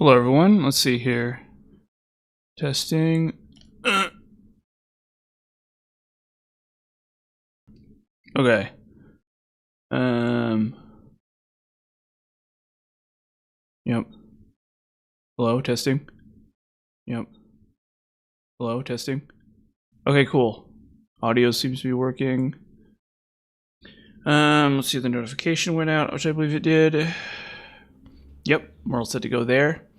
Hello everyone, let's see here. Testing. Okay. Yep. Hello, testing. Yep. Hello, testing. Okay, cool. Audio seems to be working. Let's see if the notification went out, which I believe it did. Yep, we're all set to go there.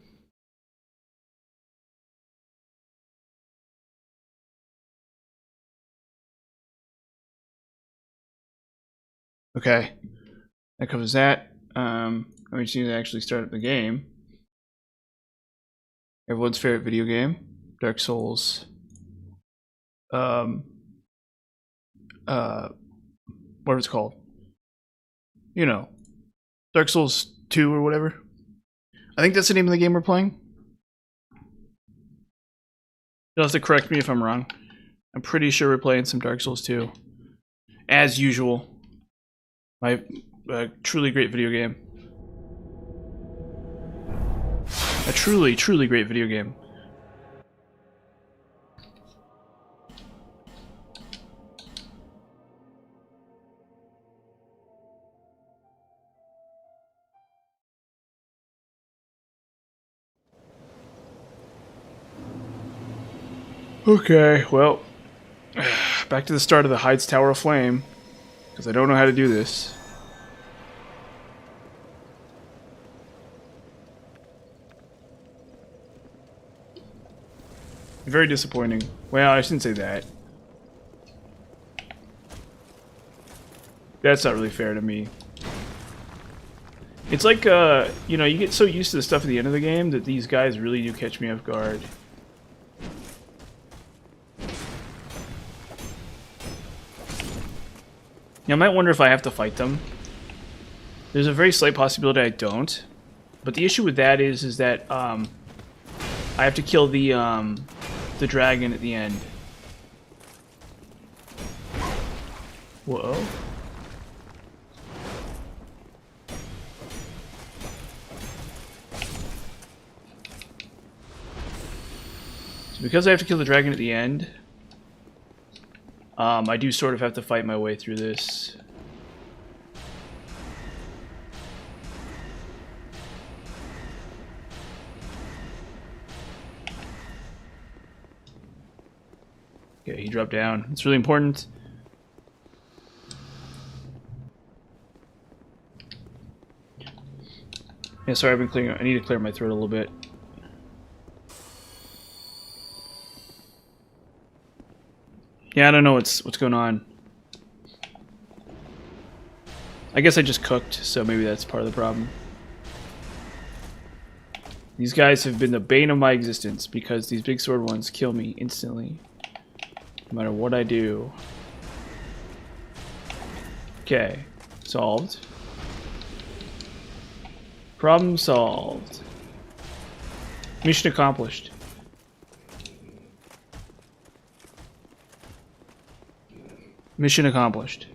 Okay, that covers that. We just need to actually start up the game. Everyone's favorite video game, Dark Souls. What is it called? You know, Dark Souls 2 or whatever. I think that's the name of the game we're playing. You'll have to correct me if I'm wrong. I'm pretty sure we're playing some Dark Souls 2. As usual. My truly great video game. A truly, truly great video game. Okay, well, back to the start of the Heights Tower of Flame, because I don't know how to do this. Very disappointing. Well, I shouldn't say that. That's not really fair to me. It's like, you know, you get so used to the stuff at the end of the game that these guys really do catch me off guard. I might wonder if I have to fight them. There's a very slight possibility I don't. But the issue with that is that I have to kill the dragon at the end. Whoa. So because I have to kill the dragon at the end, I do sort of have to fight my way through this. Okay, he dropped down. It's really important. Yeah, sorry, I've been clearing. I need to clear my throat a little bit. Yeah, I don't know what's going on. I guess I just cooked, so maybe that's part of the problem. These guys have been the bane of my existence because these big sword ones kill me instantly. No matter what I do. Okay. Solved. Problem solved. Mission accomplished. Mission accomplished.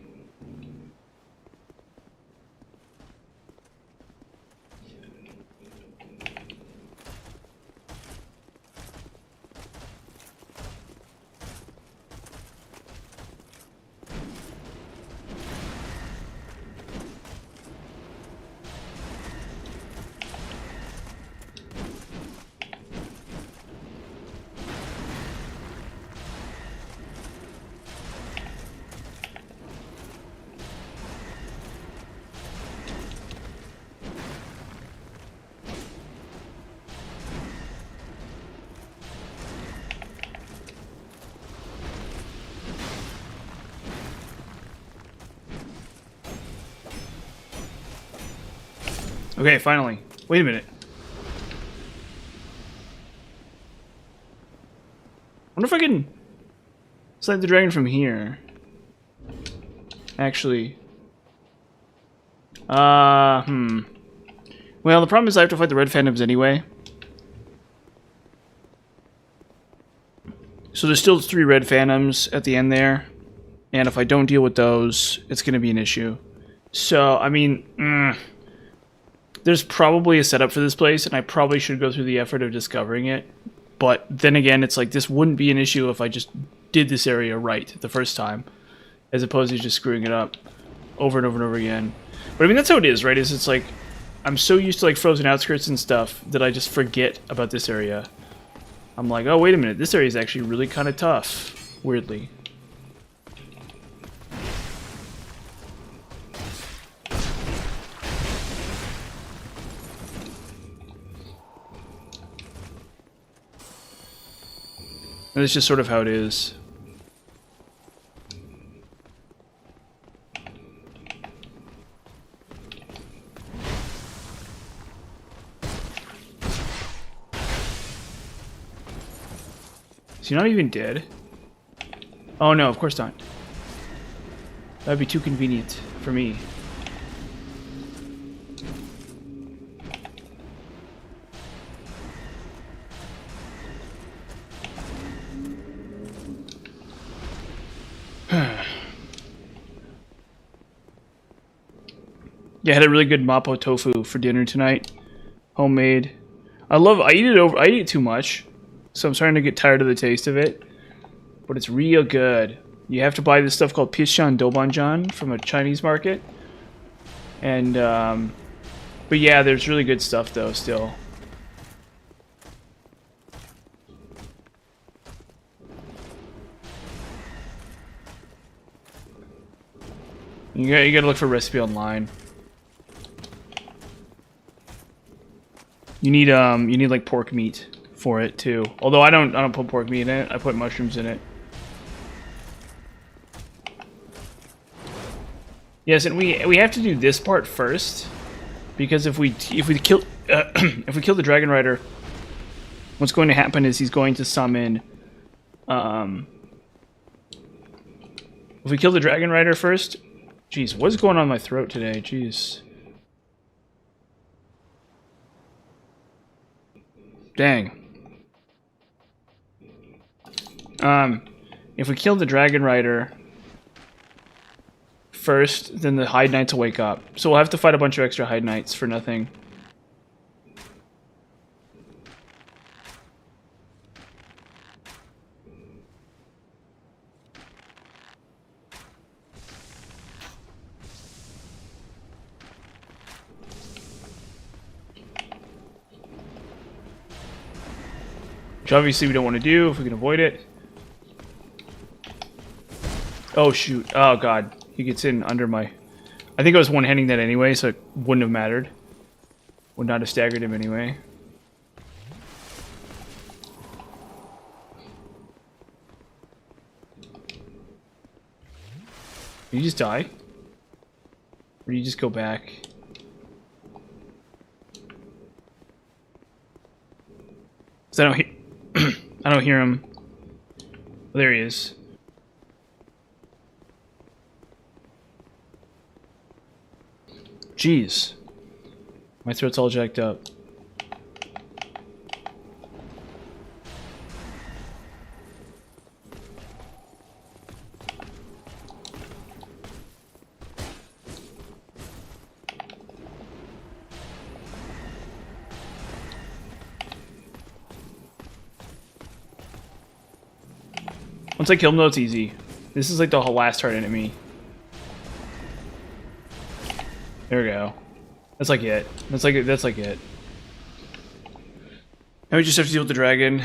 Okay, finally. Wait a minute. I wonder if I can slide the dragon from here. Actually. Well, the problem is I have to fight the red phantoms anyway. So there's still 3 red phantoms at the end there. And if I don't deal with those, it's going to be an issue. So, I mean, there's probably a setup for this place, and I probably should go through the effort of discovering it. But then again, it's like this wouldn't be an issue if I just did this area right the first time, as opposed to just screwing it up over and over and over again. But I mean, that's how it is, right? Is it's like I'm so used to like frozen outskirts and stuff that I just forget about this area. I'm like, oh wait a minute, this area is actually really kind of tough, weirdly. And it's just sort of how it is. Is he not even dead? Oh no, of course not. That'd be too convenient for me. Yeah, I had a really good mapo tofu for dinner tonight. Homemade. I eat it too much, so I'm starting to get tired of the taste of it. But it's real good. You have to buy this stuff called Pishan Doubanjian from a Chinese market. And, but yeah, there's really good stuff though, still. You gotta look for a recipe online. You need like pork meat for it too. Although I don't put pork meat in it. I put mushrooms in it. Yes, and we have to do this part first, because if we kill if we kill the Dragon Rider, what's going to happen is he's going to summon. If we kill the Dragon Rider first, jeez, what's going on in my throat today? Jeez. Dang. If we kill the Dragon Rider first, then the Hide Knights will wake up. So we'll have to fight a bunch of extra Hide Knights for nothing. Which obviously we don't want to do if we can avoid it. Oh shoot. Oh god. He gets in under my... I think I was one-handing that anyway, so it wouldn't have mattered. Would not have staggered him anyway. Did you just die? Or did you just go back? Cause I don't hear him. Oh, there he is. Jeez. My throat's all jacked up. Once I kill him though, it's easy. This is like the last hard enemy. There we go. That's like it. That's like it. Now we just have to deal with the dragon.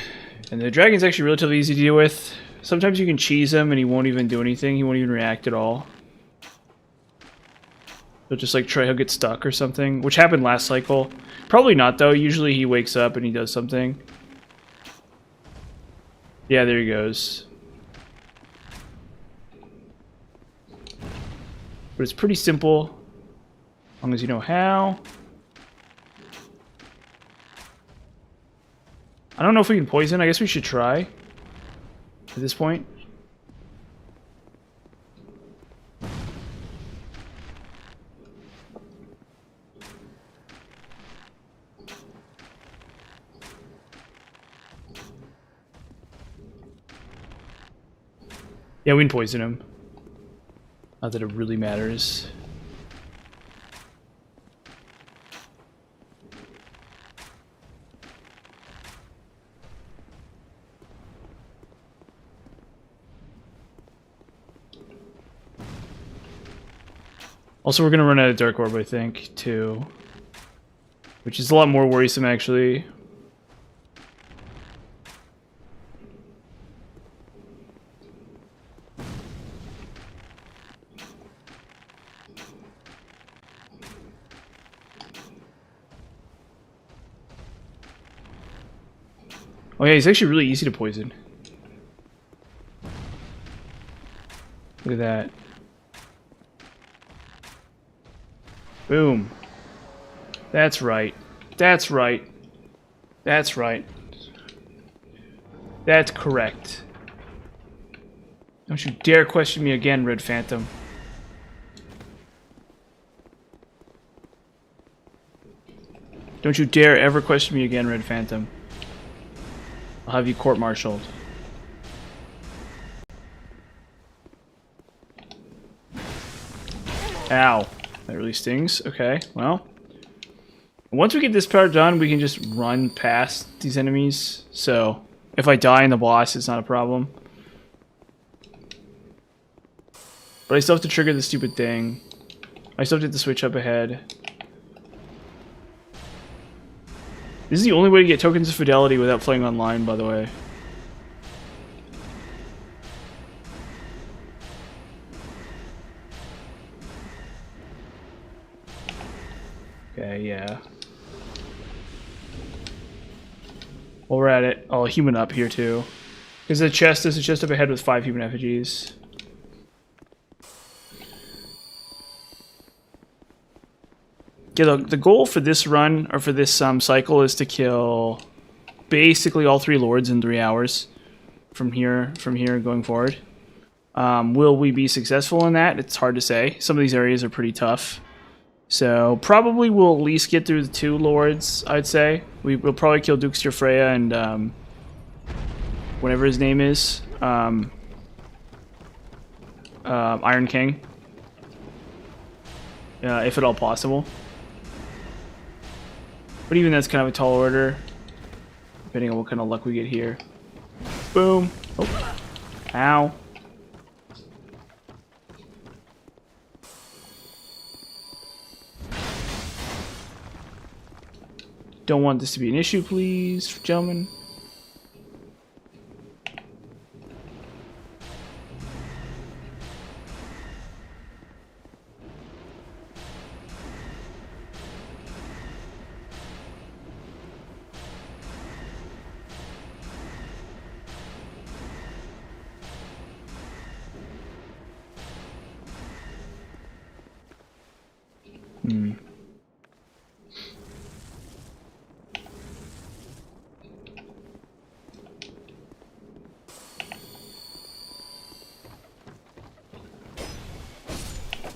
And the dragon's actually relatively easy to deal with. Sometimes you can cheese him and he won't even do anything. He won't even react at all. He'll just like he'll get stuck or something. Which happened last cycle. Probably not though. Usually he wakes up and he does something. Yeah, there he goes. But it's pretty simple. As long as you know how. I don't know if we can poison. I guess we should try. At this point. Yeah, we can poison him. Not that it really matters. Also, we're gonna run out of Dark Orb, I think, too. Which is a lot more worrisome, actually. Oh yeah, he's actually really easy to poison. Look at that. Boom. That's right. That's right. That's right. That's correct. Don't you dare question me again, Red Phantom. Don't you dare ever question me again, Red Phantom. I'll have you court-martialed. Ow. That really stings. Okay, well. Once we get this part done, we can just run past these enemies. So, if I die in the boss, it's not a problem. But I still have to trigger the stupid thing. I still have to switch up ahead. This is the only way to get tokens of fidelity without playing online, by the way. Okay, yeah. While we're at it, I'll human up here too. Because the chest is a chest up ahead with 5 human effigies. Yeah, the goal for this run, or for this cycle, is to kill basically all 3 lords in 3 hours from here going forward. Will we be successful in that? It's hard to say. Some of these areas are pretty tough. So probably we'll at least get through the 2 lords, I'd say. We'll probably kill Dukester Freya and whatever his name is. Iron King. If at all possible. But even that's kind of a tall order, depending on what kind of luck we get here. Boom. Oh. Ow. Don't want this to be an issue, please, gentlemen.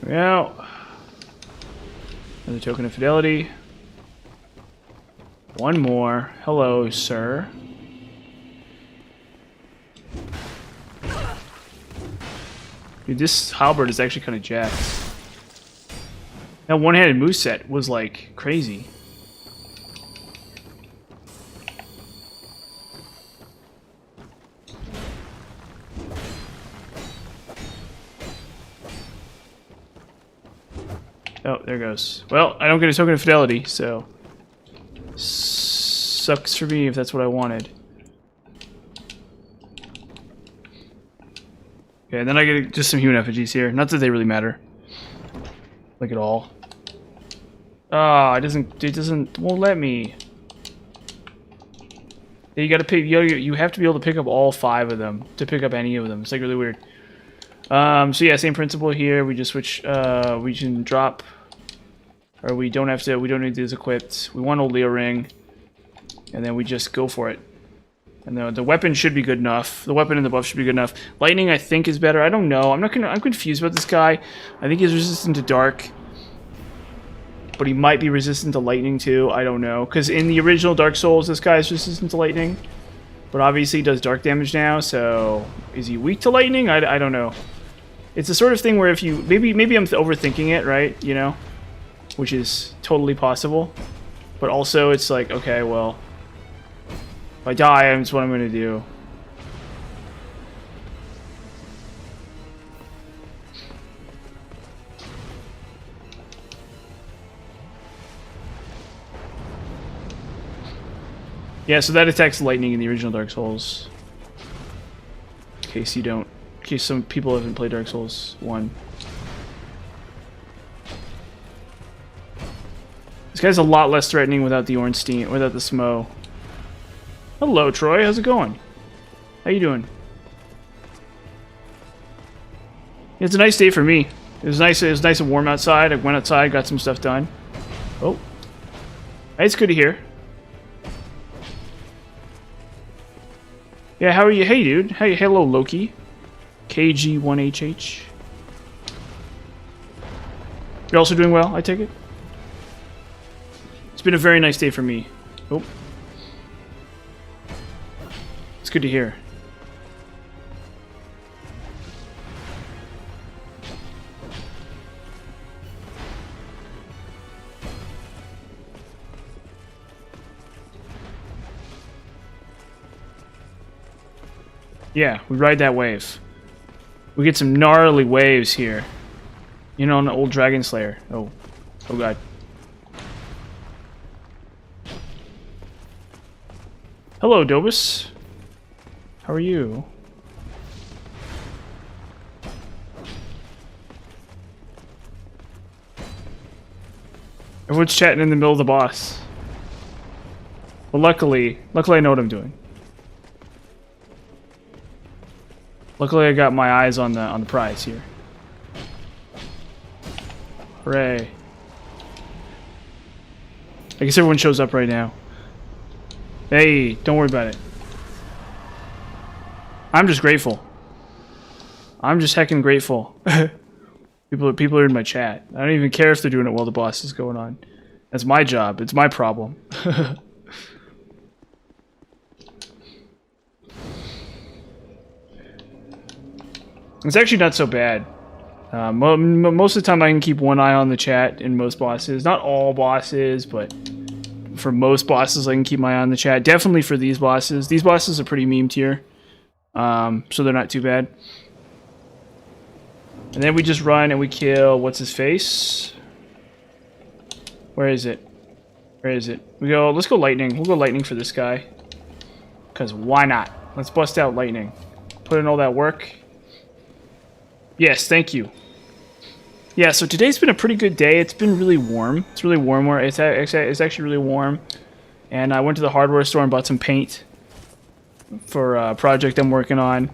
Well, another token of fidelity. One more. Hello, sir. Dude, this halberd is actually kind of jacked. That one-handed moveset was like crazy. Oh, there goes. Well, I don't get a token of fidelity, so sucks for me if that's what I wanted. Okay, and then I get just some human effigies here. Not that they really matter, like at all. Ah, it won't let me. You gotta pick. You have to be able to pick up all 5 of them to pick up any of them. It's like really weird. So yeah, same principle here. We just switch. We can drop, or we don't have to. We don't need these equipped. We want only a ring, and then we just go for it. And the weapon should be good enough. The weapon and the buff should be good enough. Lightning, I think, is better. I don't know. I'm confused about this guy. I think he's resistant to dark, but he might be resistant to lightning too. I don't know. Because in the original Dark Souls, this guy is resistant to lightning, but obviously he does dark damage now. So is he weak to lightning? I don't know. It's the sort of thing where if you maybe I'm overthinking it, right? You know, which is totally possible. But also it's like, okay, well, if I die, that's what I'm gonna do. Yeah, so that attacks lightning in the original Dark Souls. In case you don't... In case some people haven't played Dark Souls 1. This guy's a lot less threatening without the Ornstein, without the Smo. Hello, Troy. How's it going? How you doing? It's a nice day for me. It was nice. It was nice and warm outside. I went outside, got some stuff done. Oh, it's good to hear. Yeah, how are you? Hey, dude. Hey, hello, Loki. KG1HH. You're also doing well, I take it? It's been a very nice day for me. Oh. It's good to hear. Yeah, we ride that wave. We get some gnarly waves here. You know, an old Dragon Slayer. Oh. Oh god. Hello, Dobus. How are you? Everyone's chatting in the middle of the boss. Well, luckily I know what I'm doing. Luckily, I got my eyes on the prize here. Hooray! I guess everyone shows up right now. Hey, don't worry about it. I'm just grateful. I'm just heckin' grateful. People are in my chat. I don't even care if they're doing it while the boss is going on. That's my job. It's my problem. It's actually not so bad. Most of the time I can keep one eye on the chat in most bosses. Not all bosses, but for most bosses I can keep my eye on the chat. Definitely for these bosses. These bosses are pretty meme tier. So they're not too bad. And then we just run and we kill... What's his face? Where is it? Where is it? Let's go lightning. We'll go lightning for this guy. Because why not? Let's bust out lightning. Put in all that work. Yes, thank you. Yeah, so today's been a pretty good day. It's been really warm. It's really warm. It's actually really warm. And I went to the hardware store and bought some paint for a project I'm working on.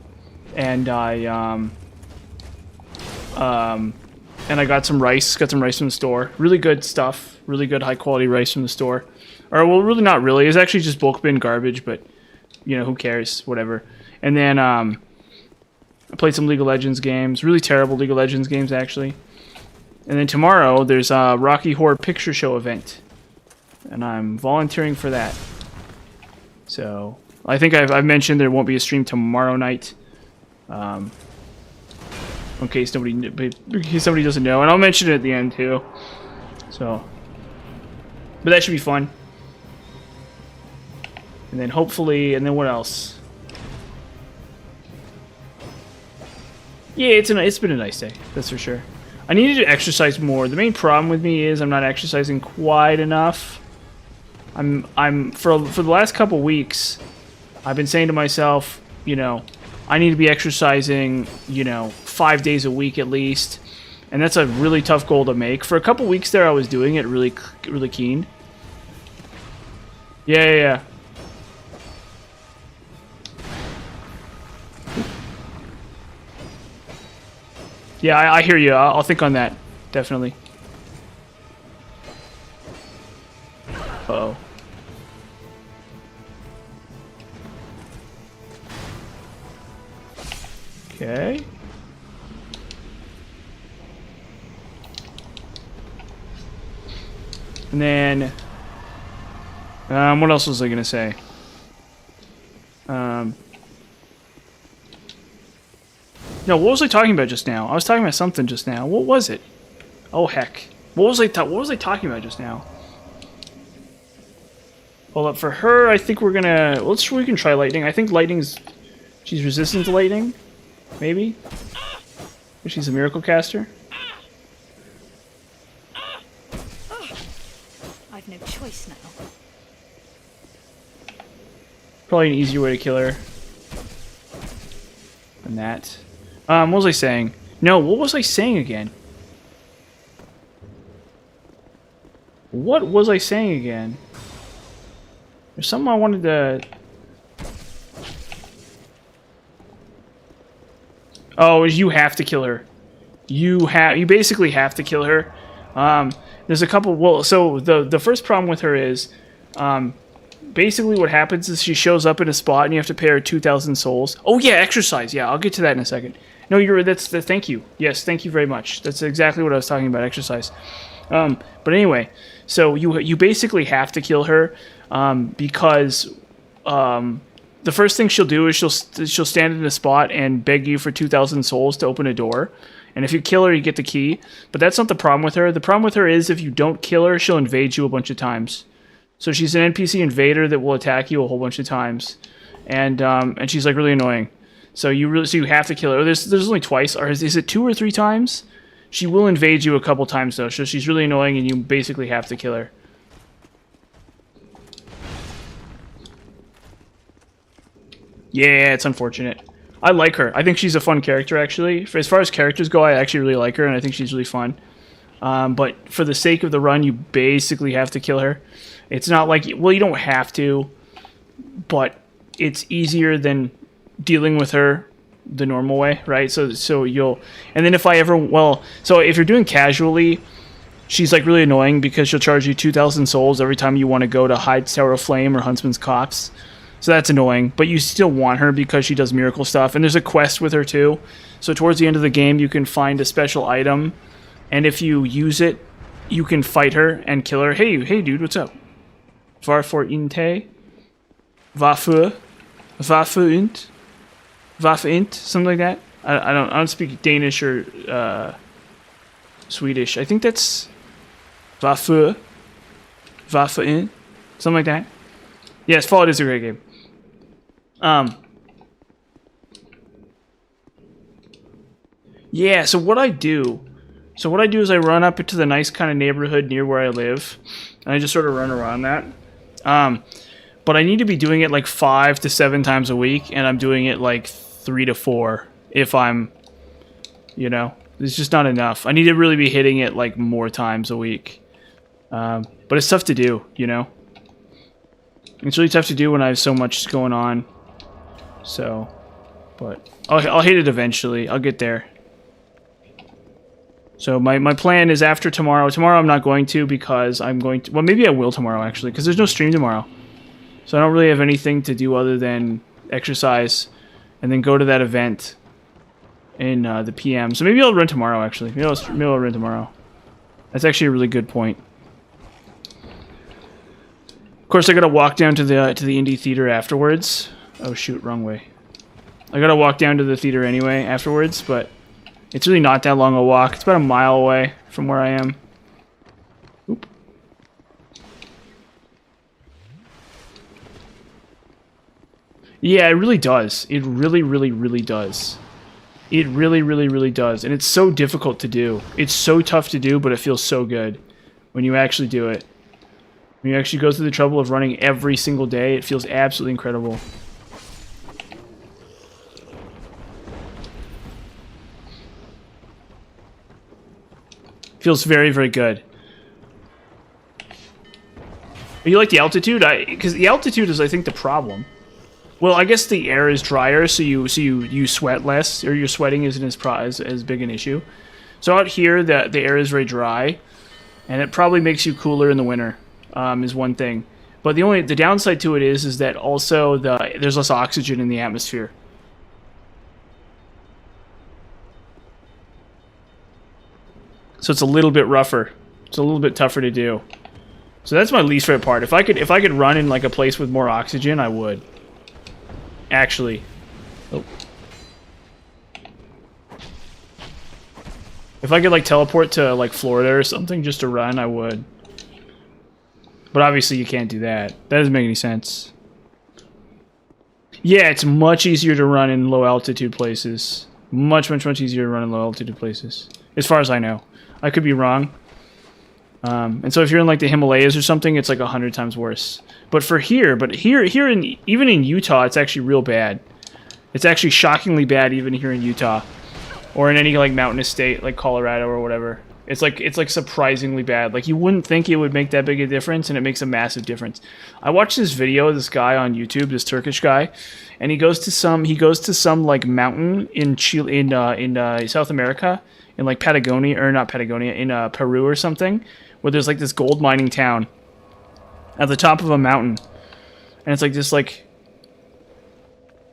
And I got some rice. Got some rice from the store. Really good stuff. Really good high quality rice from the store. Or, well, really not really. It's actually just bulk bin garbage, but, you know, who cares? Whatever. And then, I played some League of Legends games. Really terrible League of Legends games, actually. And then tomorrow, there's a Rocky Horror Picture Show event. And I'm volunteering for that. So, I think I've mentioned there won't be a stream tomorrow night. In case somebody doesn't know. And I'll mention it at the end, too. So. But that should be fun. And then hopefully, and then what else? Yeah, it's been a nice day, that's for sure. I needed to exercise more. The main problem with me is I'm not exercising quite enough. For the last couple weeks, I've been saying to myself, you know, I need to be exercising, you know, 5 days a week at least. And that's a really tough goal to make. For a couple weeks there, I was doing it really keen. Yeah. Yeah, I hear you. I'll think on that. Definitely. Uh-oh. Okay. And then... what else was I gonna say? No, what was I talking about just now? I was talking about something just now. What was it? Oh heck! What was I talking about just now? Hold up, for her, I think we're gonna we can try lightning. I think lightning's she's resistant to lightning, maybe. She's a miracle caster. I've no choice now. Probably an easier way to kill her than that. What was I saying? No, what was I saying again? What was I saying again? There's something I wanted to... Oh, you have to kill her. You basically have to kill her. There's a couple... Well, so the first problem with her is... basically what happens is she shows up in a spot and you have to pay her 2,000 souls. Oh yeah, exercise. Yeah, I'll get to that in a second. No, thank you. Yes, thank you very much. That's exactly what I was talking about, exercise. But anyway, so you basically have to kill her because the first thing she'll do is she'll stand in a spot and beg you for 2,000 souls to open a door. And if you kill her, you get the key. But that's not the problem with her. The problem with her is if you don't kill her, she'll invade you a bunch of times. So she's an NPC invader that will attack you a whole bunch of times, and she's like really annoying. So you have to kill her. There's only twice, or is it 2 or 3 times? She will invade you a couple times though, so she's really annoying, and you basically have to kill her. Yeah, it's unfortunate. I like her. I think she's a fun character actually. As far as characters go, I actually really like her, and I think she's really fun. But for the sake of the run, you basically have to kill her. It's not like, well, you don't have to, but it's easier than dealing with her the normal way, right? So you'll, and then if you're doing casually, she's like really annoying because she'll charge you 2,000 souls every time you want to go to Hyde's Tower of Flame or Huntsman's Copse. So that's annoying, but you still want her because she does miracle stuff, and there's a quest with her too. So towards the end of the game, you can find a special item, and if you use it, you can fight her and kill her. Hey dude, what's up? Varför inte? Varför inte? Something like that. I don't speak Danish or Swedish. I think that's varför inte? Something like that. Yes, Fallout is a great game. Yeah, so what I do is I run up into the nice kind of neighborhood near where I live, and I just sort of run around that. But I need to be doing it like 5 to 7 times a week, and I'm doing it like 3 to 4 if I'm, it's just not enough. I need to really be hitting it like more times a week. But it's tough to do, It's really tough to do when I have so much going on. So, but I'll hit it eventually. I'll get there. So my plan is after tomorrow. Tomorrow I'm not going to because I'm going to... Well, maybe I will tomorrow, actually, because there's no stream tomorrow. So I don't really have anything to do other than exercise and then go to that event in the PM. So maybe I'll run tomorrow, actually. Maybe I'll run tomorrow. That's actually a really good point. Of course, I gotta walk down to the indie theater afterwards. Oh shoot, wrong way. I gotta walk down to the theater anyway afterwards, but it's really not that long a walk. It's about a mile away from where I am. Oop. Yeah, it really does. It really, really, really does. It really, really, really does. And it's so difficult to do. It's so tough to do, but it feels so good when you actually do it. When you actually go through the trouble of running every single day, it feels absolutely incredible. Feels very, very good. You like the altitude? Because the altitude is, I think, the problem. Well, I guess the air is drier, so you sweat less, or your sweating isn't as big an issue. So out here, the air is very dry, and it probably makes you cooler in the winter. Is one thing, but the downside to it is that also there's less oxygen in the atmosphere. So it's a little bit rougher. It's a little bit tougher to do. So that's my least favorite part. If I could run in like a place with more oxygen, I would. Actually. Oh. If I could like teleport to like Florida or something just to run, I would. But obviously you can't do that. That doesn't make any sense. Yeah, it's much easier to run in low altitude places. Much, much, much easier to run in low altitude places. As far as I know. I could be wrong. And so if you're in like the Himalayas or something, it's like 100 times worse. But here in even in Utah, it's actually real bad. It's actually shockingly bad even here in Utah, or in any like mountainous state like Colorado or whatever. It's like surprisingly bad. Like you wouldn't think it would make that big a difference, and it makes a massive difference. I watched this video of this guy on YouTube, this Turkish guy, and he goes to some like mountain in Chile, in South America, in like Patagonia, or not Patagonia, in Peru or something, where there's like this gold mining town at the top of a mountain, and it's like this like,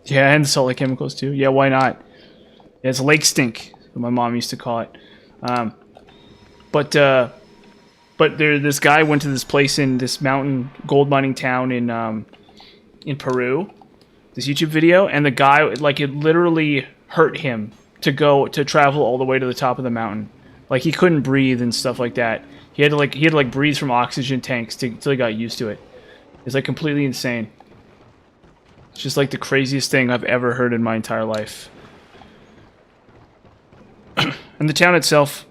yeah, and the salt lake chemicals too. Yeah, why not? Yeah, it's lake stink, what my mom used to call it. But this guy went to this place in this mountain gold mining town in Peru, this YouTube video, and the guy, like, it literally hurt him to travel all the way to the top of the mountain. Like, he couldn't breathe and stuff like that. He had to breathe from oxygen tanks till he got used to it. It's like completely insane. It's just like the craziest thing I've ever heard in my entire life. And the town itself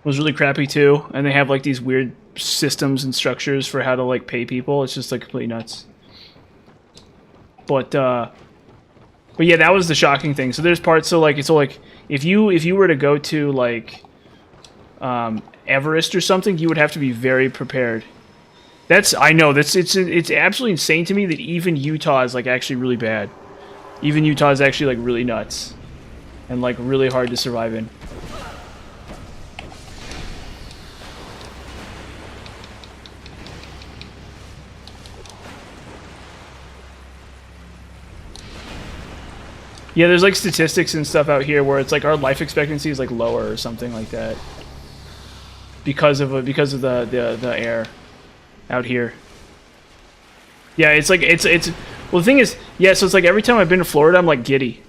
was really crappy too, and they have like these weird systems and structures for how to like pay people. It's just like completely nuts. But yeah, that was the shocking thing. So there's parts, so like if you were to go to like Everest or something, you would have to be very prepared. I know it's absolutely insane to me that even Utah is like actually really bad. Even Utah is actually like really nuts and like really hard to survive in. Yeah, there's like statistics and stuff out here where it's like our life expectancy is like lower or something like that because of the air out here. Yeah, it's like it's well, the thing is, yeah, so it's like every time I've been to Florida, I'm like giddy.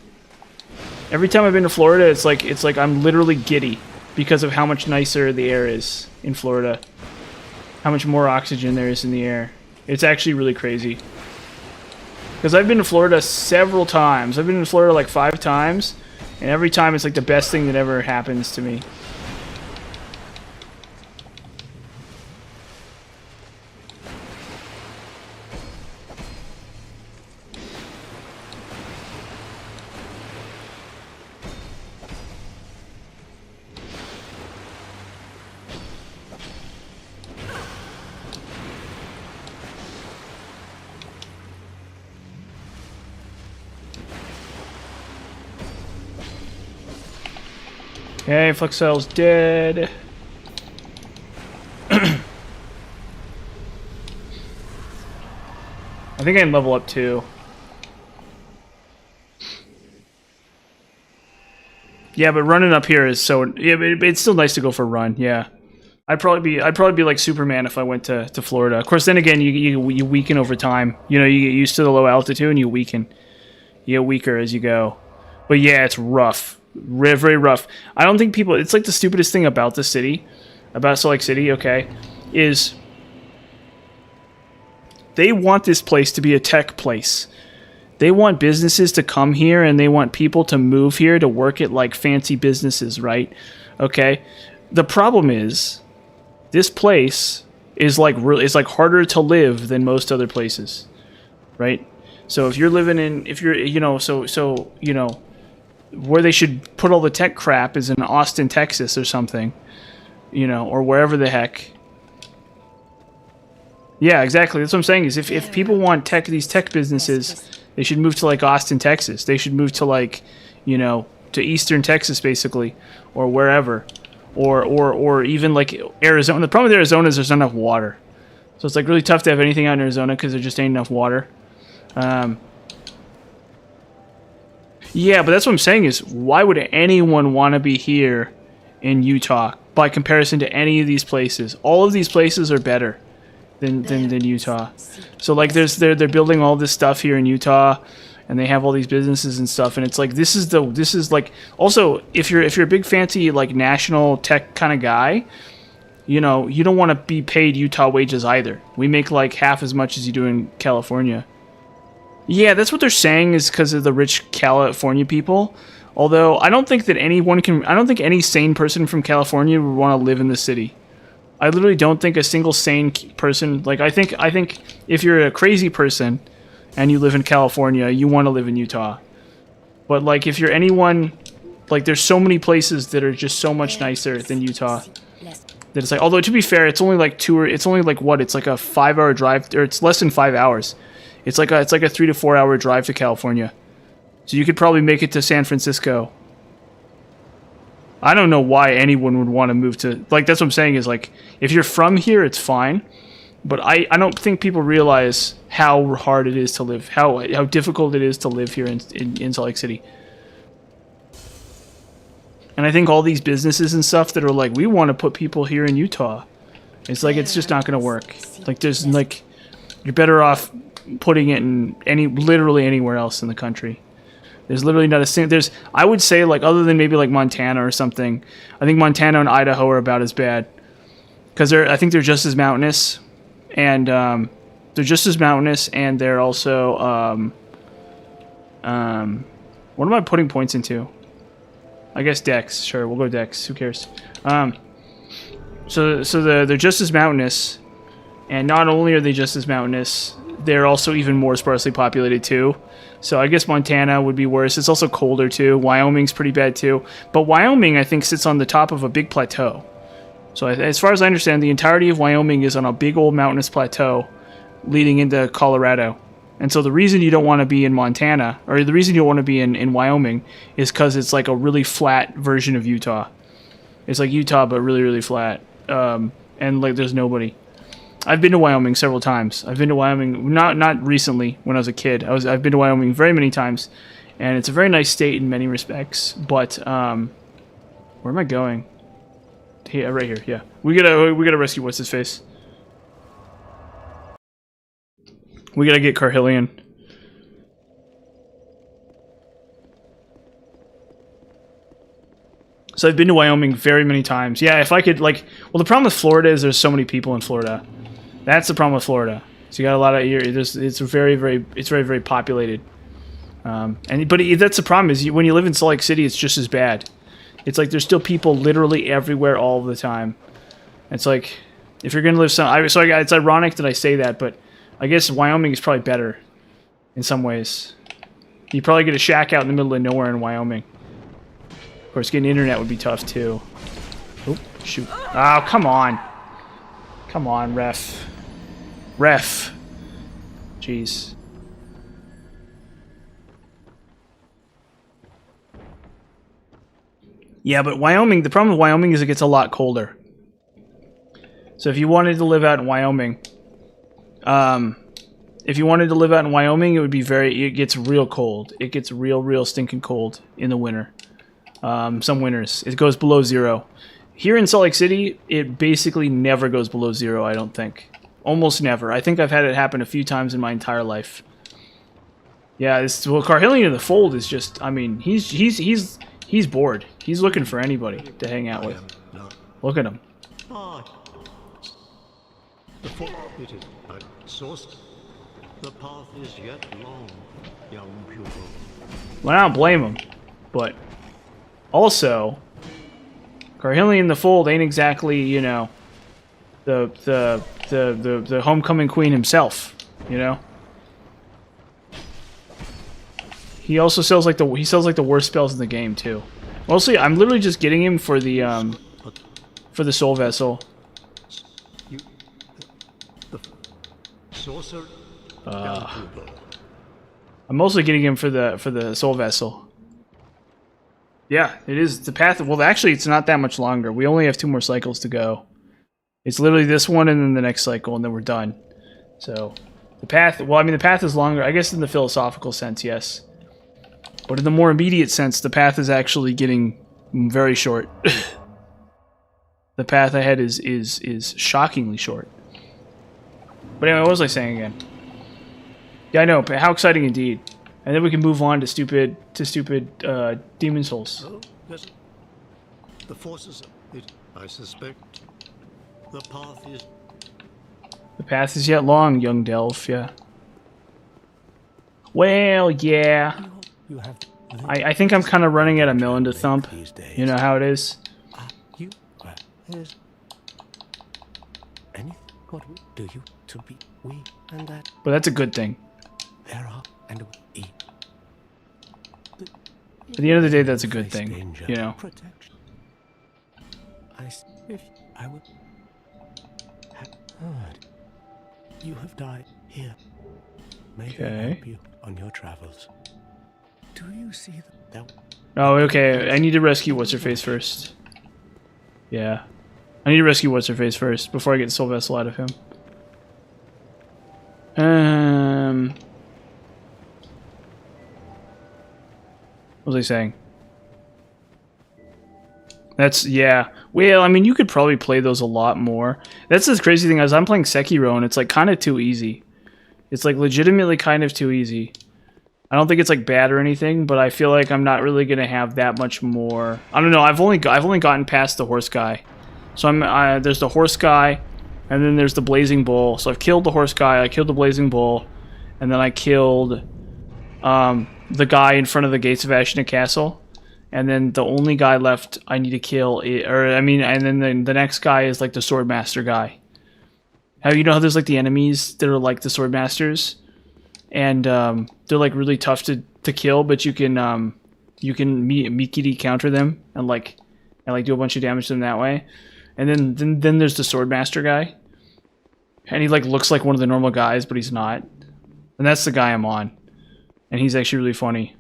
Every time I've been to Florida, it's like I'm literally giddy because of how much nicer the air is in Florida. How much more oxygen there is in the air. It's actually really crazy. Because I've been to Florida several times. I've been to Florida like 5 times, and every time it's like the best thing that ever happens to me. Okay, Flexcel's dead. I think I can level up too. Yeah, but running up here is so... Yeah, but it's still nice to go for a run, yeah. I'd probably be like Superman if I went to Florida. Of course, then again, you weaken over time. You know, you get used to the low altitude and you weaken. You get weaker as you go. But yeah, it's rough. Very rough. I don't think people... It's like the stupidest thing about the city, about Salt Lake City, okay, is they want this place to be a tech place. They want businesses to come here and they want people to move here to work at like fancy businesses, right? Okay. The problem is this place is like harder to live than most other places, right? So if you're living in, if you're, you know, so you know, where they should put all the tech crap is in Austin, Texas or something, you know, or wherever the heck. Yeah, exactly. That's what I'm saying is if people want these tech businesses, they should move to like Austin, Texas. They should move to like, you know, to Eastern Texas basically, or wherever, or even like Arizona. The problem with Arizona is there's not enough water, so it's like really tough to have anything out in Arizona because there just ain't enough water. Yeah, but that's what I'm saying is why would anyone want to be here in Utah by comparison to any of these places? All of these places are better than Utah. So like they're building all this stuff here in Utah, and they have all these businesses and stuff, and it's like this is like also if you're a big fancy like national tech kind of guy, you know, you don't want to be paid Utah wages either. We make like half as much as you do in California. Yeah, that's what they're saying is because of the rich California people. Although I don't think that I don't think any sane person from California would want to live in the city. I literally don't think a single sane person, like I think if you're a crazy person and you live in California, you want to live in Utah. But like if you're anyone, like there's so many places that are just so much nicer than Utah. That it's like, although to be fair, it's only like it's only like what? It's like a 5-hour drive, or it's less than 5 hours. It's like a 3 to 4 hour drive to California. So you could probably make it to San Francisco. I don't know why anyone would want to move to, like, that's what I'm saying is, like, if you're from here, it's fine. But I don't think people realize how hard it is to live, how difficult it is to live here in Salt Lake City. And I think all these businesses and stuff that are like, we want to put people here in Utah. It's like, it's just not going to work. Like, there's, like, you're better off putting it in literally anywhere else in the country. There's literally not a single... I would say, like, other than maybe, like, Montana or something, I think Montana and Idaho are about as bad. Because I think they're just as mountainous. And, they're also, what am I putting points into? I guess Dex. Sure, we'll go Dex. Who cares? So they're just as mountainous. And not only are they just as mountainous, they're also even more sparsely populated, too. So I guess Montana would be worse. It's also colder, too. Wyoming's pretty bad, too. But Wyoming, I think, sits on the top of a big plateau. So as far as I understand, the entirety of Wyoming is on a big old mountainous plateau leading into Colorado. And so the reason you don't want to be in Montana, or the reason you don't want to be in Wyoming, is because it's like a really flat version of Utah. It's like Utah, but really, really flat. And like there's nobody. I've been to Wyoming several times. I've been to Wyoming, not recently, when I was a kid. I've been to Wyoming very many times, and it's a very nice state in many respects. But where am I going? Here, right here. Yeah, we gotta rescue what's his face. We gotta get Carhillion. So I've been to Wyoming very many times. Yeah, if I could, like, well, the problem with Florida is there's so many people in Florida. That's the problem with Florida. So you got a lot of it's very populated. But that's the problem is when you live in Salt Lake City, it's just as bad. It's like there's still people literally everywhere all the time. It's like if you're gonna live it's ironic that I say that, but I guess Wyoming is probably better in some ways. You probably get a shack out in the middle of nowhere in Wyoming. Of course, getting internet would be tough too. Oh shoot! Oh come on! Come on, ref. Ref. Jeez. Yeah, but Wyoming, the problem with Wyoming is it gets a lot colder. So if you wanted to live out in Wyoming, it would be it gets real cold. It gets real stinking cold in the winter. Some winters. It goes below 0. Here in Salt Lake City, it basically never goes below 0, I don't think. Almost never. I think I've had it happen a few times in my entire life. Yeah, Carhillion in the Fold is just, I mean, he's bored. He's looking for anybody to hang out with. Look at him. The path is yet long, young pupil. Well, I don't blame him, but also, Carhillion in the Fold ain't exactly, you know, the homecoming queen himself, you know. He also sells like the worst spells in the game too. Mostly, I'm literally just getting him for the Soul Vessel. I'm mostly getting him for the Soul Vessel. Yeah, it is the path. Well, actually, it's not that much longer. We only have 2 more cycles to go. It's literally this one and then the next cycle, and then we're done. So, the path. Well, I mean, the path is longer. I guess in the philosophical sense, yes. But in the more immediate sense, the path is actually getting very short. The path ahead is shockingly short. But anyway, what was I saying again? Yeah, I know. But how exciting indeed! And then we can move on to stupid Demon Souls. Oh, yes. The forces of it, I suspect. The path is yet long, young Delph. Yeah. Well, yeah. I think I'm kind of running out of Melinda Thump. You know how it is. Anything what we do you to be we and that But that's a good thing. there are and we. At the end of the day, that's a good Face thing, danger, you know. Protection. If I would have heard you have died here. May they Okay. help you on your travels. Do you see that? Oh, okay. I need to rescue What's-Her-Face first. Yeah. I need to rescue What's-Her-Face first before I get the Soul Vessel out of him. What was I saying? That's, yeah. Well, I mean, you could probably play those a lot more. That's the crazy thing, is I'm playing Sekiro, and it's, like, kind of too easy. It's, like, legitimately kind of too easy. I don't think it's, like, bad or anything, but I feel like I'm not really going to have that much more. I don't know, I've only gotten past the horse guy. So there's the horse guy, and then there's the Blazing Bull. So I've killed the horse guy, I killed the Blazing Bull, and then I killed the guy in front of the gates of Ashina Castle. And then the only guy left I need to kill, and then the next guy is like the Swordmaster guy. You know how there's like the enemies that are like the Swordmasters? And they're like really tough to kill, but you can Mikiri counter them and do a bunch of damage to them that way. And then there's the Swordmaster guy. And he like looks like one of the normal guys, but he's not. And that's the guy I'm on. And he's actually really funny.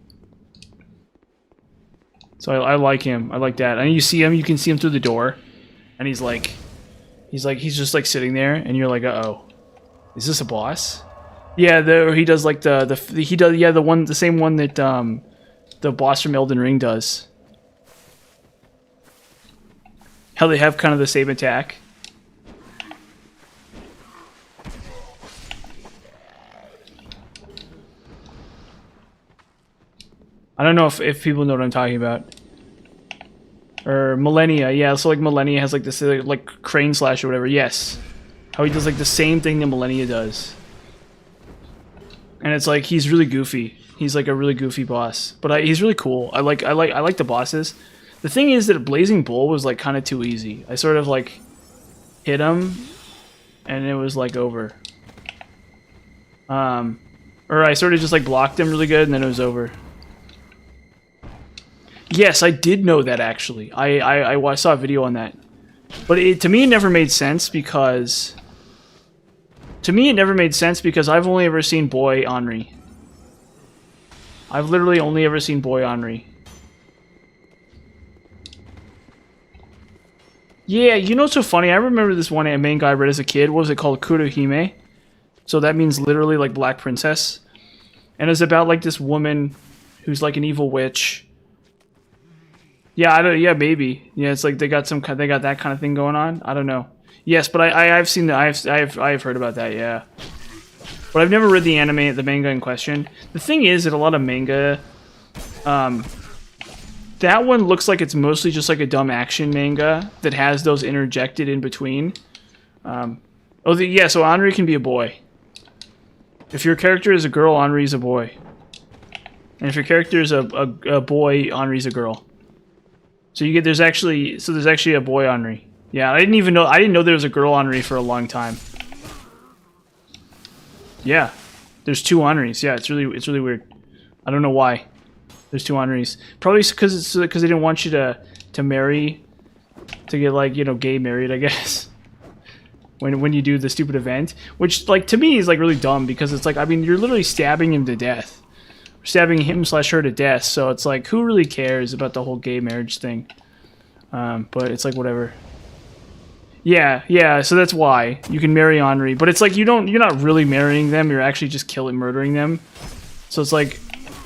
So I like him. I like that. And you see him, you can see him through the door. And he's just like sitting there, and you're like, uh-oh. Is this a boss? Yeah, he does like the same one that the boss from Elden Ring does. How they have kind of the same attack. I don't know if people know what I'm talking about. Or Millennia, yeah, so like Millennia has like this like crane slash or whatever, yes. How he does like the same thing that Millennia does. And it's like he's really goofy. He's like a really goofy boss. But he's really cool. I like the bosses. The thing is that Blazing Bull was like kind of too easy. I sort of like hit him and it was like over. Or I sort of just like blocked him really good and then it was over. Yes, I did know that actually. I saw a video on that. But to me it never made sense because... I've only ever seen Boy Henri. I've literally only ever seen Boy Henri. Yeah, you know what's so funny? I remember this one anime guy I read as a kid. What was it called? Kurohime? So that means literally like Black Princess. And it's about like this woman who's like an evil witch. Yeah, yeah, maybe. Yeah, it's like they got that kind of thing going on. I don't know. Yes, but I've seen that. I've heard about that. Yeah, but I've never read the anime, the manga in question. The thing is that a lot of manga, that one looks like it's mostly just like a dumb action manga that has those interjected in between. Yeah, so Henri can be a boy. If your character is a girl, Henri's a boy, and if your character is a boy, Henri's a girl. So there's actually a boy Henri. Yeah, I didn't know there was a girl Henri for a long time. Yeah. There's two Henris. Yeah, it's really weird. I don't know why. There's two Henris. Probably because they didn't want you to marry, to get like, you know, gay married, I guess. When you do the stupid event, which like to me is like really dumb because it's like, I mean, you're literally stabbing him to death. Stabbing him/her to death, so it's like, who really cares about the whole gay marriage thing? But it's like, whatever. Yeah, so that's why you can marry Henri, but it's like you're not really marrying them, you're actually just murdering them. So it's like,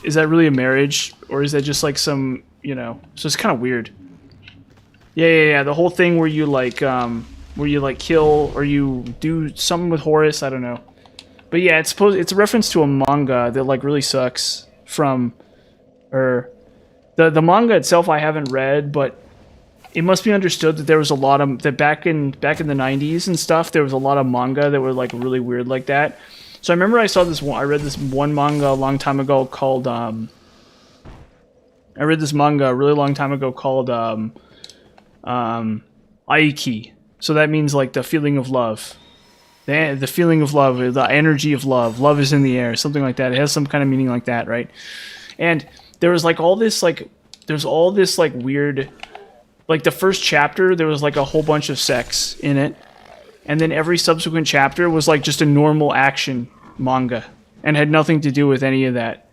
is that really a marriage, or is that just like some, you know? So it's kind of weird. Yeah. The whole thing where you like kill or you do something with Horus, I don't know. But yeah, it's a reference to a manga that like really sucks from, or the manga itself I haven't read, but it must be understood that there was a lot of that back in the 90s and stuff. There was a lot of manga that were like really weird like that. So I remember I read this one manga a long time ago called Aiki. So that means like the feeling of love. The feeling of love, the energy of love. Love is in the air, something like that. It has some kind of meaning like that, right? And there was like all this like, there's all this like weird, like the first chapter, there was like a whole bunch of sex in it. And then every subsequent chapter was like just a normal action manga and had nothing to do with any of that.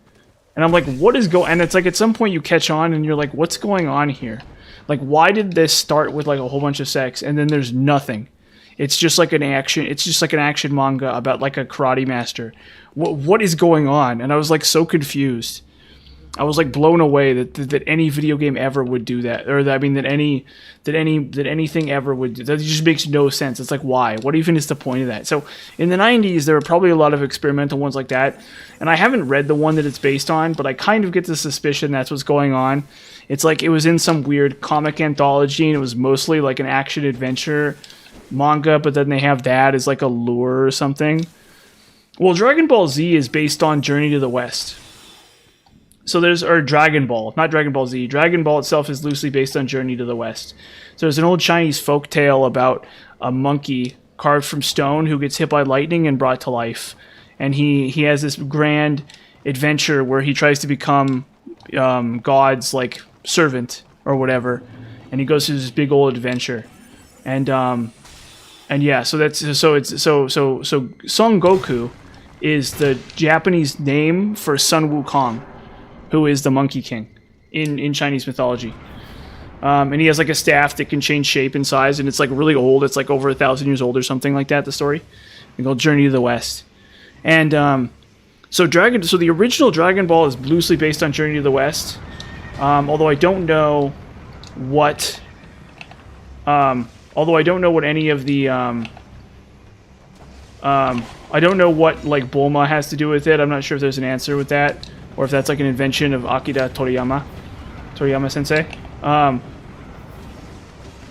And I'm like, what is going, and it's like at some point you catch on and you're like, what's going on here? Like, why did this start with like a whole bunch of sex and then there's nothing? It's just like an action. It's just like an action manga about like a karate master. What is going on? And I was like so confused. I was like blown away that any video game ever would do that, or that, I mean that anything ever would do that. It just makes no sense. It's like, why? What even is the point of that? So in the 90s, there were probably a lot of experimental ones like that, and I haven't read the one that it's based on, but I kind of get the suspicion that's what's going on. It's like it was in some weird comic anthology, and it was mostly like an action adventure manga, but then they have that as like a lure or something. Well, Dragon Ball Z is based on Journey to the West. So or Dragon Ball, not Dragon Ball Z. Dragon Ball itself is loosely based on Journey to the West. So there's an old Chinese folk tale about a monkey carved from stone who gets hit by lightning and brought to life. And he has this grand adventure where he tries to become God's like servant or whatever. And he goes through this big old adventure. And yeah, so Son Goku is the Japanese name for Sun Wukong, who is the Monkey King in Chinese mythology. And he has like a staff that can change shape and size, and it's like really old. It's like over 1,000 years old or something like that, the story. It's called Journey to the West. And so the original Dragon Ball is loosely based on Journey to the West. Although I don't know what any of the I don't know what like Bulma has to do with it. I'm not sure if there's an answer with that, or if that's like an invention of Akira Toriyama sensei.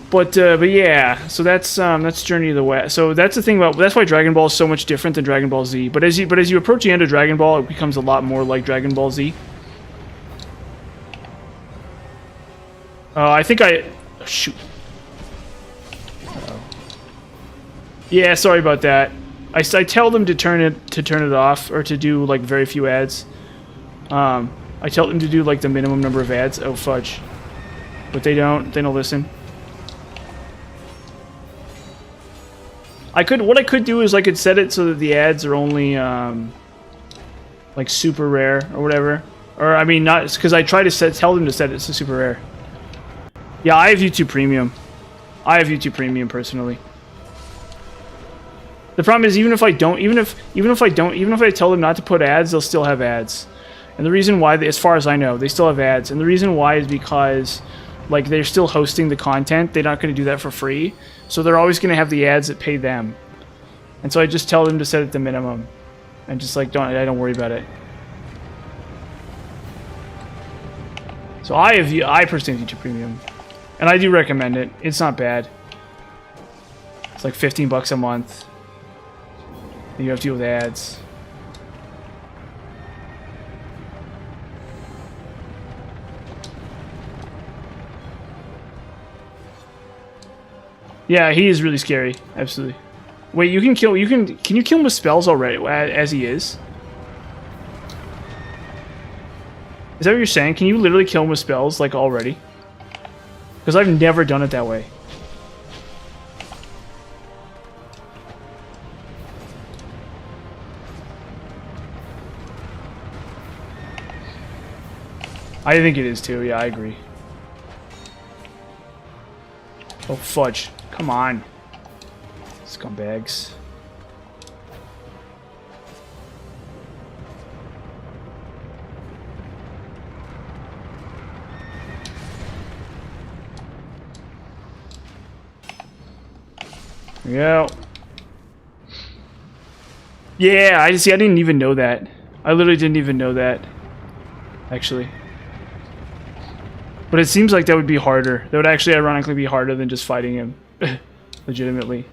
But yeah, so that's Journey to the West. So that's the thing that's why Dragon Ball is so much different than Dragon Ball Z. But as you approach the end of Dragon Ball, it becomes a lot more like Dragon Ball Z. I think shoot. Yeah, sorry about that. I tell them to turn it off, or to do like very few ads. I tell them to do like the minimum number of ads. Oh fudge! But they don't listen. What I could do is I could set it so that the ads are only like super rare or whatever. Or I mean, not because I try to tell them to set it to super rare. Yeah, I have YouTube Premium. I have YouTube Premium personally. The problem is even if I tell them not to put ads, they'll still have ads. And the reason why, as far as I know, they still have ads. And the reason why is because like they're still hosting the content. They're not going to do that for free. So they're always going to have the ads that pay them. And so I just tell them to set it to minimum. And just like I don't worry about it. So I personally have YouTube Premium. And I do recommend it. It's not bad. It's like $15 a month. You have to deal with ads. Yeah, he is really scary. Absolutely. Wait, can you kill him with spells already as he is? Is that what you're saying? Can you literally kill him with spells like already? Because I've never done it that way. I think it is too, yeah, I agree. Oh, fudge. Come on. Scumbags. Yeah. Yeah, I didn't even know that. I literally didn't even know that. Actually. But it seems like that would be harder. That would actually ironically be harder than just fighting him. Legitimately.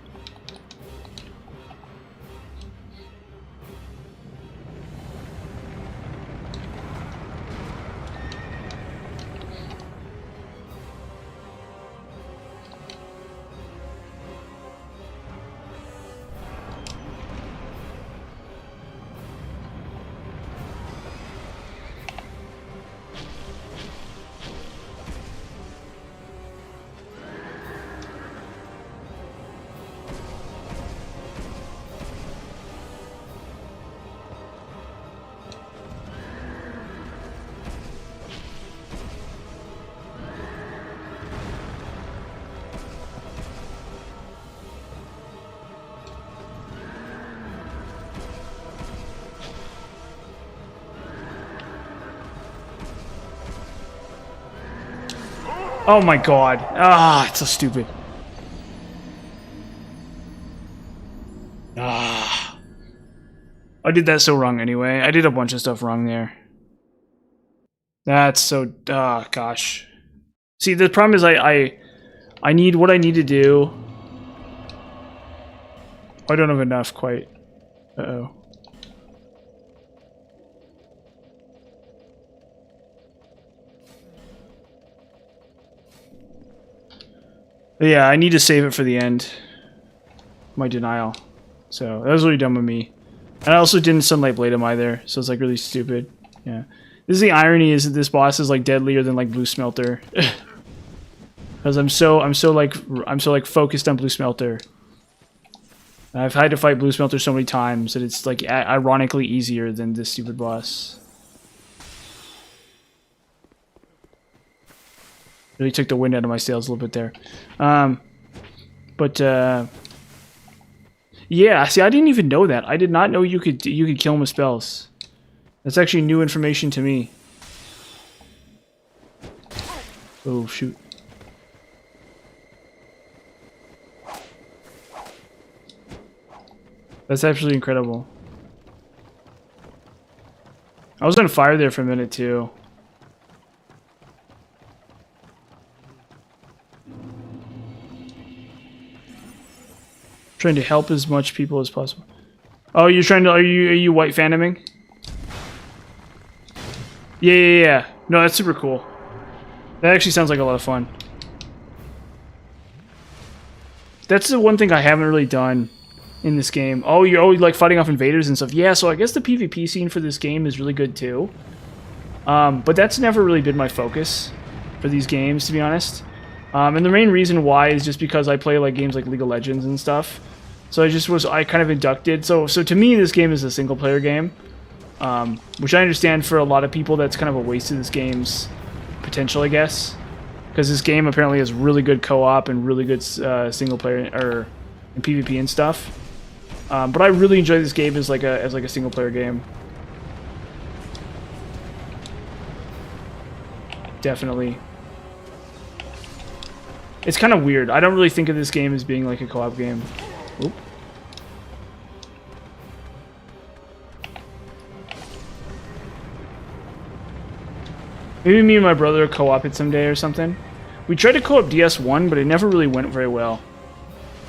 Oh my god. Ah, it's so stupid. Ah. I did that so wrong anyway. I did a bunch of stuff wrong there. That's so... Ah, gosh. See, the problem is I need what I need to do. I don't have enough quite. Uh-oh. But yeah, I need to save it for the end. My denial. So, that was really dumb of me. And I also didn't Sunlight Blade him either, so it's like really stupid. Yeah. This is the irony, is that this boss is like deadlier than like Blue Smelter. Because I'm so like focused on Blue Smelter. I've had to fight Blue Smelter so many times that it's like ironically easier than this stupid boss. Really took the wind out of my sails a little bit there. Yeah, see, I didn't even know that. I did not know you could kill him with spells. That's actually new information to me. Oh, shoot. That's absolutely incredible. I was on fire there for a minute, too. Trying to help as much people as possible. Oh, you're trying to... Are you white phantoming? Yeah. No, that's super cool. That actually sounds like a lot of fun. That's the one thing I haven't really done in this game. Oh, you're always like fighting off invaders and stuff. Yeah, so I guess the PvP scene for this game is really good too. But that's never really been my focus for these games, to be honest. And the main reason why is just because I play like games like League of Legends and stuff. So I kind of inducted. So to me, this game is a single player game. Which I understand for a lot of people, that's kind of a waste of this game's potential, I guess. Because this game apparently has really good co-op and really good single player and PvP and stuff. But I really enjoy this game as like a single player game. Definitely. It's kind of weird. I don't really think of this game as being like a co-op game. Oop. Maybe me and my brother co-op it someday or something. We tried to co-op DS1, but it never really went very well.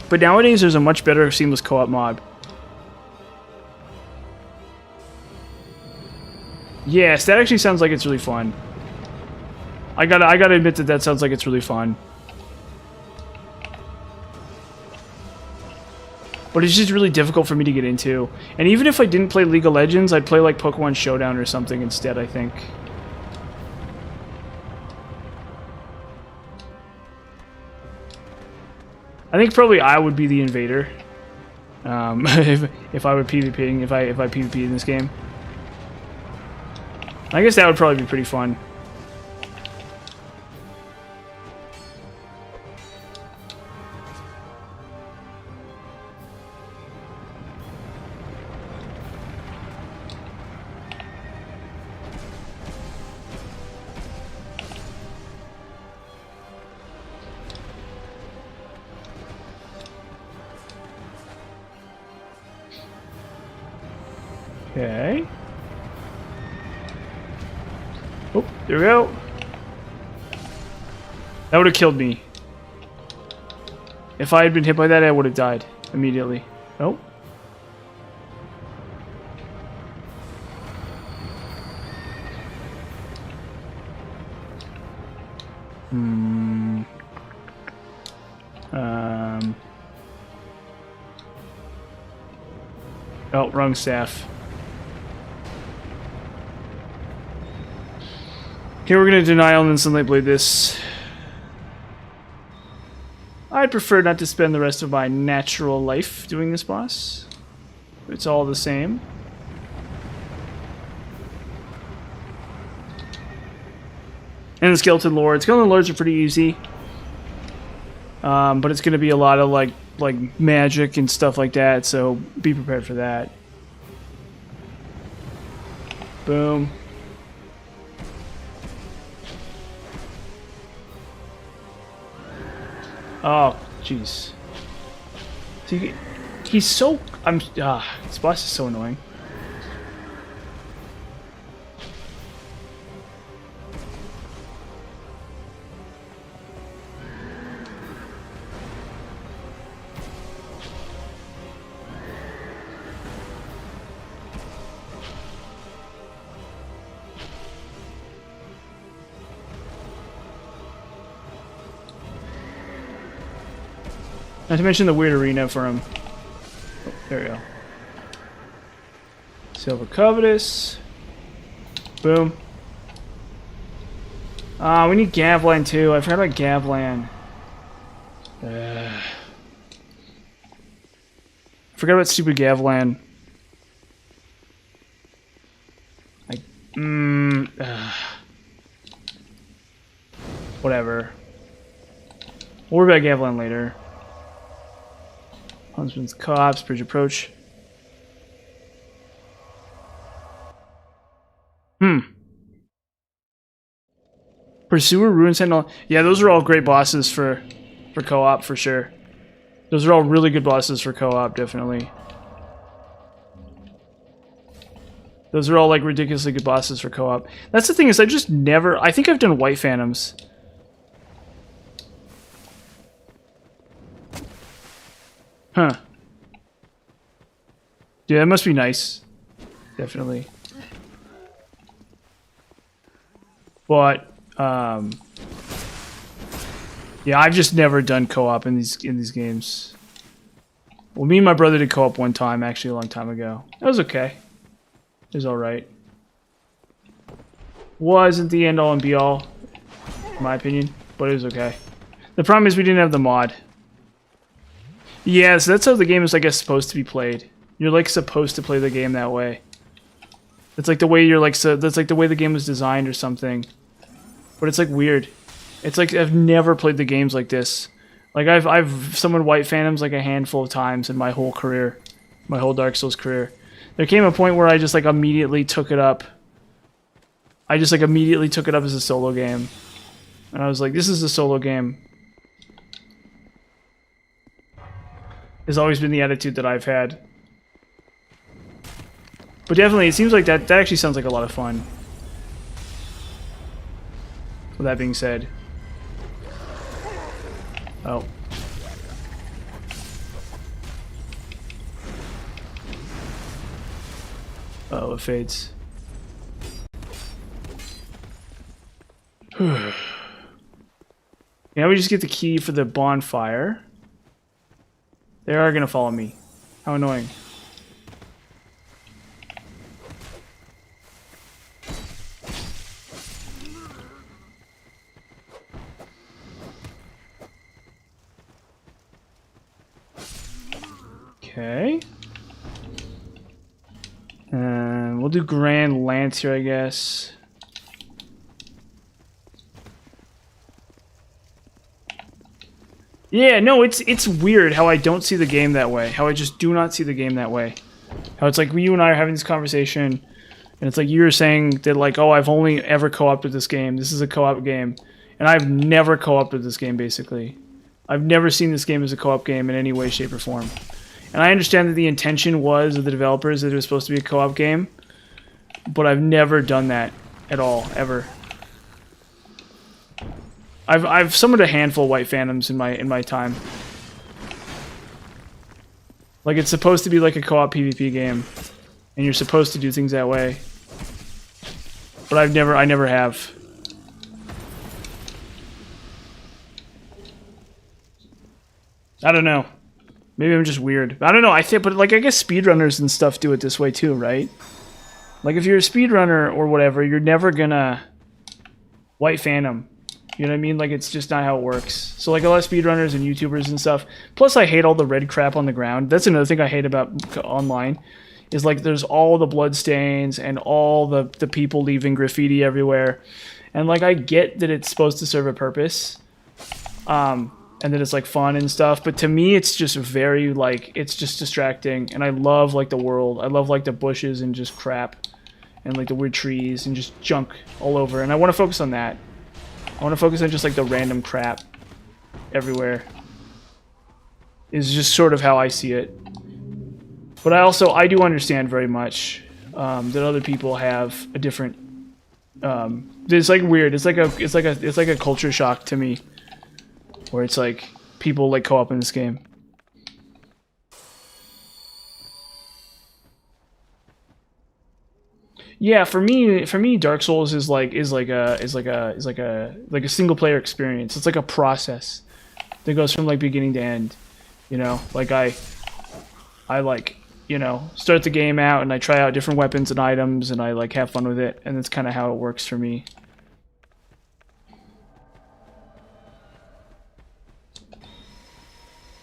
But nowadays, there's a much better seamless co-op mod. Yes, that actually sounds like it's really fun. I gotta admit that sounds like it's really fun. But it's just really difficult for me to get into. And even if I didn't play League of Legends, I'd play like Pokemon Showdown or something instead, I think. I think probably I would be the invader. If I were PvPing, if I PvP in this game. I guess that would probably be pretty fun. Okay. Oh, there we go. That would have killed me. If I had been hit by that, I would have died immediately. Oh. Oh, wrong staff. Okay, we're gonna denial and then Sunlight Blade this. I'd prefer not to spend the rest of my natural life doing this boss. It's all the same. And the Skeleton Lord. Skeleton Lords are pretty easy. But it's gonna be a lot of like magic and stuff like that, so be prepared for that. Boom. Oh, jeez. See, he's so... this boss is so annoying. Not to mention the weird arena for him. Oh, there we go. Silver Covetous. Boom. We need Gavlan too. I forgot about Gavlan. Forgot about stupid Gavlan. Whatever. We'll worry about Gavlan later. Huntsman's Copse, Bridge Approach. Pursuer, Ruin Sentinel. Yeah, those are all great bosses for co-op, for sure. Those are all really good bosses for co-op, definitely. Those are all, like, ridiculously good bosses for co-op. That's the thing, is I just never... I think I've done White Phantoms. Huh. Dude, that must be nice. Definitely. But, yeah, I've just never done co-op in these games. Well, me and my brother did co-op one time, actually a long time ago. That was okay. It was alright. Wasn't the end-all and be-all, in my opinion, but it was okay. The problem is we didn't have the mod. Yeah, so that's how the game is, I guess, supposed to be played. You're, like, supposed to play the game that way. It's like the way you're, like, so that's like the way the game was designed or something. But it's, like, weird. It's like I've never played the games like this. Like, I've summoned White Phantoms, like, a handful of times in my whole career. My whole Dark Souls career. There came a point where I just, like, immediately took it up. I just, like, immediately took it up as a solo game. And I was like, this is a solo game. Has always been the attitude that I've had. But definitely, it seems like that actually sounds like a lot of fun. With that being said. Oh. Oh, it fades. Now we just get the key for the bonfire. They are gonna follow me. How annoying. Okay. We'll do Grand Lance here, I guess. Yeah, no, it's weird how I don't see the game that way. How I just do not see the game that way. How it's like you and I are having this conversation, and it's like you were saying that, like, oh, I've only ever co-opted this game. This is a co-op game. And I've never co-opted this game, basically. I've never seen this game as a co-op game in any way, shape, or form. And I understand that the intention was of the developers that it was supposed to be a co-op game, but I've never done that at all, ever. I've summoned a handful of White Phantoms in my time. Like, it's supposed to be like a co-op PvP game, and you're supposed to do things that way. But I never have. I don't know. Maybe I'm just weird. I don't know. I think, but like, I guess speedrunners and stuff do it this way too, right? Like, if you're a speedrunner or whatever, you're never gonna White Phantom. You know what I mean? Like, it's just not how it works. So, like, a lot of speedrunners and YouTubers and stuff. Plus, I hate all the red crap on the ground. That's another thing I hate about online. Is, like, there's all the blood stains and all the people leaving graffiti everywhere. And, like, I get that it's supposed to serve a purpose. And that it's, like, fun and stuff. But to me, it's just very, like, it's just distracting. And I love, like, the world. I love, like, the bushes and just crap. And, like, the weird trees and just junk all over. And I want to focus on that. I want to focus on just, like, the random crap everywhere. is just sort of how I see it. But I do understand very much that other people have a different. It's like weird. It's like a culture shock to me, where it's like people like co-op in this game. Yeah, for me, Dark Souls is like a single player experience. It's like a process that goes from like beginning to end. You know, like I like, you know, start the game out and I try out different weapons and items and I like have fun with it, and that's kind of how it works for me.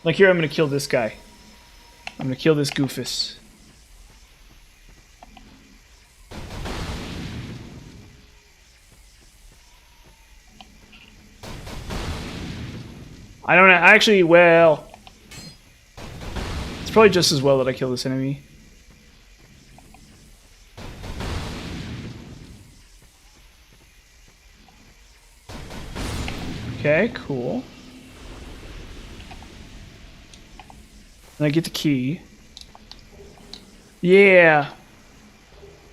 Like here, I'm gonna kill this guy. I'm gonna kill this Goofus. I don't actually, well, it's probably just as well that I kill this enemy. Okay, cool. And I get the key. Yeah.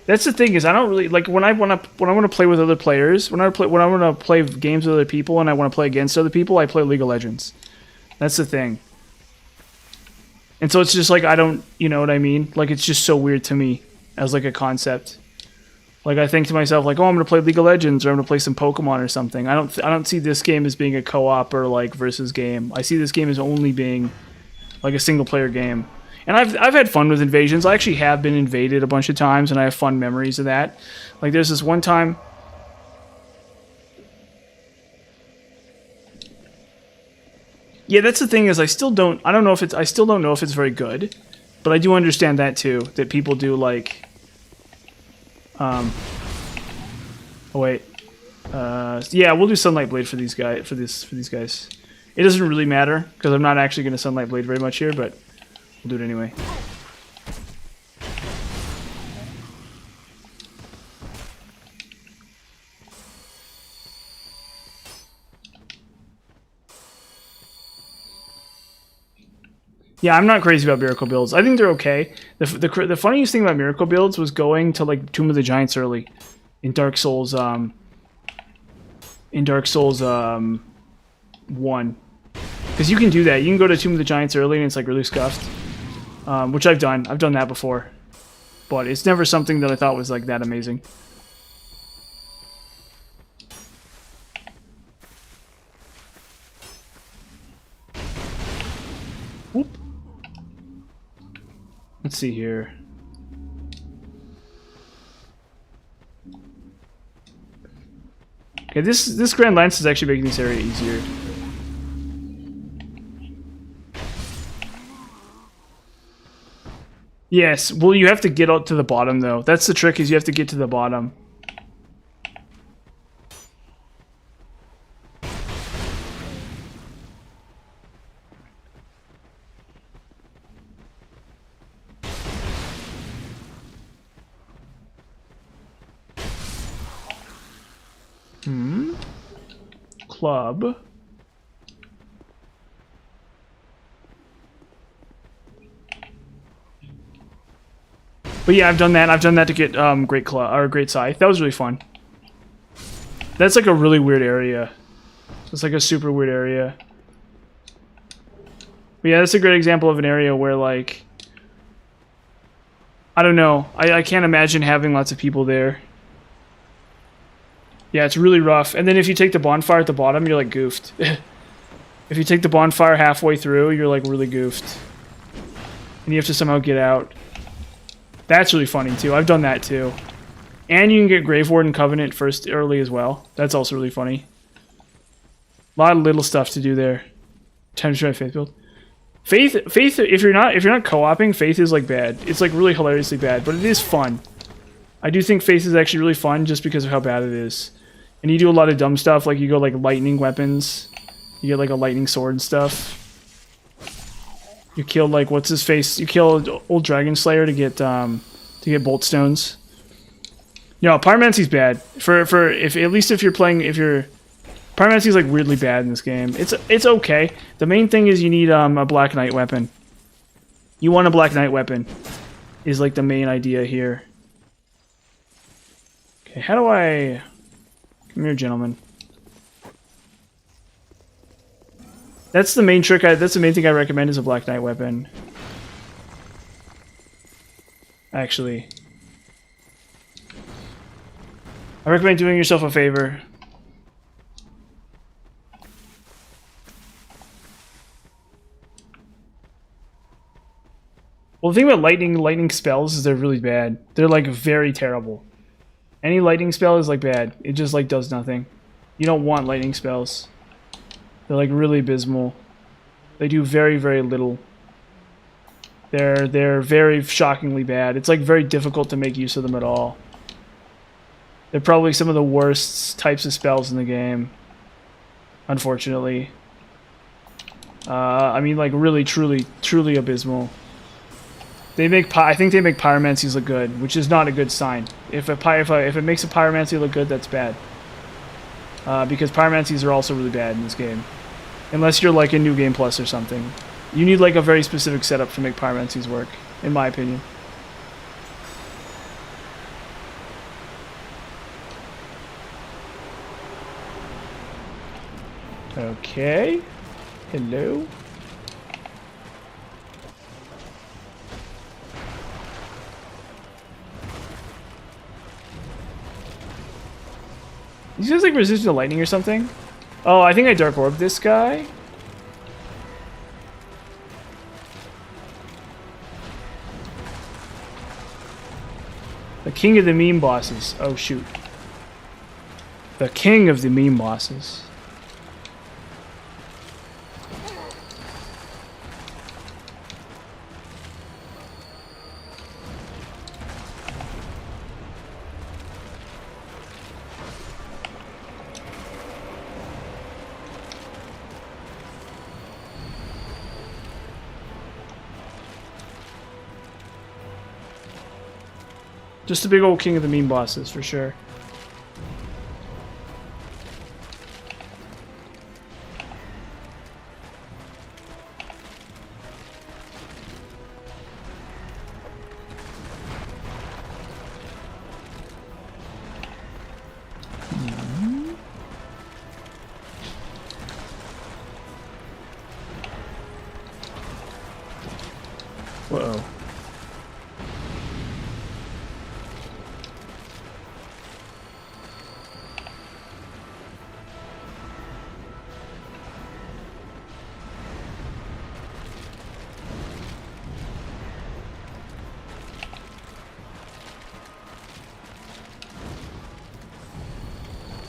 That's the thing, is I don't really like when I want to play with other players. When I want to play games with other people and I want to play against other people, I play League of Legends. That's the thing. And so it's just like I don't, you know what I mean? Like it's just so weird to me as like a concept. Like I think to myself like, oh, I'm gonna play League of Legends or I'm gonna play some Pokemon or something. I don't see this game as being a co-op or like versus game. I see this game as only being like a single player game. And I've had fun with invasions. I actually have been invaded a bunch of times, and I have fun memories of that. Like there's this one time. Yeah, that's the thing, is I still don't know if it's very good, but I do understand that too. That people do like. Oh wait. Yeah, we'll do Sunlight Blade for these guys. For these guys, it doesn't really matter because I'm not actually going to Sunlight Blade very much here, but. We'll do it anyway. Yeah, I'm not crazy about miracle builds. I think they're okay. The funniest thing about miracle builds was going to like Tomb of the Giants early in Dark Souls 1, because you can do that. You can go to Tomb of the Giants early and it's like really scuffed. Which I've done. I've done that before. But it's never something that I thought was like that amazing. Whoop. Let's see here. Okay, this Grand Lance is actually making this area easier. Yes, well, you have to get up to the bottom, though. That's the trick, is you have to get to the bottom. Club. But yeah, I've done that. I've done that to get Great Claw or Great Scythe. That was really fun. That's like a really weird area. It's like a super weird area. But yeah, that's a great example of an area where like I don't know. I can't imagine having lots of people there. Yeah, it's really rough. And then if you take the bonfire at the bottom, you're like goofed. If you take the bonfire halfway through, you're like really goofed. And you have to somehow get out. That's really funny too. I've done that too. And you can get Grave Warden Covenant first early as well. That's also really funny. A lot of little stuff to do there. Time to try Faith build. Faith, if you're not co-oping, Faith is like bad. It's like really hilariously bad, but it is fun. I do think Faith is actually really fun just because of how bad it is. And you do a lot of dumb stuff, like you go like lightning weapons. You get like a lightning sword and stuff. You kill like what's his face? You kill old Dragon Slayer to get bolt stones. No, Pyromancy's bad. For if at least if you're playing Pyromancy is like weirdly bad in this game. It's okay. The main thing is you need a Black Knight weapon. You want a Black Knight weapon is like the main idea here. Okay, how do I... Come here, gentlemen. That's the main trick. That's the main thing I recommend is a Black Knight weapon. Actually, I recommend doing yourself a favor. Well, the thing about lightning spells is they're really bad. They're like very terrible. Any lightning spell is like bad. It just like does nothing. You don't want lightning spells. They're like really abysmal. They do very, very little. They're very shockingly bad. It's like very difficult to make use of them at all. They're probably some of the worst types of spells in the game. Unfortunately. I mean, like really, truly abysmal. They make I think they make pyromancies look good, which is not a good sign. If it makes a pyromancy look good, that's bad. Because pyromancies are also really bad in this game. Unless you're like in New Game Plus or something. You need like a very specific setup to make pyromancies work, in my opinion. Okay. Hello. These guys like resistant to lightning or something? Oh, I think I Dark Orb this guy. The king of the meme bosses. Oh, shoot. The king of the meme bosses. Just a big old king of the meme bosses, for sure. Uh-oh.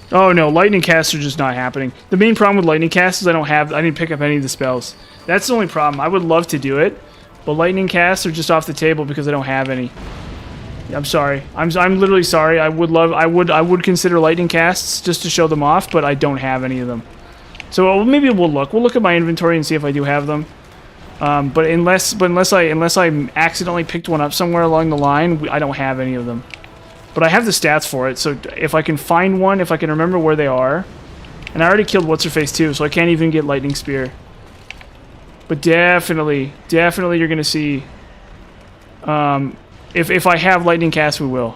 Oh no, lightning casts are just not happening. The main problem with lightning casts is I didn't pick up any of the spells. That's the only problem. I would love to do it, but lightning casts are just off the table because I don't have any. I'm sorry. I'm literally sorry. I would consider lightning casts just to show them off, but I don't have any of them. So maybe we'll look. We'll look at my inventory and see if I do have them. But unless I accidentally picked one up somewhere along the line, I don't have any of them. But I have the stats for it, so if I can find one, if I can remember where they are... And I already killed What's-Her-Face too, so I can't even get Lightning Spear. But definitely you're going to see... If I have Lightning Cast, we will.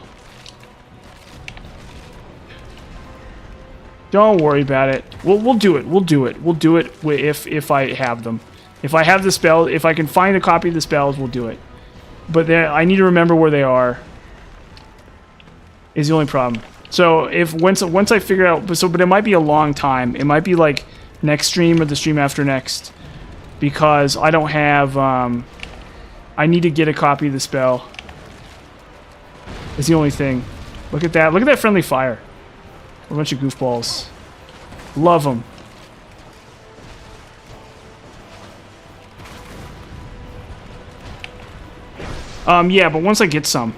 Don't worry about it. We'll do it. We'll do it if I have them. If I have the spell, if I can find a copy of the spells, we'll do it. But I need to remember where they are. Is the only problem. So once I figure out, but it might be a long time. It might be like next stream or the stream after next, because I don't have. I need to get a copy of the spell. It's the only thing. Look at that! Look at that friendly fire. A bunch of goofballs. Love them. Yeah, but once I get some.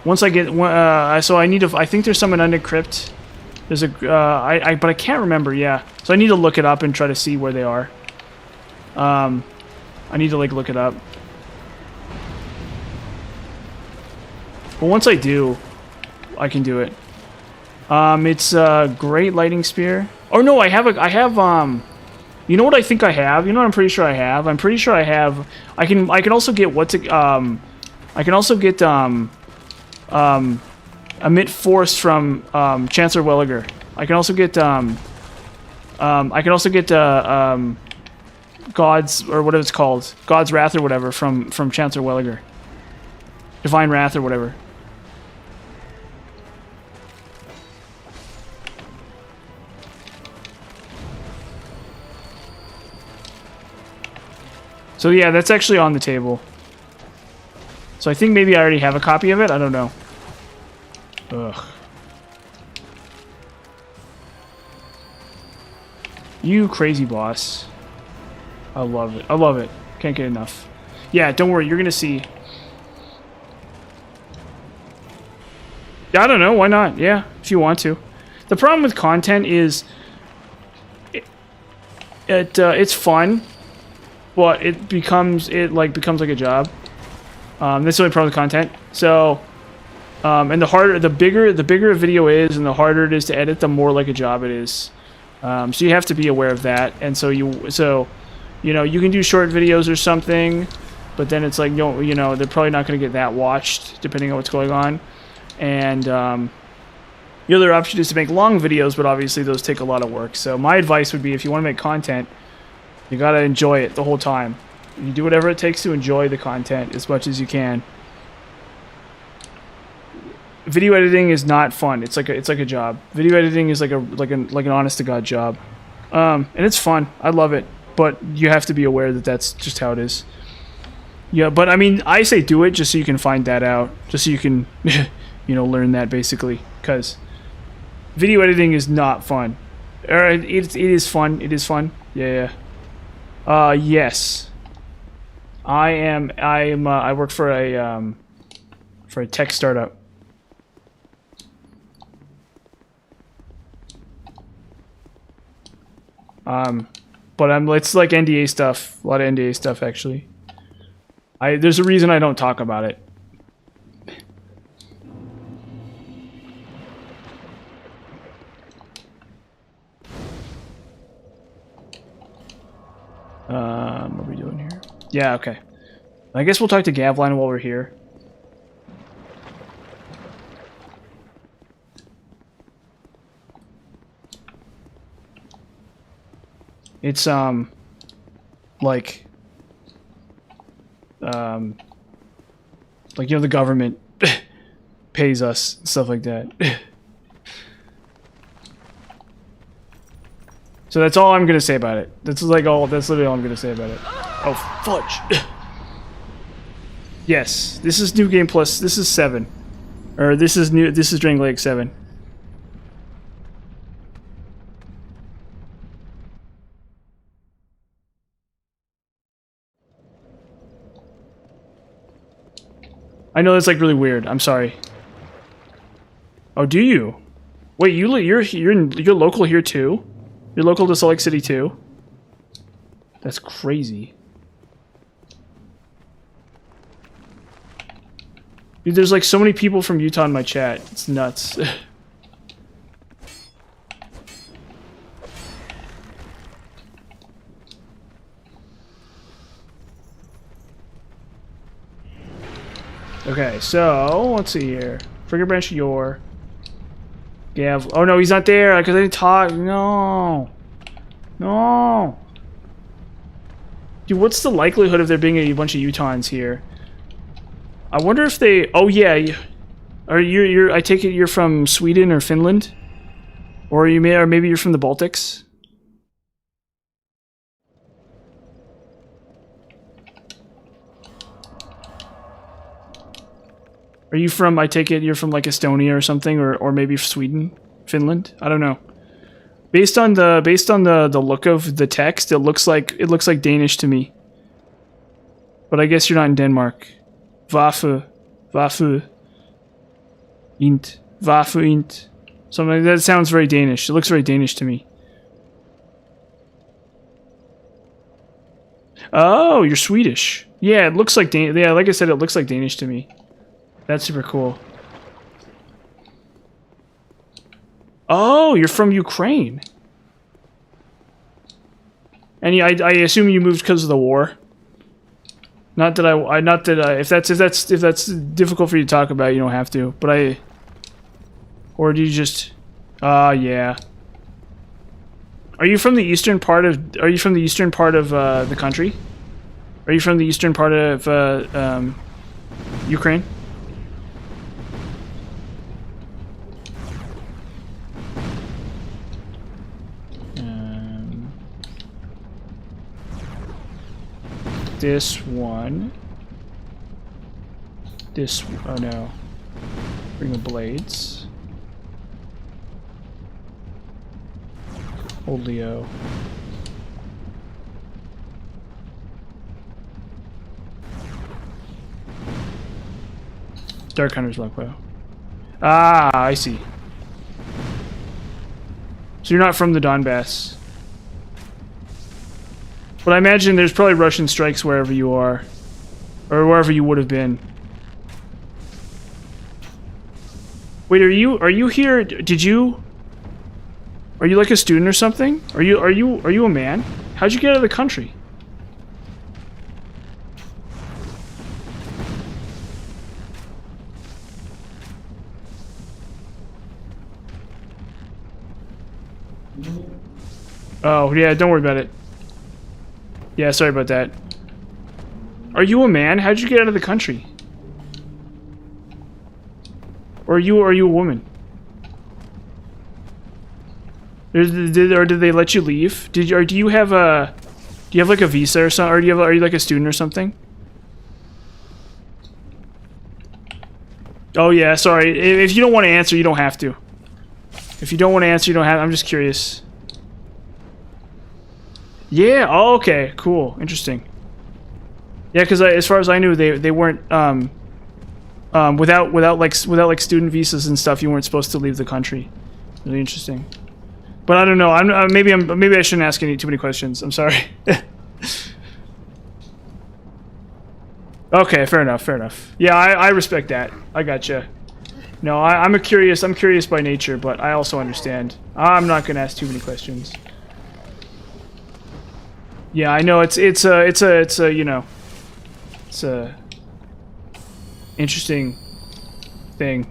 Once I get so I need to. I think there's some in Undead Crypt. There's a but I can't remember. Yeah, so I need to look it up and try to see where they are. I need to like look it up. But once I do, I can do it. It's a great lighting spear. Oh no, I have you know what I think I have? You know what I'm pretty sure I have? I'm pretty sure I have, I can also get I can also get, Emit Force from, Chancellor Welliger. I can also get, God's, or whatever it's called, God's Wrath or whatever from Chancellor Welliger. Divine Wrath or whatever. So yeah, that's actually on the table. So I think maybe I already have a copy of it. I don't know. Ugh. You crazy boss. I love it. I love it. Can't get enough. Yeah, don't worry. You're going to see. I don't know. Why not? Yeah, if you want to. The problem with content is it's fun, but it becomes like a job. That's the only problem with content. So, and the bigger a video is, and the harder it is to edit, the more like a job it is. So you have to be aware of that. And so you know, you can do short videos or something, but then it's like, you know, they're probably not going to get that watched, depending on what's going on. And the other option is to make long videos, but obviously those take a lot of work. So my advice would be, if you want to make content, you got to enjoy it the whole time. You do whatever it takes to enjoy the content as much as you can. Video editing is not fun. It's like a job. Video editing is like an honest to God job, and it's fun. I love it, but you have to be aware that that's just how it is. Yeah, but I mean, I say do it just so you can find that out, just so you can, you know, learn that basically. Because video editing is not fun. It is fun. It is fun. Yeah. Yes. I work for a tech startup. But it's like NDA stuff, a lot of NDA stuff actually. There's a reason I don't talk about it. What are we doing here? Yeah, okay. I guess we'll talk to Gavline while we're here. It's, like, you know, the government pays us, stuff like that. So that's all I'm gonna say about it. That's literally all I'm gonna say about it. Oh, fudge. Yes, this is New Game Plus, this is 7. Or this is Drang Lake 7. I know that's like really weird. I'm sorry. Oh, do you? Wait, you're local here too? You're local to Salt Lake City too? That's crazy. Dude, there's like so many people from Utah in my chat. It's nuts. Okay, so let's see here. Frigate Branch Yor. Gav. Oh no, he's not there because I didn't talk. No. No. Dude, what's the likelihood of there being a bunch of Utahns here? I wonder if they. Oh yeah. Are you? I take it you're from Sweden or Finland, or maybe you're from the Baltics. Are you from, I take it you're from like Estonia or something, or maybe Sweden, Finland? I don't know. Based on the look of the text, it looks like Danish to me. But I guess you're not in Denmark. Waffe int. Something like that sounds very Danish. It looks very Danish to me. Oh, you're Swedish. Yeah, it looks like yeah, like I said, it looks like Danish to me. That's super cool. Oh, you're from Ukraine. And I assume you moved because of the war. Not that if that's difficult for you to talk about, you don't have to. But or do you just? Yeah. Are you from the eastern part of? Are you from the eastern part of the country? Are you from the eastern part of Ukraine? This one. This. Oh no. Ring of Blades. Old Leo. Dark Hunter's Longbow. Ah, I see. So you're not from the Donbass. But I imagine there's probably Russian strikes wherever you are. Or wherever you would have been. Wait, are you here? Did you... Are you like a student or something? Are you a man? How'd you get out of the country? Oh, yeah, don't worry about it. Yeah, sorry about that. Are you a man? How'd you get out of the country? Or are you a woman? Or did they let you leave? Do you have like a visa or something? Or are you like a student or something? Oh yeah, sorry. If you don't want to answer, you don't have to. If you don't want to answer, you don't have. I'm just curious. Yeah. Oh, okay. Cool. Interesting. Yeah, because as far as I knew, they weren't without like student visas and stuff. You weren't supposed to leave the country. Really interesting. But I don't know. Maybe I shouldn't ask too many questions. I'm sorry. Okay, fair enough. Fair enough. Yeah, I respect that. I gotcha. No, I'm curious by nature, but I also understand. I'm not gonna ask too many questions. Yeah, I know it's a you know, it's a interesting thing.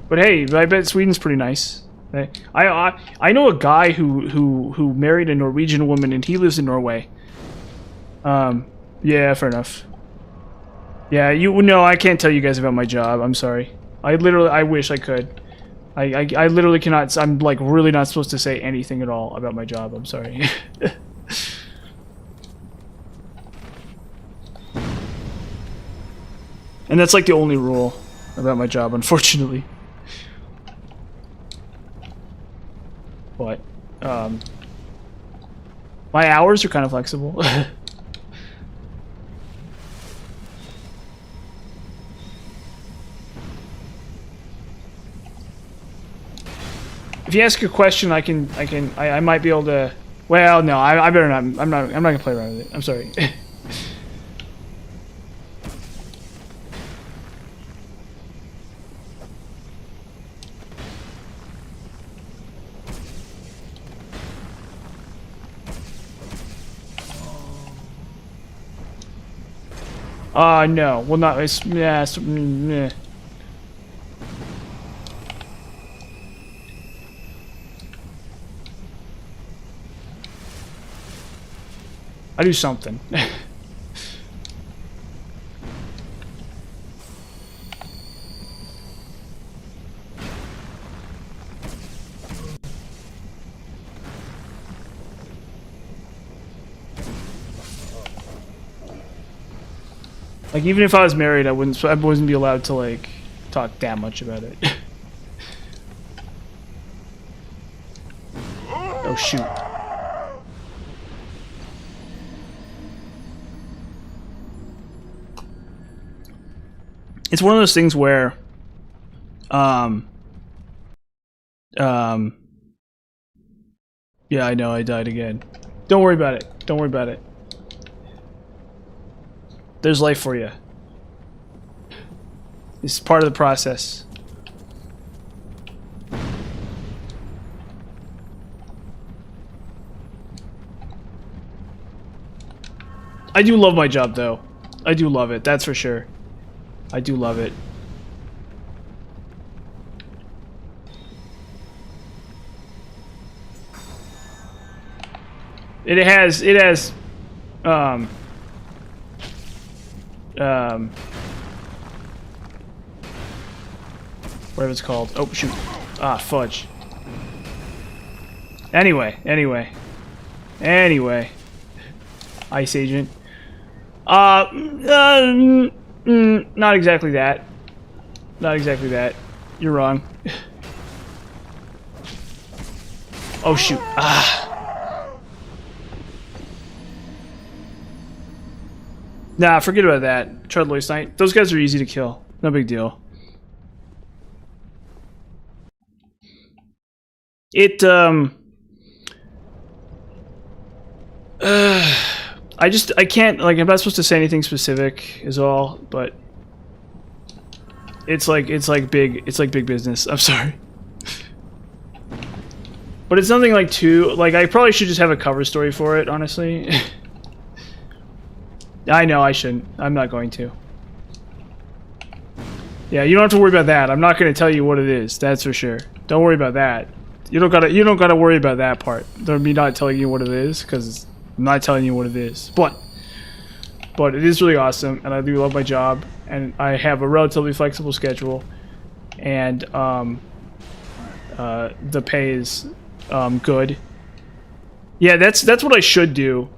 But hey, I bet Sweden's pretty nice. I know a guy who married a Norwegian woman and he lives in Norway. Yeah, fair enough. Yeah, no, I can't tell you guys about my job. I'm sorry. I wish I could. I literally cannot. I'm like really not supposed to say anything at all about my job. I'm sorry. And that's like the only rule about my job, unfortunately. But my hours are kind of flexible. If you ask a question, I might be able to. Well, no, I better not. I'm not gonna play around with it. I'm sorry. No. Well, not. Meh. I do something. Like, even if I was married, I wouldn't be allowed to, like, talk that much about it. Oh, shoot. It's one of those things where, yeah, I know, I died again. Don't worry about it. Don't worry about it. There's life for you. It's part of the process. I do love my job, though. I do love it, that's for sure. I do love it. It has, whatever it's called. Oh, shoot. Ah, fudge. Anyway. Ice Agent. Not exactly that. Not exactly that. You're wrong. Oh, shoot. Ah. Nah, forget about that. Treadlois Knight. Those guys are easy to kill. No big deal. It, I can't, like, I'm not supposed to say anything specific is all, but it's like big business. I'm sorry. But it's nothing like too, like, I probably should just have a cover story for it, honestly. I know I shouldn't. I'm not going to. Yeah, you don't have to worry about that. I'm not going to tell you what it is. That's for sure. Don't worry about that. You don't gotta worry about that part. Me not telling you what it is, because I'm not telling you what it is. But it is really awesome, and I do love my job, and I have a relatively flexible schedule, and the pay is good. Yeah, that's what I should do.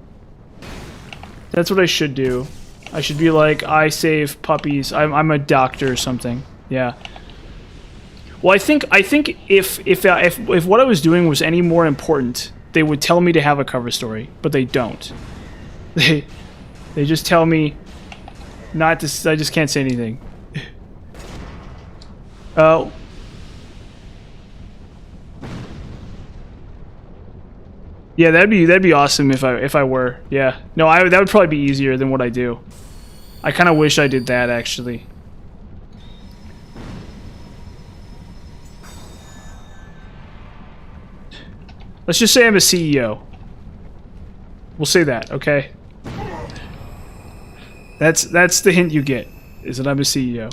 That's what I should do. I should be like, I save puppies. I'm a doctor or something. Yeah. Well, I think if what I was doing was any more important, they would tell me to have a cover story, but they don't. They just tell me not to. I just can't say anything. Oh. Yeah, that'd be awesome if I were. Yeah. No, that would probably be easier than what I do. I kind of wish I did that, actually. Let's just say I'm a CEO. We'll say that, okay? That's the hint you get, is that I'm a CEO.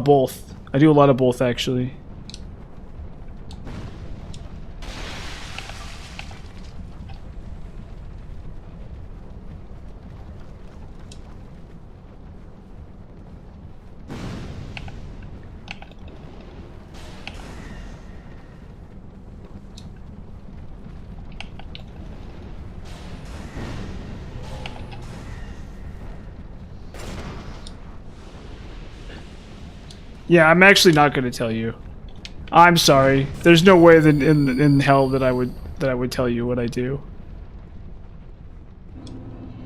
Both. I do a lot of both, actually. Yeah, I'm actually not going to tell you. I'm sorry. There's no way that in hell that I would tell you what I do.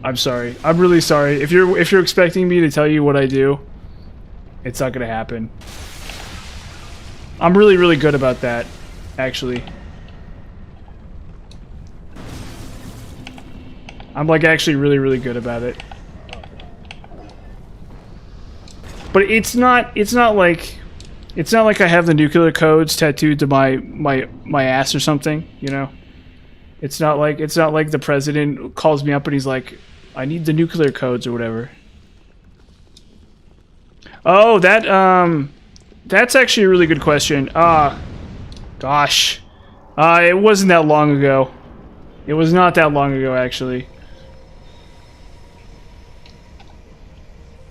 I'm sorry. I'm really sorry. If you're expecting me to tell you what I do, it's not going to happen. I'm really, really good about that, actually. I'm like actually really, really good about it. But it's not like I have the nuclear codes tattooed to my ass or something, you know? It's not like the president calls me up and he's like, I need the nuclear codes or whatever. Oh, that's actually a really good question. Gosh. It wasn't that long ago. It was not that long ago, actually.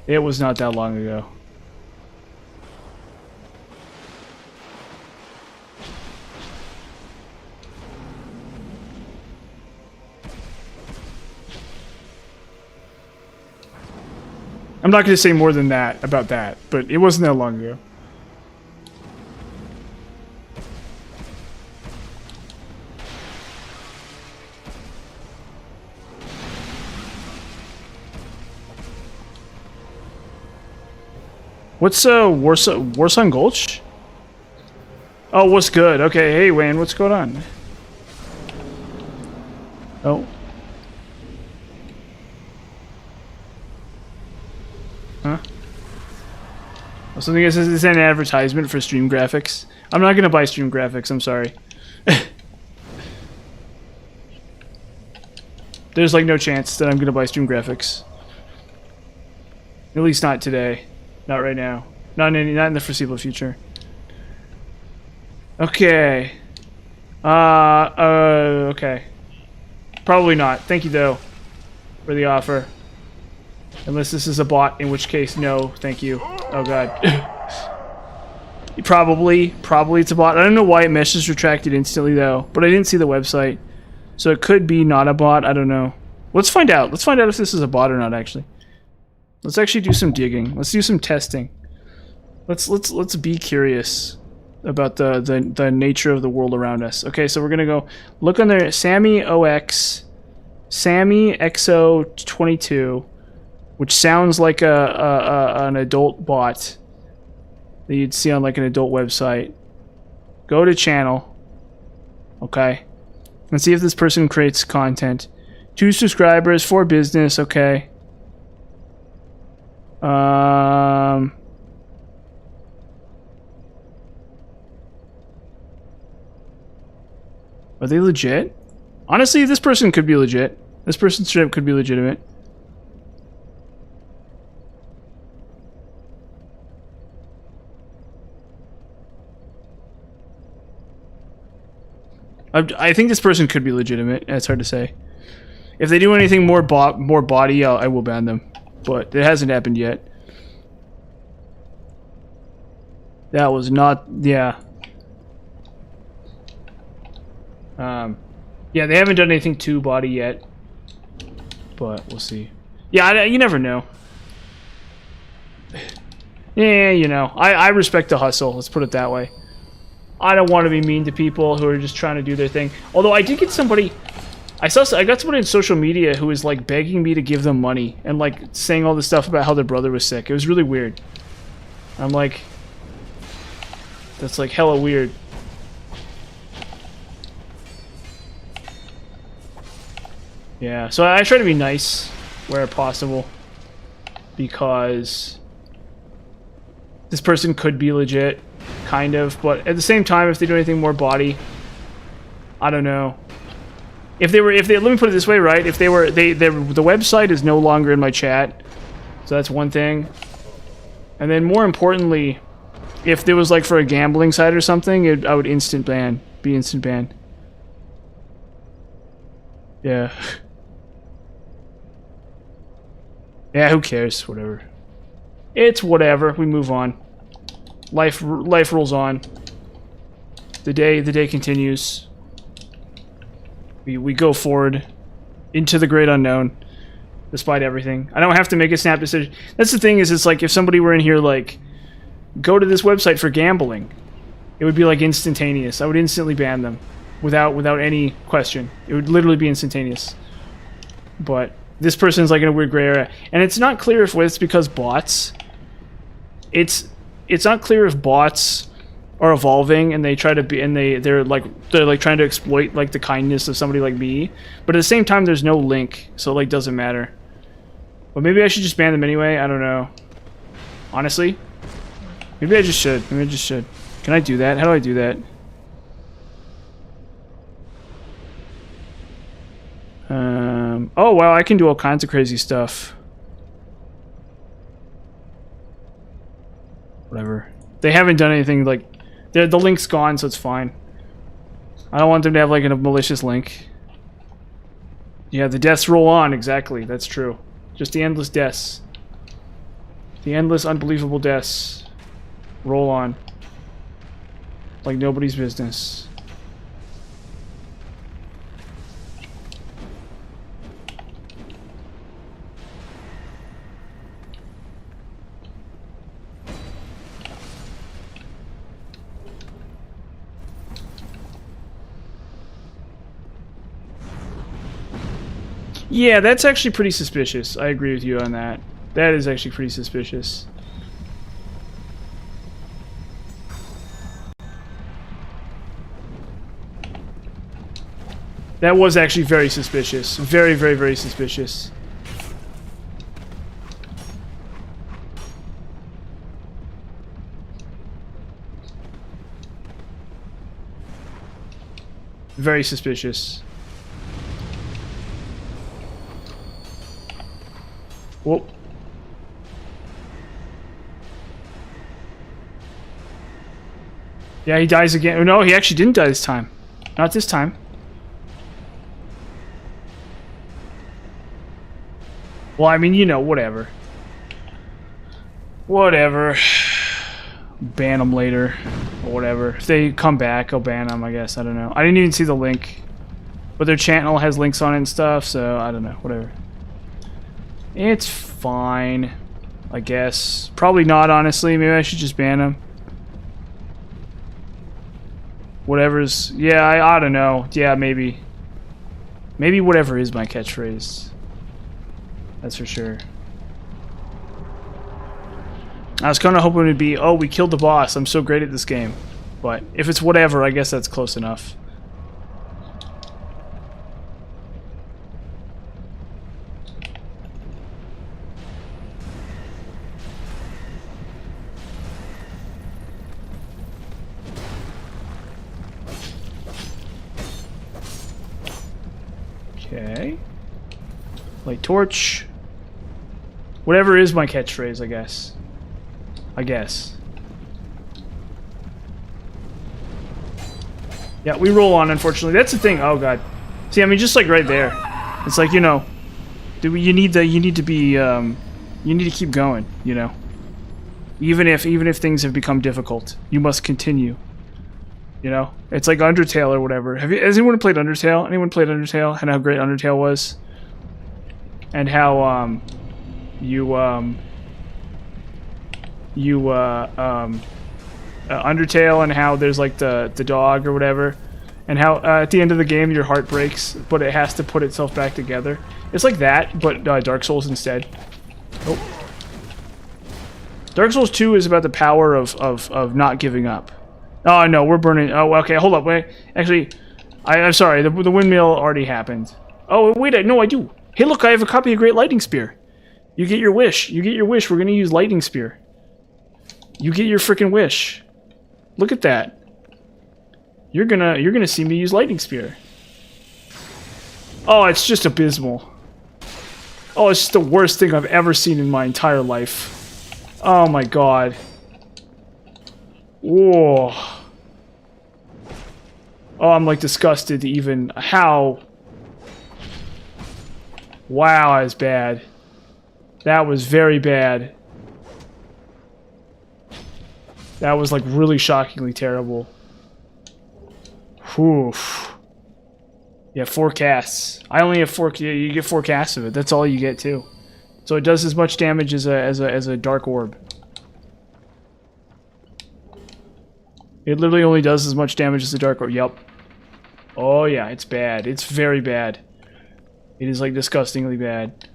It was not that long ago. I'm not going to say more than that about that, but it wasn't that long ago. What's Warsong Gulch? Oh, what's good? Okay, hey Wayne, what's going on? Oh. Something that says it's an advertisement for Stream Graphics. I'm not gonna buy Stream Graphics, I'm sorry. There's like no chance that I'm gonna buy Stream Graphics. At least not today. Not right now. Not in the foreseeable future. Okay. Okay. Probably not. Thank you though for the offer. Unless this is a bot, in which case, no, thank you. Oh god. Probably it's a bot. I don't know why it meshes retracted instantly though, but I didn't see the website. So it could be not a bot, I don't know. Let's find out. Let's find out if this is a bot or not actually. Let's actually do some digging. Let's do some testing. Let's be curious about the nature of the world around us. Okay, so we're gonna go look on there. Sammy OX, Sammy XO22, which sounds like an adult bot that you'd see on like an adult website. Go to channel. Okay, let's see if this person creates content. 2 subscribers, 4 business. Okay. Are they legit? Honestly, this person could be legit. This person's strip could be legitimate. I think this person could be legitimate. It's hard to say. If they do anything more body, I will ban them. But it hasn't happened yet. That was not... Yeah. Yeah, they haven't done anything to body yet. But we'll see. Yeah, you never know. Yeah, you know. I respect the hustle. Let's put it that way. I don't want to be mean to people who are just trying to do their thing. Although I did get somebody... I got somebody on social media who was like begging me to give them money and like saying all this stuff about how their brother was sick. It was really weird. I'm like, that's like hella weird. Yeah, so I try to be nice where possible because this person could be legit, kind of, but at the same time, if they do anything more body, I don't know. If they let me put it this way, right? If the website is no longer in my chat, so that's one thing. And then more importantly, if there was like for a gambling site or something, I would be instant ban. Yeah. Yeah, who cares? Whatever. It's whatever. We move on. Life rolls on. The day continues. We go forward into the great unknown, despite everything. I don't have to make a snap decision. That's the thing, is it's like if somebody were in here like, go to this website for gambling, it would be like instantaneous. I would instantly ban them without any question. It would literally be instantaneous. But this person's like in a weird gray area, and it's not clear if it's because bots. It's not clear if bots are evolving and they try to be, and they're like trying to exploit like the kindness of somebody like me, but at the same time there's no link, so it like doesn't matter. But maybe I should just ban them anyway. I don't know, honestly. Maybe I just should. Can I do that? How do I do that? Oh wow, I can do all kinds of crazy stuff. Whatever. They haven't done anything like... The link's gone, so it's fine. I don't want them to have like a malicious link. Yeah, the deaths roll on, exactly. That's true. Just the endless deaths. The endless, unbelievable deaths roll on. Like nobody's business. Yeah, that's actually pretty suspicious. I agree with you on that. That is actually pretty suspicious. That was actually very suspicious. Very, very, very suspicious. Very suspicious. Whoop. Yeah, he dies again. Oh, no, he actually didn't die this time. Not this time. Well, I mean, you know, whatever. Whatever. Ban them later. Or whatever. If they come back, I'll ban them, I guess. I don't know. I didn't even see the link. But their channel has links on it and stuff, so I don't know. Whatever. It's fine. I guess. Probably not, honestly. Maybe I should just ban them. Whatever's... Yeah, I don't know. Yeah, maybe. Maybe whatever is my catchphrase. That's for sure. I was kind of hoping it'd be, oh, we killed the boss. I'm so great at this game. But if it's whatever, I guess that's close enough. Okay. Light torch. Whatever is my catchphrase, I guess. Yeah, we roll on, unfortunately. That's the thing. Oh god. See, I mean, just like right there. It's like, you know, you need to keep going, you know. Even if things have become difficult, you must continue. You know? It's like Undertale or whatever. Has anyone played Undertale? Anyone played Undertale? And how great Undertale was? And how Undertale, and how there's like the dog or whatever, and how at the end of the game your heart breaks, but it has to put itself back together. It's like that, but Dark Souls instead. Oh. Dark Souls 2 is about the power of not giving up. Oh no, we're burning. Oh, okay, hold up, wait. Actually, I'm sorry, the windmill already happened. Oh wait, no, I do. Hey, look, I have a copy of Great Lightning Spear. You get your wish. You get your wish. We're gonna use Lightning Spear. You get your freaking wish. Look at that. You're gonna see me use Lightning Spear. Oh, it's just abysmal. Oh, it's just the worst thing I've ever seen in my entire life. Oh my god. Whoa. Oh, I'm like disgusted even how. Wow, that's bad. That was very bad. That was like really shockingly terrible. Whew. Yeah, 4 casts. I only have 4. You get 4 casts of it. That's all you get too. So it does as much damage as a dark orb. It literally only does as much damage as a dark orb. Yep. Oh yeah, it's bad. It's very bad. It is like disgustingly bad.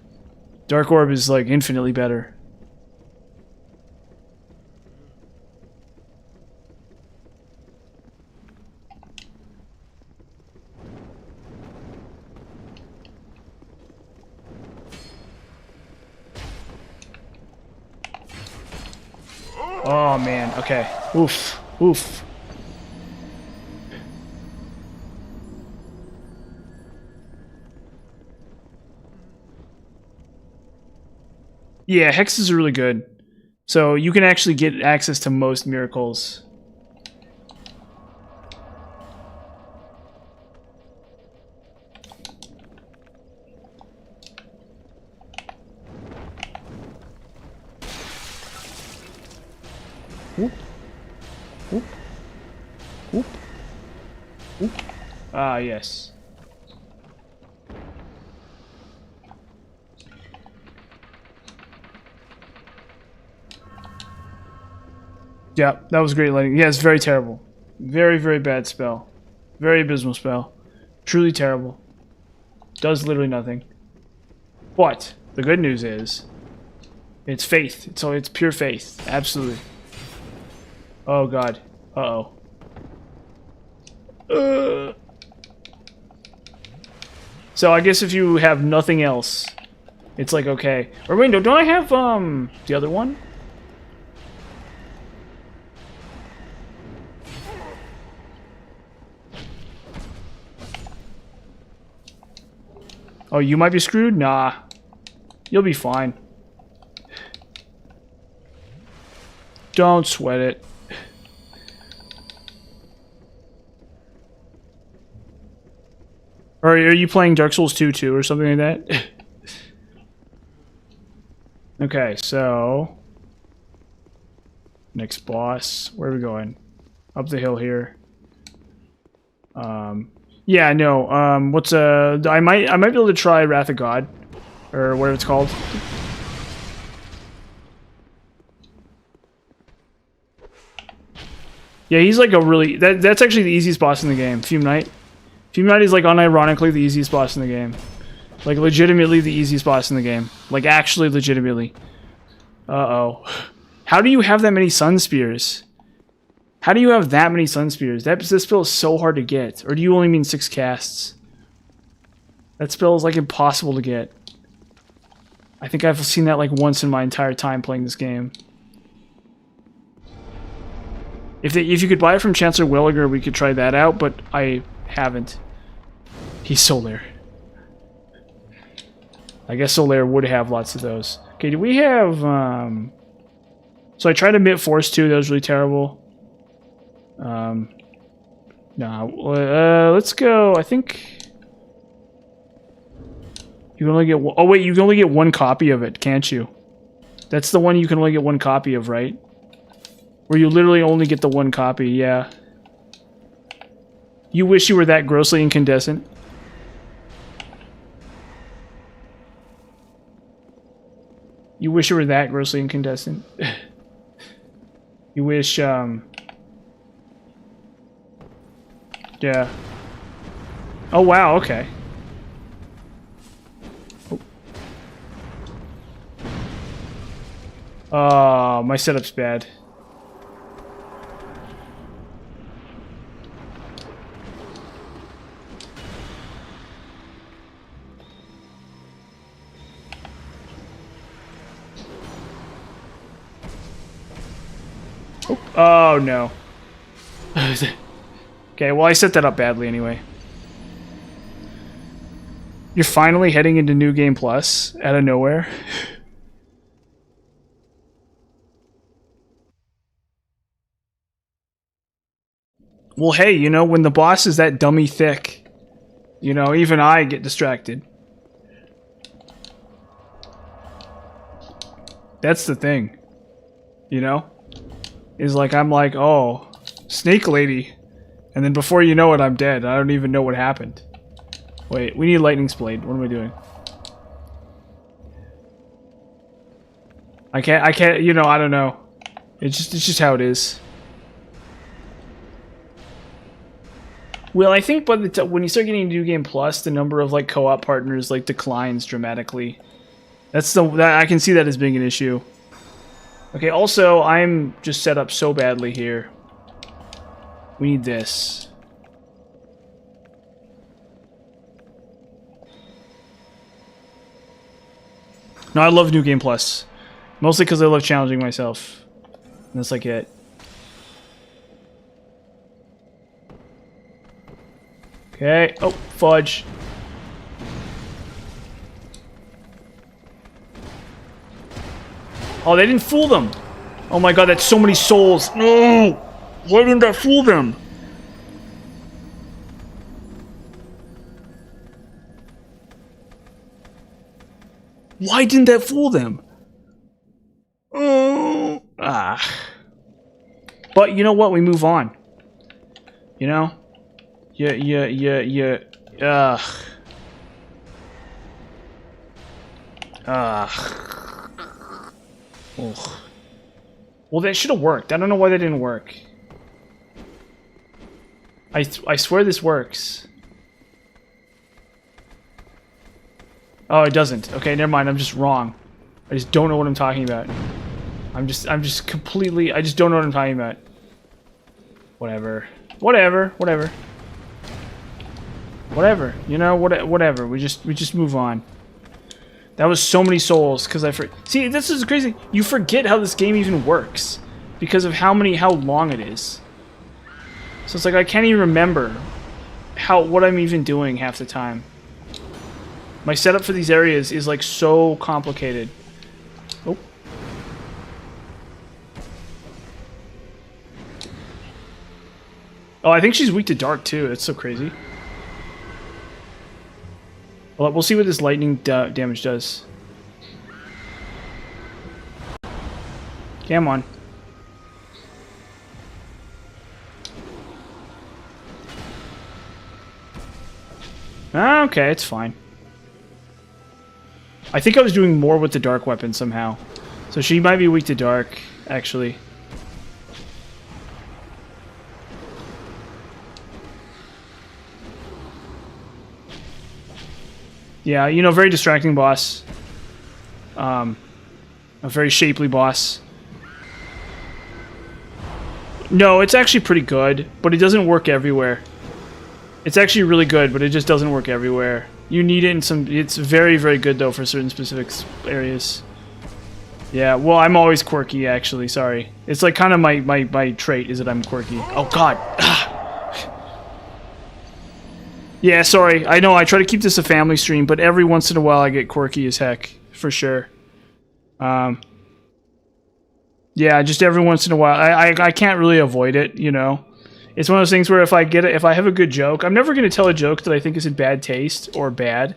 Dark orb is like infinitely better. Oh man, okay. Oof. Oof. Yeah, hexes are really good. So you can actually get access to most miracles. Whoop. Whoop. Whoop. Whoop. Ah, yes. Yeah, that was great lighting. Yeah, it's very terrible. Very, very bad spell. Very abysmal spell. Truly terrible. Does literally nothing. But the good news is, it's faith. It's pure faith. Absolutely. Oh god. Uh-oh. So I guess if you have nothing else, it's like okay. Or wait, no, don't I have the other one? Oh, you might be screwed? Nah. You'll be fine. Don't sweat it. Or are you playing Dark Souls 2 too, or something like that? Okay, so... Next boss. Where are we going? Up the hill here. Yeah, no. What's I might be able to try Wrath of God, or whatever it's called. Yeah, he's like a really that's actually the easiest boss in the game. Fume Knight. Fume Knight is like unironically the easiest boss in the game. Like legitimately the easiest boss in the game. Like actually legitimately. Uh-oh. How do you have that many Sun Spears? How do you have that many Sun Spears? This spell is so hard to get. Or do you only mean 6 casts? That spell is like impossible to get. I think I've seen that like once in my entire time playing this game. If you could buy it from Chancellor Williger, we could try that out, but I haven't. He's Solaire. I guess Solaire would have lots of those. Okay, do we have, So I tried to Mitt Force too, that was really terrible. Let's go, I think... You can only get one... Oh wait, you can only get 1 copy of it, can't you? That's the one you can only get 1 copy of, right? Where you literally only get the 1 copy, yeah. You wish you were that grossly incandescent. You wish you were that grossly incandescent. You wish, Yeah. Oh, wow, okay. Oh, my setup's bad. Oh, no. Okay, well, I set that up badly anyway. You're finally heading into New Game Plus out of nowhere. Well, hey, you know, when the boss is that dummy thick, you know, even I get distracted. That's the thing. You know? Is like, I'm like, oh, Snake Lady. And then before you know it, I'm dead. I don't even know what happened. Wait, we need Lightning Blade. What am I doing? I can't, you know, I don't know. It's just how it is. Well, I think by the when you start getting New Game Plus, the number of like co-op partners like declines dramatically. That I can see that as being an issue. Okay, also, I'm just set up so badly here. We need this. No, I love New Game Plus. Mostly because I love challenging myself. And that's like it. Okay. Oh, fudge. Oh, they didn't fool them. Oh my god, that's so many souls. No! Why didn't that fool them? Why didn't that fool them? Oh. Ah. But you know what? We move on. You know? Yeah. Ugh. Ugh. Ugh. Well, that should have worked. I don't know why that didn't work. I swear this works. Oh, it doesn't. Okay, never mind. I'm just wrong. I just don't know what I'm talking about. I just don't know what I'm talking about. Whatever. Whatever. You know, whatever. We just move on. That was so many souls because see, this is crazy. You forget how this game even works because of how long it is. So it's like I can't even remember what I'm even doing half the time. My setup for these areas is like so complicated. Oh. Oh, I think she's weak to dark too. That's so crazy. Well, we'll see what this lightning damage does. Come on. Okay, it's fine. I think I was doing more with the dark weapon somehow. So she might be weak to dark, actually. Yeah, you know, very distracting boss. A very shapely boss. No, it's actually pretty good, but it doesn't work everywhere. It's actually really good, but it just doesn't work everywhere. You need it in some... It's very, very good, though, for certain specific areas. Yeah, well, I'm always quirky, actually. Sorry. It's like kind of my trait is that I'm quirky. Oh, God. Yeah, sorry. I know, I try to keep this a family stream, but every once in a while I get quirky as heck. For sure. Yeah, just every once in a while. I can't really avoid it, you know? It's one of those things where if I have a good joke, I'm never going to tell a joke that I think is in bad taste or bad.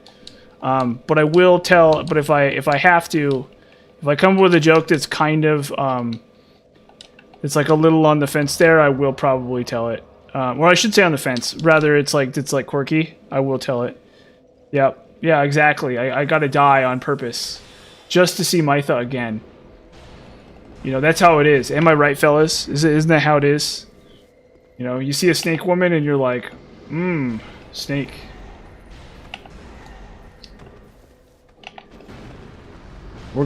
But I will tell, but if I have to, if I come up with a joke that's kind of, it's like a little on the fence there, I will probably tell it. Or I should say on the fence. Rather, it's like quirky. I will tell it. Yep. Yeah, exactly. I gotta die on purpose. Just to see Mytha again. You know, that's how it is. Am I right, fellas? Isn't that how it is? You know, you see a snake woman and you're like, snake. We're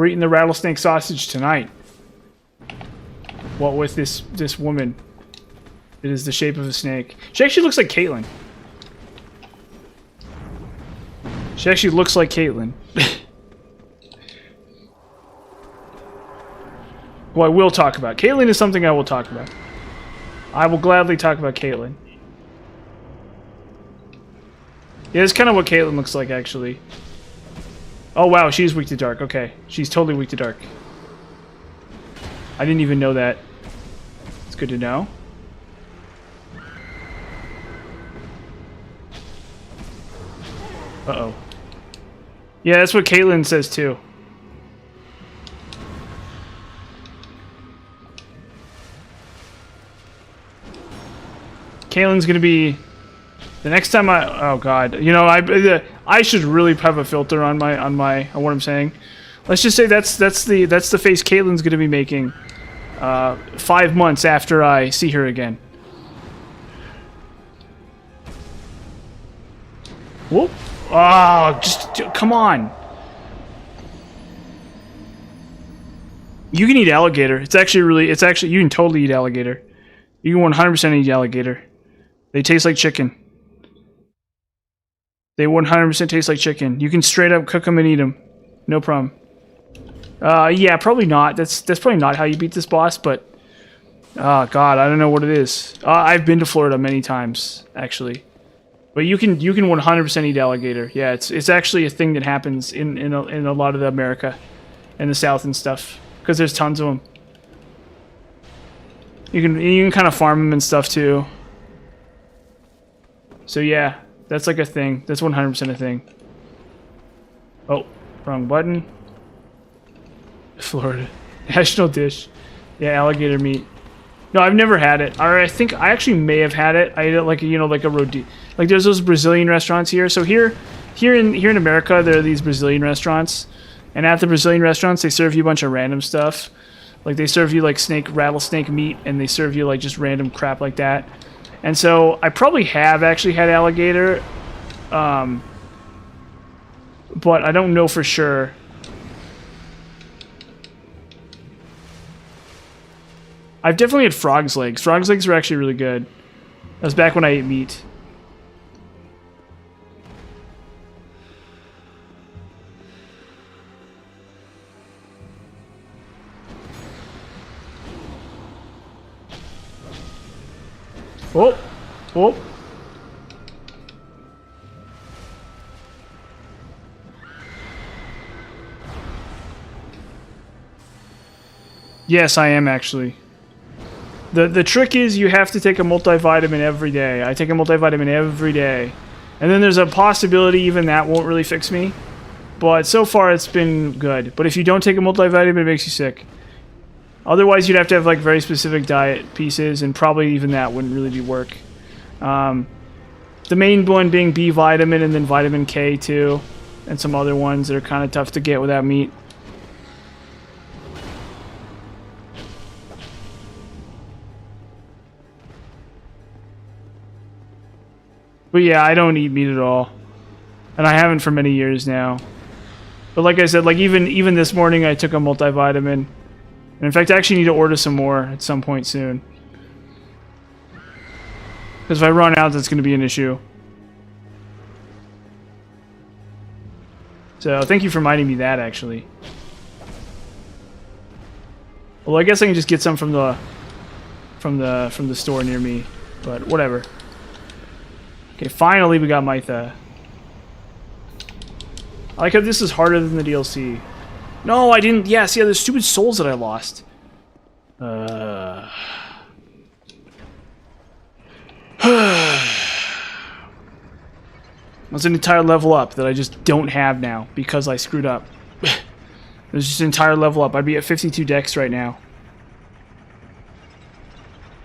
eating the rattlesnake sausage tonight. What with this woman? It is the shape of a snake. She actually looks like Caitlyn. She actually looks like Caitlyn. Well, I will talk about. Caitlyn is something I will talk about. I will gladly talk about Caitlyn. Yeah, it's kind of what Caitlyn looks like, actually. Oh, wow, she's weak to dark. Okay, she's totally weak to dark. I didn't even know that. It's good to know. Uh-oh. Yeah, that's what Caitlyn says, too. Caitlyn's gonna be the next time oh god, you know, I should really have a filter on what I'm saying. Let's just say that's the face Caitlyn's gonna be making 5 months after I see her again. Whoop! Oh, just come on. You can eat alligator. It's actually you can totally eat alligator. You can 100% eat alligator. They taste like chicken. They 100% taste like chicken. You can straight up cook them and eat them. No problem. Yeah, probably not. That's probably not how you beat this boss, but... Oh, God, I don't know what it is. I've been to Florida many times, actually. But you can 100% eat alligator. Yeah, it's actually a thing that happens in a lot of America. In the South and stuff. Because there's tons of them. You can kind of farm them and stuff, too. So yeah, that's like a thing. That's 100% a thing. Oh, wrong button. Florida. National dish. Yeah, alligator meat. No, I've never had it. Or I think I actually may have had it. I ate it like, you know, like a roti. Like there's those Brazilian restaurants here. So here in America, there are these Brazilian restaurants. And at the Brazilian restaurants, they serve you a bunch of random stuff. Like they serve you like rattlesnake meat, and they serve you like just random crap like that. And so I probably have actually had alligator, but I don't know for sure. I've definitely had frog's legs. Frog's legs were actually really good. That was back when I ate meat. Oh! Oh! Yes, I am actually. The trick is you have to take a multivitamin every day. I take a multivitamin every day. And then there's a possibility even that won't really fix me. But so far it's been good. But if you don't take a multivitamin, it makes you sick. Otherwise you'd have to have like very specific diet pieces, and probably even that wouldn't really be work. The main one being B vitamin and then vitamin K too. And some other ones that are kind of tough to get without meat. But yeah, I don't eat meat at all. And I haven't for many years now. But like I said, like even this morning I took a multivitamin. And in fact, I actually need to order some more at some point soon. Because if I run out, that's going to be an issue. So thank you for reminding me that, actually. Well, I guess I can just get some from the store near me. But whatever. Okay, finally we got Mytha. I like how this is harder than the DLC. No, I didn't. Yeah, see, there's stupid souls that I lost. That's an entire level up that I just don't have now because I screwed up. There's just an entire level up. I'd be at 52 dex right now.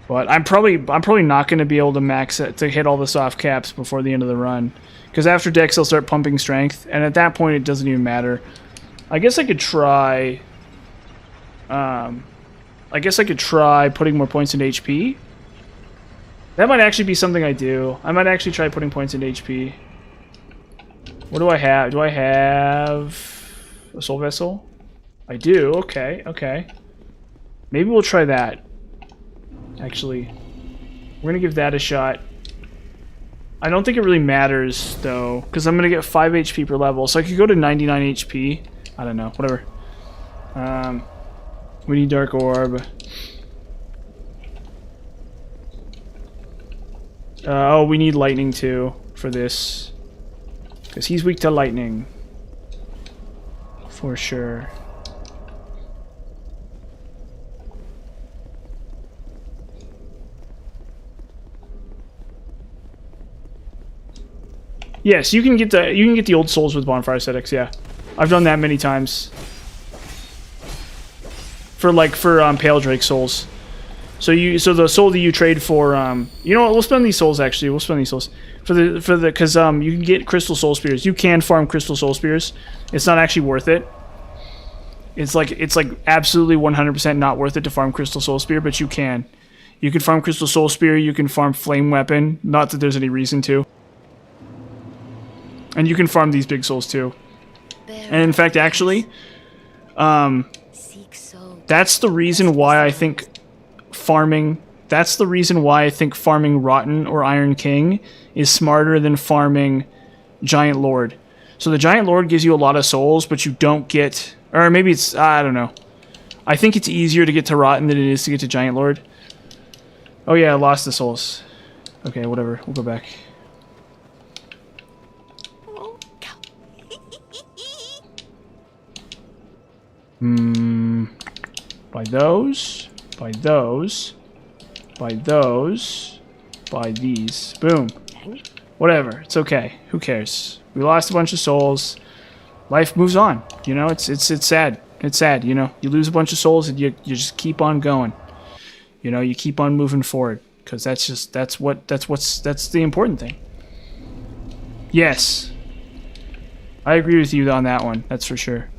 But I'm probably not going to be able to max it to hit all the soft caps before the end of the run, because after Dex I'll start pumping strength, and at that point it doesn't even matter. I guess I could try. I guess I could try putting more points into HP. That might actually be something I do. I might actually try putting points into HP. What do I have? Do I have a soul vessel? I do. Okay. Okay. Maybe we'll try that. Actually, we're gonna give that a shot. I don't think it really matters though, because I'm gonna get 5 HP per level, so I could go to 99 HP. I don't know, whatever. We need Dark Orb. Oh, we need Lightning too for this, because he's weak to lightning for sure. Yes, you can get the old souls with bonfire ascetics. Yeah, I've done that many times. For Pale Drake souls. So the soul that you trade for, you know what? We'll spend these souls actually. We'll spend these souls because you can get crystal soul spears. You can farm crystal soul spears. It's not actually worth it. It's like absolutely 100% not worth it to farm crystal soul spear, but you can. You can farm crystal soul spear. You can farm flame weapon. Not that there's any reason to. And you can farm these big souls too. And in fact, actually, that's the reason why I think farming Rotten or Iron King is smarter than farming Giant Lord. So the Giant Lord gives you a lot of souls, but you don't get, or maybe it's, I don't know. I think it's easier to get to Rotten than it is to get to Giant Lord. Oh yeah, I lost the souls. Okay, whatever. We'll go back. By those, by those, by those, by these. Boom. Whatever. It's okay. Who cares? We lost a bunch of souls. Life moves on. You know, it's sad. It's sad, you know. You lose a bunch of souls and you just keep on going. You know, you keep on moving forward, because that's the important thing. Yes. I agree with you on that one. That's for sure.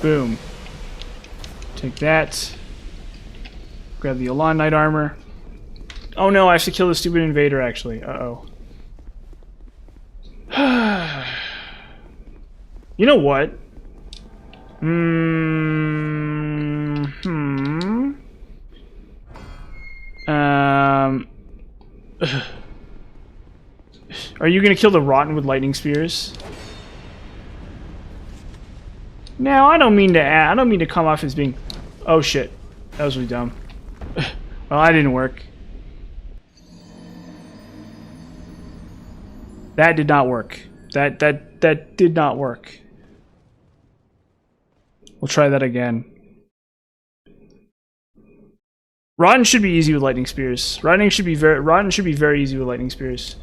Boom. Take that. Grab the Elan Knight armor. Oh no, I have to kill the stupid invader actually. Uh-oh. You know what? Are you gonna kill the Rotten with lightning spears? Now, I don't mean to come off as being... Oh shit. That was really dumb. Well, that didn't work. That did not work. That did not work. We'll try that again. Rotten should be easy with lightning spears. Rotten should be very easy with lightning spears.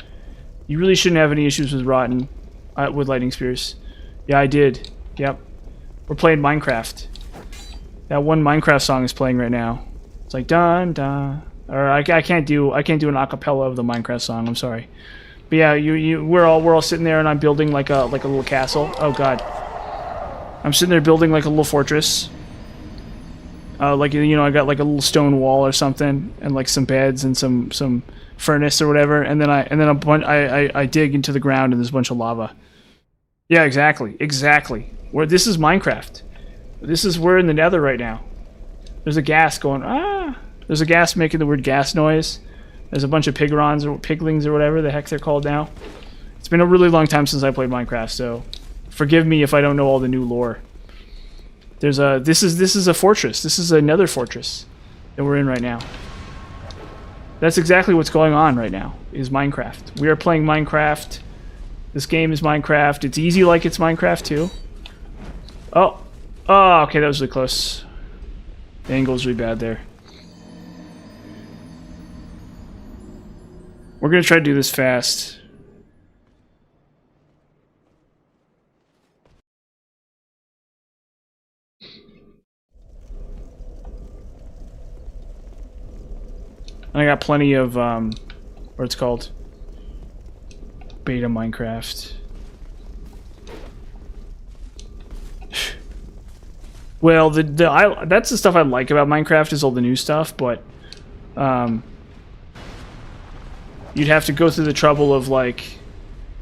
You really shouldn't have any issues with rotten with lightning spears. Yeah, I did. Yep. We're playing Minecraft. That one Minecraft song is playing right now. It's like dun dun. Or I can't do an acapella of the Minecraft song. I'm sorry. But yeah, we're all sitting there, and I'm building like a little castle. Oh god. I'm sitting there building like a little fortress. Like, you know, I got like a little stone wall or something, and like some beds and some furnace or whatever, and then I dig into the ground and there's a bunch of lava. Yeah, exactly. This is Minecraft. We're in the Nether right now. There's a gas going. There's a gas making the word gas noise. There's a bunch of piglings or whatever the heck they're called now. It's been a really long time since I played Minecraft, so forgive me if I don't know all the new lore. This is a fortress. This is another fortress that we're in right now. That's exactly what's going on right now, is Minecraft. We are playing Minecraft. This game is Minecraft. It's easy like it's Minecraft too. Oh, okay, that was really close. The angle's really bad there. We're gonna try to do this fast. And I got plenty of, what it's called? Beta Minecraft. Well, that's the stuff I like about Minecraft, is all the new stuff, but, you'd have to go through the trouble of, like,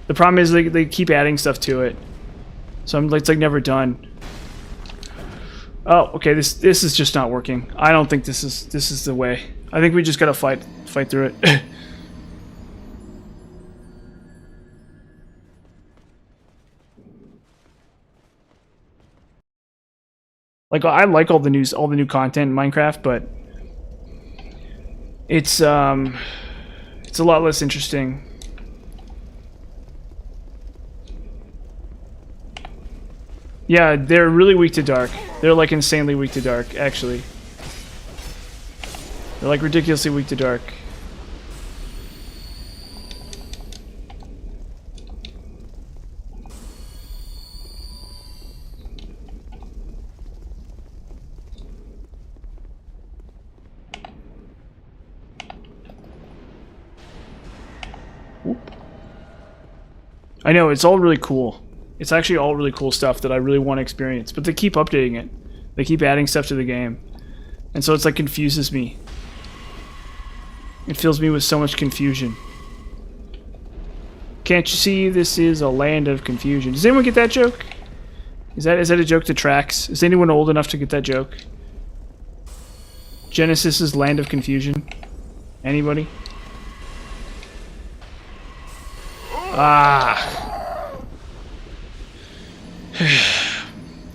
the problem is they keep adding stuff to it. So it's like never done. Oh, okay, this is just not working. I don't think this is the way. I think we just gotta fight through it. Like, I like all the new content in Minecraft, but it's a lot less interesting. Yeah, they're really weak to dark. They're like insanely weak to dark, actually. They're like ridiculously weak to dark. Whoop. I know, it's all really cool. It's actually all really cool stuff that I really want to experience, but they keep updating it. They keep adding stuff to the game. And so it's like confuses me. It fills me with so much confusion. Can't you see this is a land of confusion? Does anyone get that joke? Is that a joke that tracks? Is anyone old enough to get that joke? Genesis's Land of Confusion? Anybody?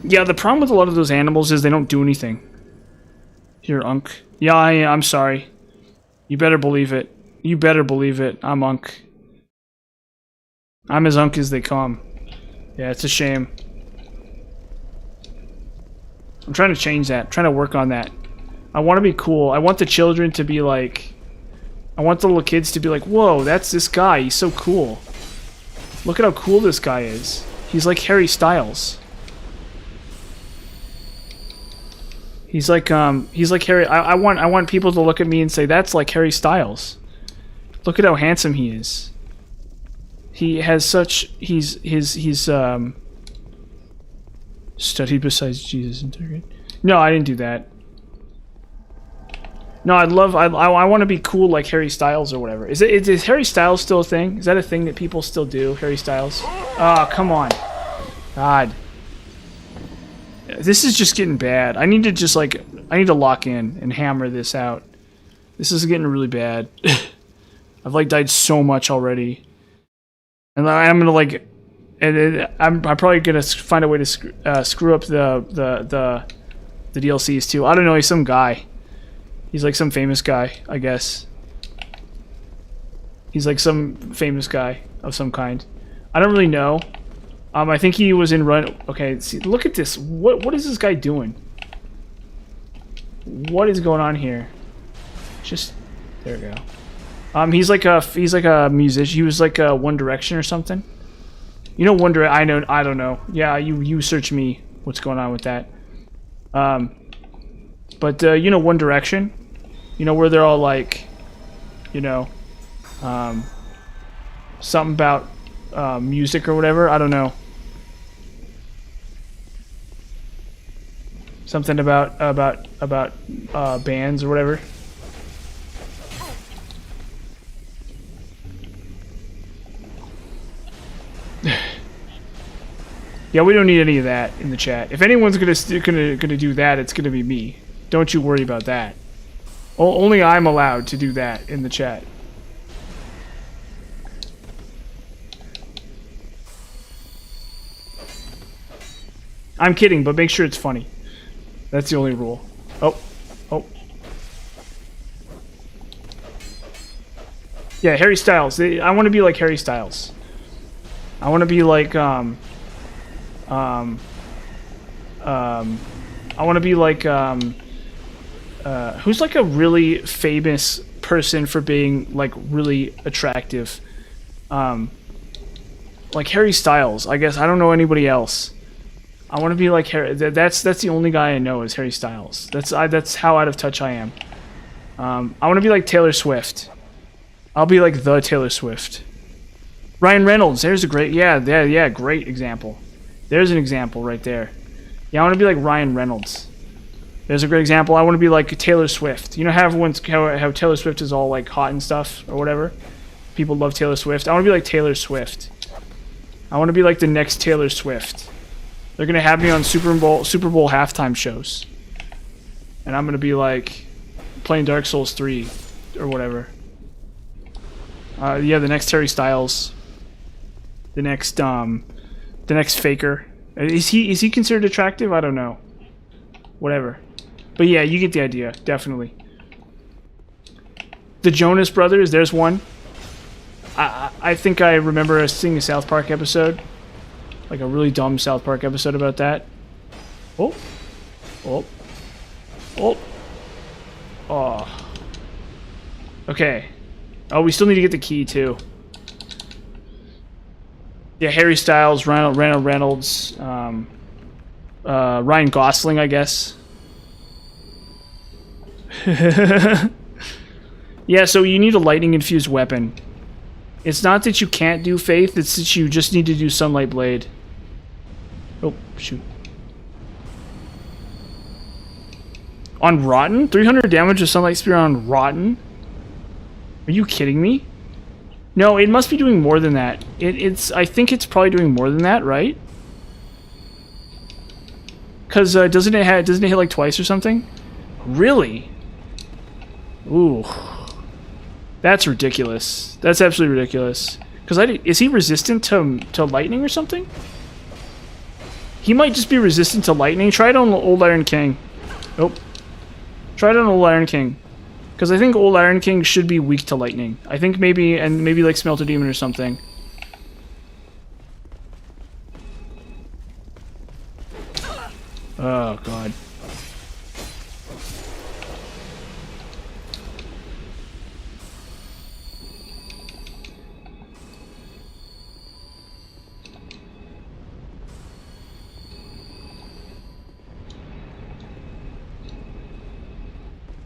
Yeah, the problem with a lot of those animals is they don't do anything. Here, Unk. Yeah, I'm sorry. You better believe it. You better believe it. I'm Unk. I'm as Unk as they come. Yeah, it's a shame. I'm trying to change that. I'm trying to work on that. I want to be cool. I want the children to be like... I want the little kids to be like, whoa, that's this guy. He's so cool. Look at how cool this guy is. He's like Harry Styles. He's like Harry. I want people to look at me and say, that's like Harry Styles. Look at how handsome he is. He has such, he's studied besides Jesus and Target. No, I didn't do that. No, I want to be cool like Harry Styles or whatever. Is Harry Styles still a thing? Is that a thing that people still do, Harry Styles? Oh, come on. God. This is just getting bad. I need to lock in and hammer this out. This is getting really bad. I've like died so much already. And I'm gonna like, I'm probably gonna find a way to screw up the DLCs too. I don't know. He's some guy. He's like some famous guy, I guess. He's like some famous guy. of some kind. I don't really know. I think he was in run. Okay, see, look at this. What is this guy doing? What is going on here? Just there we go. He's like a musician. He was like a One Direction or something. You know One Direction. I don't know. Yeah, you search me. What's going on with that? But you know One Direction. You know where they're all like, you know, something about music or whatever. I don't know. Something about bands or whatever. Yeah, we don't need any of that in the chat. If anyone's gonna do that, it's gonna be me. Don't you worry about that. Only I'm allowed to do that in the chat. I'm kidding, but make sure it's funny. That's the only rule. Oh. Yeah, Harry Styles. I want to be like Harry Styles. I want to be like I want to be like who's like a really famous person for being like really attractive? Like Harry Styles, I guess. I don't know anybody else. I want to be like Harry. That's the only guy I know is Harry Styles. That's how out of touch I am. I want to be like Taylor Swift. I'll be like the Taylor Swift. Ryan Reynolds. There's a great great example. There's an example right there. Yeah, I want to be like Ryan Reynolds. There's a great example. I want to be like Taylor Swift. You know how how Taylor Swift is all like hot and stuff or whatever. People love Taylor Swift. I want to be like Taylor Swift. I want to be like the next Taylor Swift. They're gonna have me on Super Bowl halftime shows, and I'm gonna be like playing Dark Souls 3 or whatever. Yeah, the next Harry Styles, the next Faker. Is he considered attractive? I don't know. Whatever, but yeah, you get the idea. Definitely. The Jonas Brothers. There's one. I think I remember seeing a South Park episode. Like a really dumb South Park episode about that. Oh. Okay. Oh, we still need to get the key too. Yeah, Harry Styles, Ryan Reynolds, Ryan Gosling, I guess. Yeah, so you need a lightning-infused weapon. It's not that you can't do Faith, it's that you just need to do Sunlight Blade. Oh, shoot. On Rotten? 300 damage with Sunlight Spear on Rotten? Are you kidding me? No, it must be doing more than that. I think it's probably doing more than that, right? Cause doesn't it hit like twice or something? Really? Ooh. That's ridiculous. That's absolutely ridiculous. Cause is he resistant to lightning or something? He might just be resistant to lightning. Try it on Old Iron King. Nope. Try it on Old Iron King. Because I think Old Iron King should be weak to lightning. I think maybe like Smelter Demon or something. Oh, God.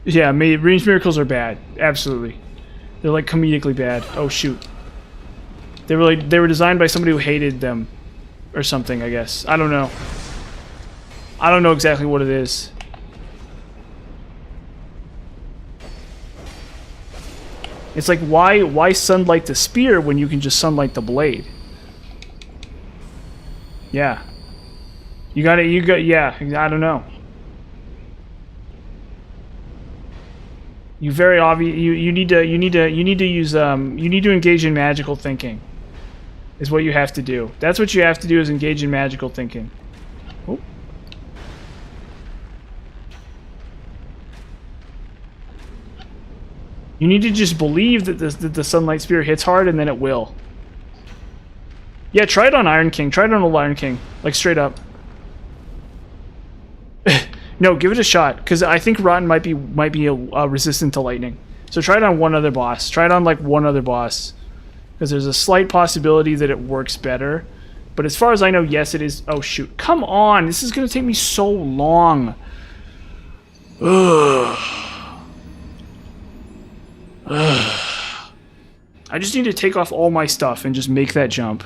Yeah, Range Miracles are bad. Absolutely. They're like comedically bad. Oh shoot. They were designed by somebody who hated them or something, I guess. I don't know. I don't know exactly what it is. It's like why sunlight the spear when you can just sunlight the blade? Yeah. Yeah, I don't know. You very obvious. You need to use you need to engage in magical thinking. Is what you have to do. That's what you have to do is engage in magical thinking. Oh. You need to just believe that the sunlight spear hits hard, and then it will. Yeah, try it on Iron King. Try it on old Iron King. Like, straight up. No, give it a shot, because I think Rotten might be resistant to lightning. So try it on one other boss. Try it on, like, one other boss. Because there's a slight possibility that it works better. But as far as I know, yes, it is. Oh, shoot. Come on! This is going to take me so long. Ugh. Ugh. I just need to take off all my stuff and just make that jump.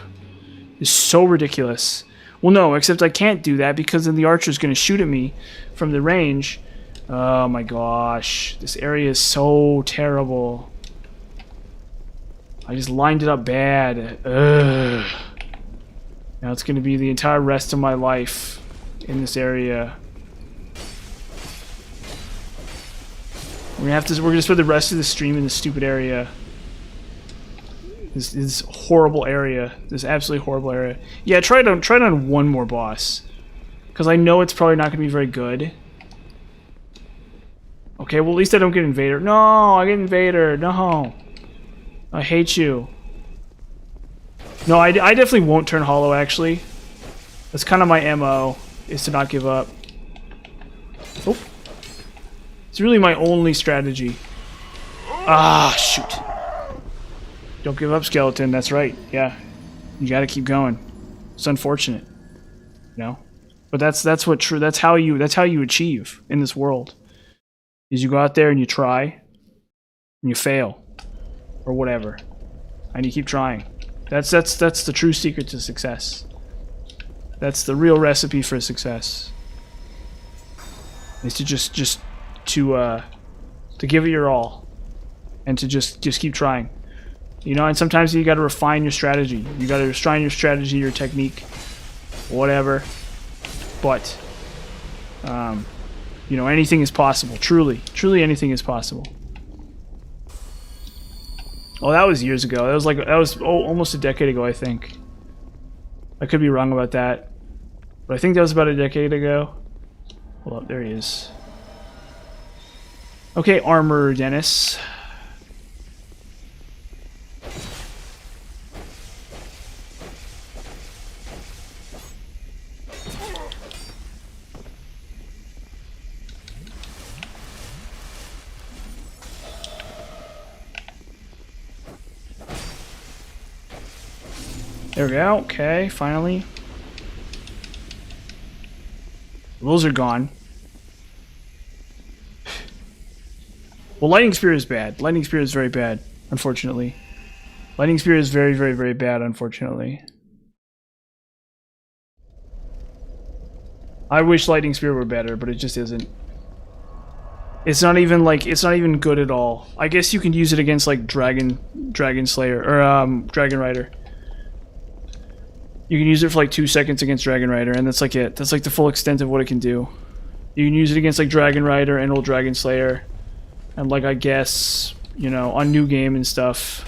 It's so ridiculous. Well, no, except I can't do that because then the archer's going to shoot at me from the range. Oh my gosh. This area is so terrible. I just lined it up bad. Ugh. Now it's going to be the entire rest of my life in this area. We're going to spend the rest of the stream in this stupid area. This horrible area. This absolutely horrible area. Yeah, try it on one more boss. Because I know it's probably not going to be very good. Okay, well at least I don't get Invader. No, I get Invader. No. I hate you. No, I definitely won't turn hollow, actually. That's kind of my MO, is to not give up. Oh. It's really my only strategy. Ah, shoot. Don't give up, skeleton. That's right. Yeah, you got to keep going. It's unfortunate, you know. But that's how you achieve in this world. Is you go out there and you try, and you fail, or whatever, and you keep trying. That's the true secret to success. That's the real recipe for success. Is to just to give it your all, and to just keep trying. You know, and sometimes you got to refine your strategy. You got to refine your strategy, your technique, whatever. But, you know, anything is possible. Truly anything is possible. Oh, that was years ago. That was almost a decade ago, I think. I could be wrong about that, but I think that was about a decade ago. Hold up, there he is. Okay, armor, Dennis. There we go. Okay, finally. Those are gone. Well, Lightning Spear is bad. Lightning Spear is very bad, unfortunately. Lightning Spear is very, very, very bad, unfortunately. I wish Lightning Spear were better, but it just isn't. It's not even good at all. I guess you can use it against like Dragon Slayer or Dragon Rider. You can use it for like 2 seconds against Dragon Rider, and that's like it. That's like the full extent of what it can do. You can use it against like Dragon Rider and old Dragon Slayer, and like I guess, you know, on New Game and stuff.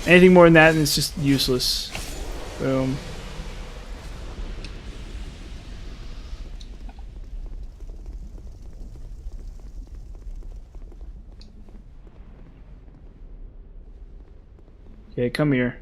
Anything more than that, and it's just useless. Boom. Okay, come here.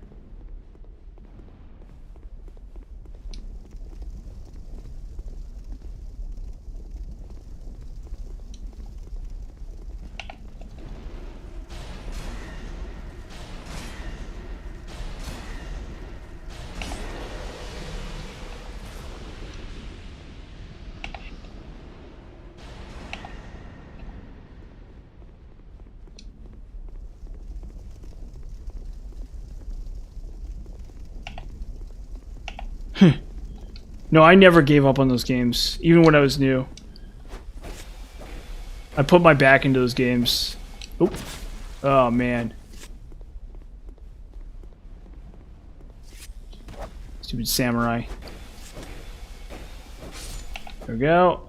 No, I never gave up on those games, even when I was new. I put my back into those games. Oop. Oh, man. Stupid samurai. There we go.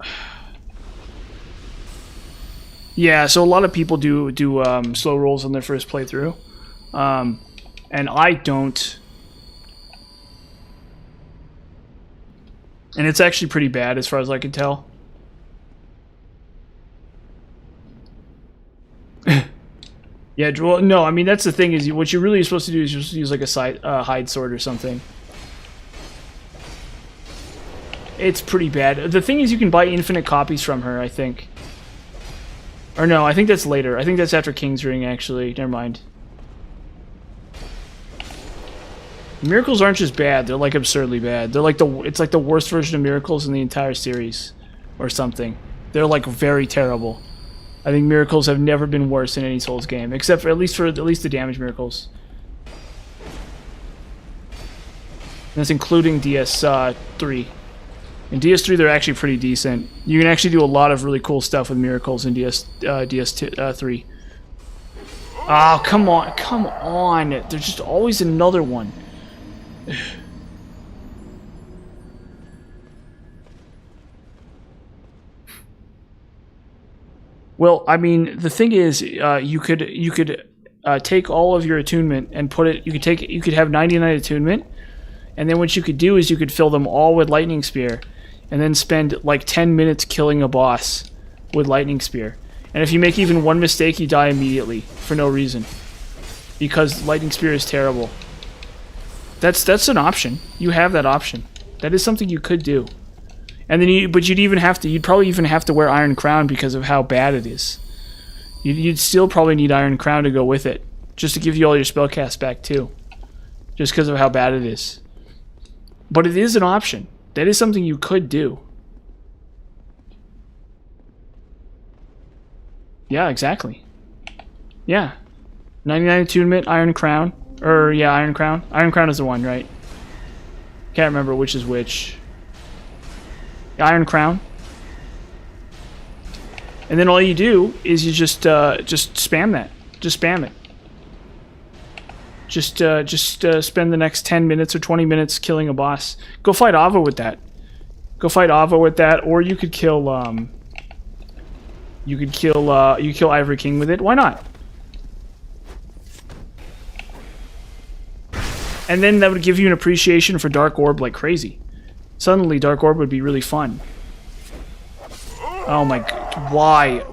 Yeah, so a lot of people do slow rolls on their first playthrough. And I don't. And it's actually pretty bad as far as I can tell. Yeah, well, no, I mean, that's the thing is what you're really supposed to do is just use like a hide sword or something. It's pretty bad. The thing is, you can buy infinite copies from her, I think. Or no, I think that's later. I think that's after King's Ring, actually. Never mind. Miracles aren't just bad, they're like absurdly bad. They're like it's like the worst version of Miracles in the entire series. Or something. They're like very terrible. I think Miracles have never been worse in any Souls game, except for at least the damage Miracles. And that's including DS3. In DS3, they're actually pretty decent. You can actually do a lot of really cool stuff with Miracles in DS3. Oh, come on, come on! There's just always another one. Well, I mean, the thing is, you could take all of your attunement and put it. You could have 99 attunement, and then what you could do is you could fill them all with Lightning Spear, and then spend like 10 minutes killing a boss with Lightning Spear. And if you make even one mistake, you die immediately for no reason, because Lightning Spear is terrible. That's an option. You have that option. That is something you could do. And then you'd probably even have to wear Iron Crown because of how bad it is. You'd still probably need Iron Crown to go with it, just to give you all your spellcasts back too, just because of how bad it is. But it is an option. That is something you could do. Yeah, exactly. Yeah. 99 attunement, Iron Crown. Yeah, Iron Crown. Iron Crown is the one, right? Can't remember which is which. Iron Crown. And then all you do is you just spam that. Just spam it. Just spend the next 10 minutes or 20 minutes killing a boss. Go fight Ava with that. Go fight Ava with that, or you could kill you kill Ivory King with it. Why not? And then that would give you an appreciation for Dark Orb like crazy. Suddenly, Dark Orb would be really fun. Oh my god, why?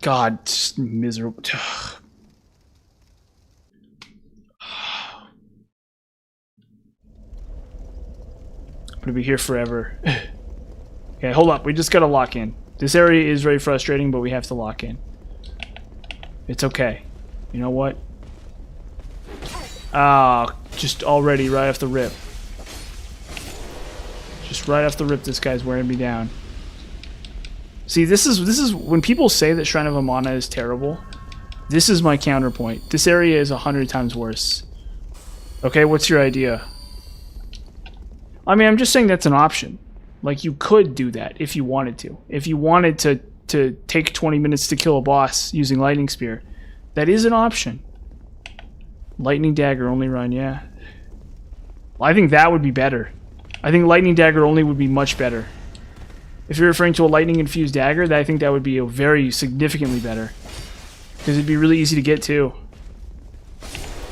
God, just miserable. I'm gonna be here forever. Okay, hold up, we just gotta lock in. This area is very frustrating, but we have to lock in. It's okay. You know what? Ah, just already right off the rip. Just right off the rip, this guy's wearing me down. See, this is when people say that Shrine of Amana is terrible. This is my counterpoint. This area is 100 times worse. Okay, what's your idea? I mean, I'm just saying that's an option. Like, you could do that if you wanted to. If you wanted to take 20 minutes to kill a boss using Lightning Spear, that is an option. Lightning Dagger only run, yeah. Well, I think that would be better. I think Lightning Dagger only would be much better. If you're referring to a Lightning Infused Dagger, I think that would be a very significantly better. Because it'd be really easy to get to.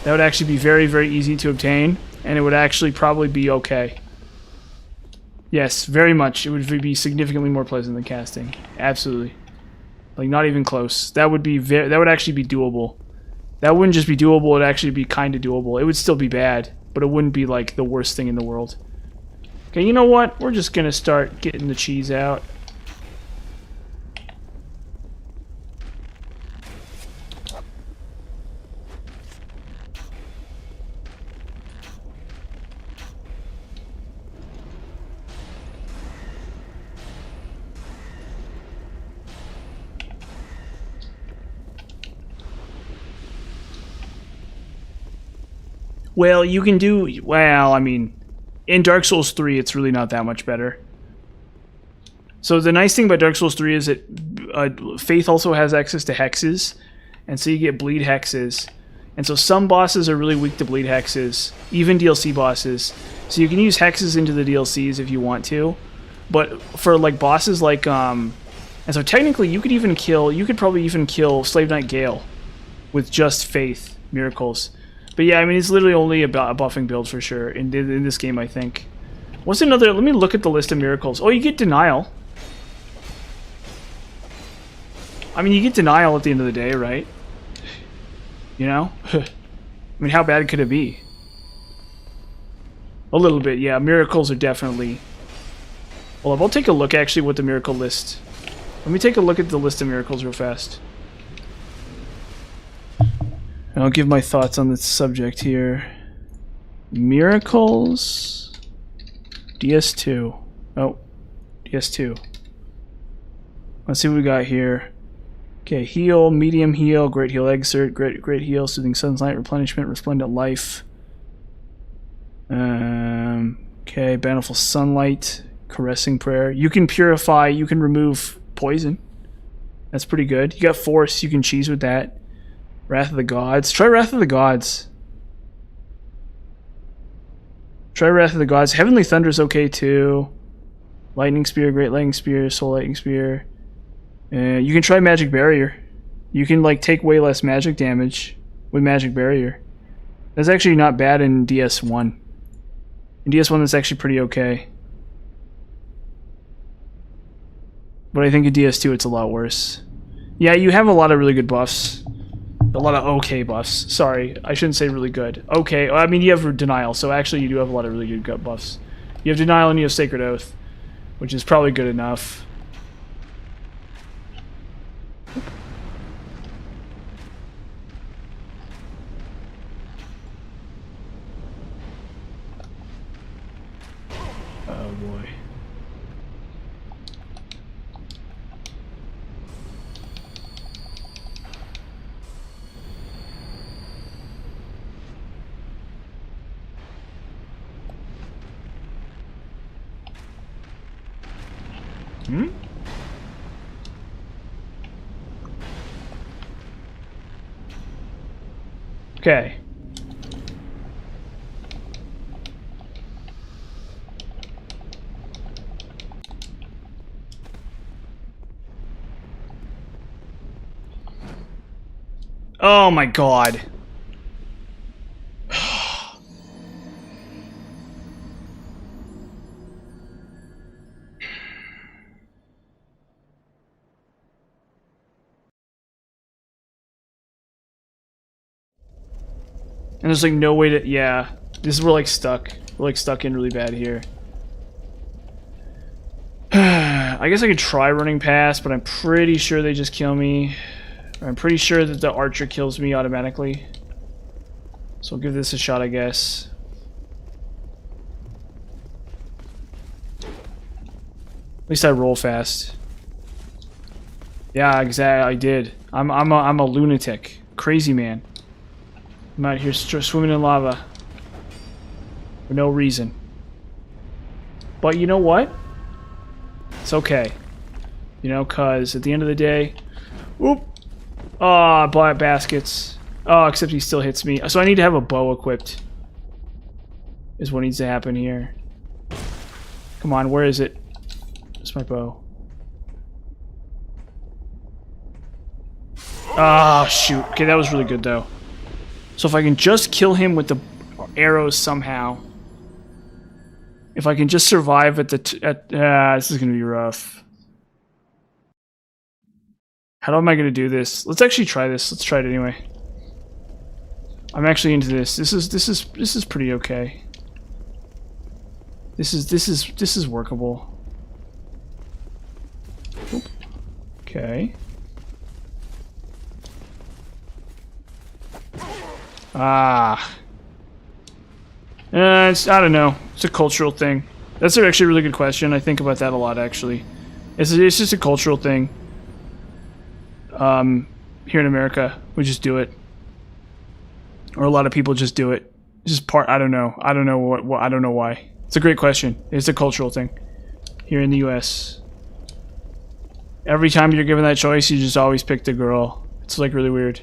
That would actually be very, very easy to obtain, and it would actually probably be okay. Yes, very much. It would be significantly more pleasant than casting. Absolutely. Like, not even close. That would be that would actually be doable. That wouldn't just be doable, it'd actually be kind of doable. It would still be bad, but it wouldn't be like the worst thing in the world. Okay, you know what? We're just gonna start getting the cheese out. Well, you can do... Well, I mean... In Dark Souls 3, it's really not that much better. So the nice thing about Dark Souls 3 is that Faith also has access to hexes. And so you get bleed hexes. And so some bosses are really weak to bleed hexes. Even DLC bosses. So you can use hexes into the DLCs if you want to. But for like bosses like... And so technically you could even kill... You could probably even kill Slave Knight Gale with just Faith Miracles. But yeah, I mean, it's literally only about a buffing build for sure in this game, I think. What's another... Let me look at the list of miracles. Oh, you get Denial. I mean, you get Denial at the end of the day, right? You know? I mean, how bad could it be? A little bit, yeah. Miracles are definitely... Well, I'll take a look, actually, what the miracle list... Let me take a look at the list of miracles real fast. And I'll give my thoughts on this subject here. Miracles... DS2. Oh. DS2. Let's see what we got here. Okay, heal, medium heal, great heal exert, great heal, soothing sunlight, replenishment, resplendent life. Okay, bountiful sunlight, caressing prayer. You can purify, you can remove poison. That's pretty good. You got force, you can cheese with that. Wrath of the Gods. Try Wrath of the Gods. Try Wrath of the Gods. Heavenly Thunder's okay too. Lightning Spear, Great Lightning Spear, Soul Lightning Spear. You can try Magic Barrier. You can like take way less magic damage with Magic Barrier. That's actually not bad in DS1. In DS1 that's actually pretty okay. But I think in DS2 it's a lot worse. Yeah, you have a lot of really good buffs. A lot of okay buffs. Sorry, I shouldn't say really good. Okay, I mean you have Denial, so actually you do have a lot of really good buffs. You have Denial and you have Sacred Oath, which is probably good enough. Oh boy. Okay. Oh my god. And there's like no way to, yeah. This is, we're like stuck. We're like stuck in really bad here. I guess I could try running past, but I'm pretty sure they just kill me. I'm pretty sure that the archer kills me automatically. So I'll give this a shot, I guess. At least I roll fast. Yeah, exactly. I did. I'm a lunatic, crazy man. I'm out here swimming in lava for no reason. But you know what? It's okay. You know, cause at the end of the day, whoop. Ah, oh, baskets. Oh, except he still hits me. So I need to have a bow equipped. Is what needs to happen here. Come on, where is it? Where's my bow? Ah, oh, shoot. Okay, that was really good though. So if I can just kill him with the arrows somehow. If I can just survive at the this is gonna be rough. How am I gonna do this? Let's actually try this. Let's try it anyway. I'm actually into this. This is pretty okay. This is workable. Oop. Okay. Ah. I don't know. It's a cultural thing. That's actually a really good question. I think about that a lot, actually. It's just a cultural thing. Here in America, we just do it. Or a lot of people just do it. It's just part, I don't know. I don't know what I don't know why. It's a great question. It's a cultural thing. Here in the US. Every time you're given that choice, you just always pick the girl. It's like really weird.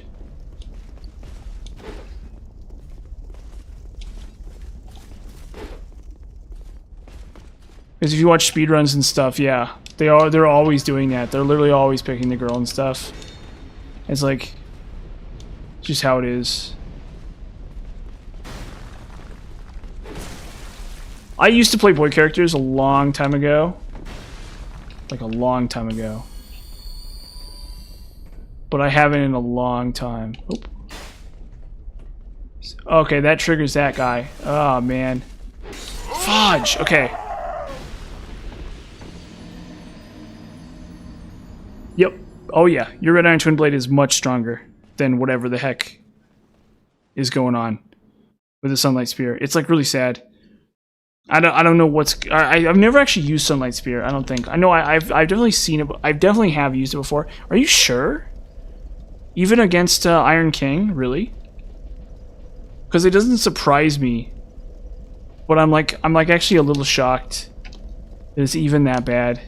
Because if you watch speedruns and stuff, yeah, they're always doing that. They're literally always picking the girl and stuff. It's like just how it is. I used to play boy characters a long time ago. Like a long time ago. But I haven't in a long time. Oop. Okay, that triggers that guy. Oh, man. Fudge! Okay. Yep. Oh, yeah. Your Red Iron Twin Blade is much stronger than whatever the heck is going on with the Sunlight Spear. It's, like, really sad. I don't know what's... I've never actually used Sunlight Spear, I don't think. I know I've definitely seen it. I definitely have used it before. Are you sure? Even against Iron King? Really? Because it doesn't surprise me. But I'm like actually a little shocked that it's even that bad.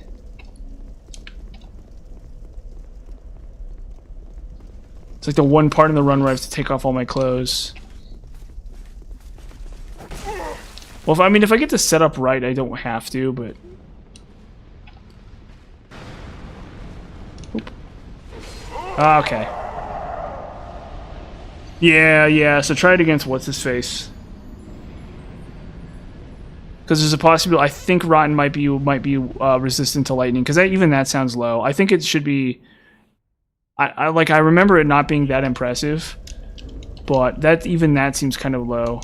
It's like the one part in the run where I have to take off all my clothes. Well, if I get this set up right, I don't have to, but... Oop. Okay. Yeah, so try it against what's-his-face. Because there's a possibility... I think Rotten might be resistant to lightning, because even that sounds low. I think it should be... I remember it not being that impressive, but even that seems kind of low.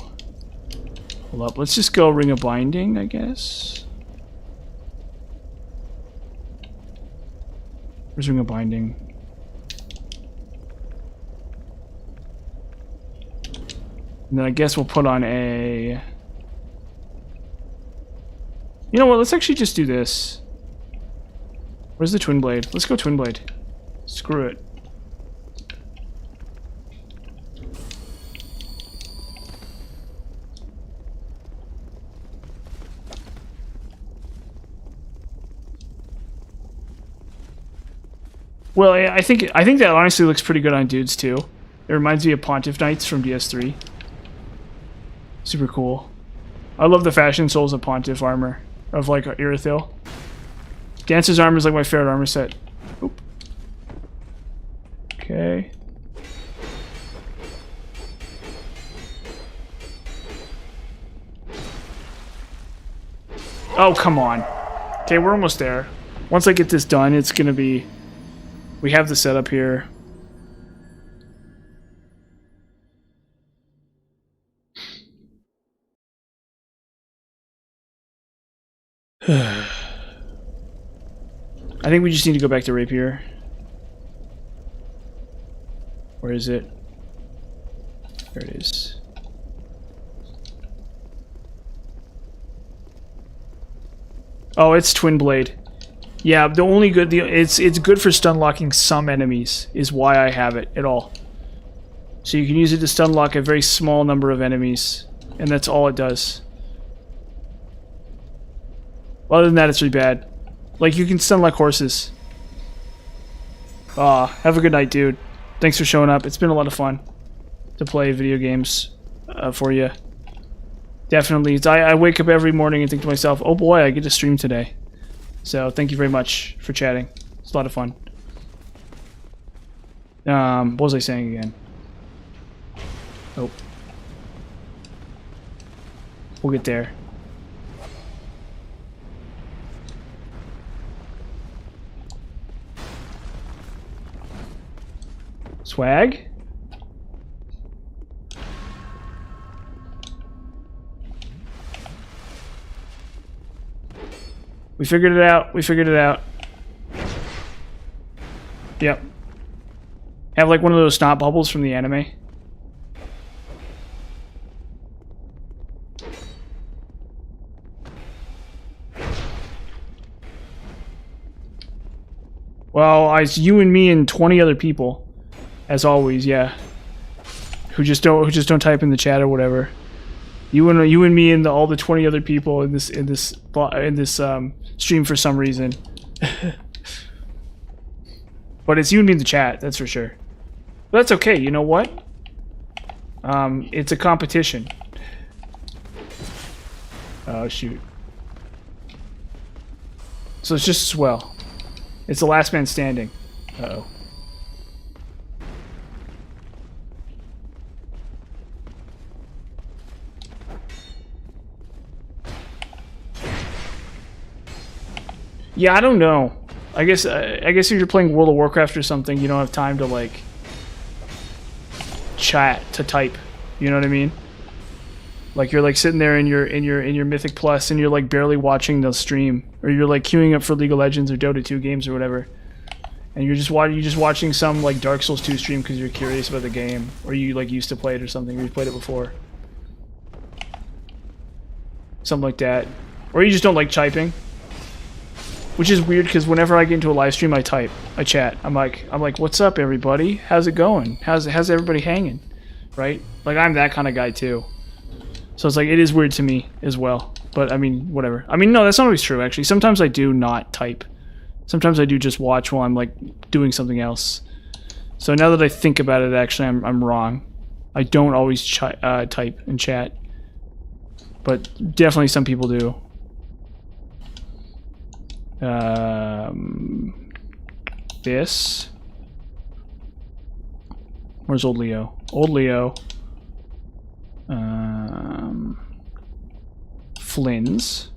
Hold up, let's just go Ring of Binding, I guess. Where's Ring of Binding? And then I guess we'll put on a... You know what, let's actually just do this. Where's the Twin Blade? Let's go Twin Blade. Screw it. Well, I think that honestly looks pretty good on dudes too. It reminds me of Pontiff Knights from DS3. Super cool. I love the fashion souls of Pontiff armor, of like Irithyll. Dancer's armor is like my favorite armor set. Oop. Okay. Oh, come on. Okay, we're almost there. Once I get this done, it's gonna be... We have the setup here. I think we just need to go back to Rapier. Where is it? There it is. Oh, it's Twin Blade. Yeah, the only good... It's good for stun locking some enemies, is why I have it at all. So you can use it to stun lock a very small number of enemies, and that's all it does. Other than that, it's really bad. Like, you can stun lock horses. Have a good night, dude. Thanks for showing up. It's been a lot of fun to play video games for you. Definitely. I wake up every morning and think to myself, oh boy, I get to stream today. So thank you very much for chatting. It's a lot of fun. What was I saying again? Oh. We'll get there. Swag? We figured it out. We figured it out. Yep. Have like one of those snot bubbles from the anime. Well, it's you and me and 20 other people, as always. Yeah. Who just don't type in the chat or whatever. You and me and all the 20 other people in this stream for some reason. But it's you and me in the chat, that's for sure. But that's okay. You know what? It's a competition. Oh shoot. So it's just as well. It's the last man standing. Uh-oh. Yeah, I don't know. I guess if you're playing World of Warcraft or something, you don't have time to like chat to type. You know what I mean? Like you're like sitting there in your Mythic Plus and you're like barely watching the stream, or you're like queuing up for League of Legends or Dota 2 games or whatever, and you're just watching some like Dark Souls 2 stream because you're curious about the game, or you like used to play it or something, or you played it before, something like that, or you just don't like typing, which is weird because whenever I get into a live stream, I chat. I'm like, what's up, everybody? How's it going? How's everybody hanging? Right? Like I'm that kind of guy too. So it's like, it is weird to me as well. But I mean, whatever. I mean, no, that's not always true, actually. Sometimes I do not type. Sometimes I do just watch while I'm like doing something else. So now that I think about it, actually, I'm wrong. I don't always type and chat. But definitely some people do. This. Where's old Leo? Old Leo. Flynn's.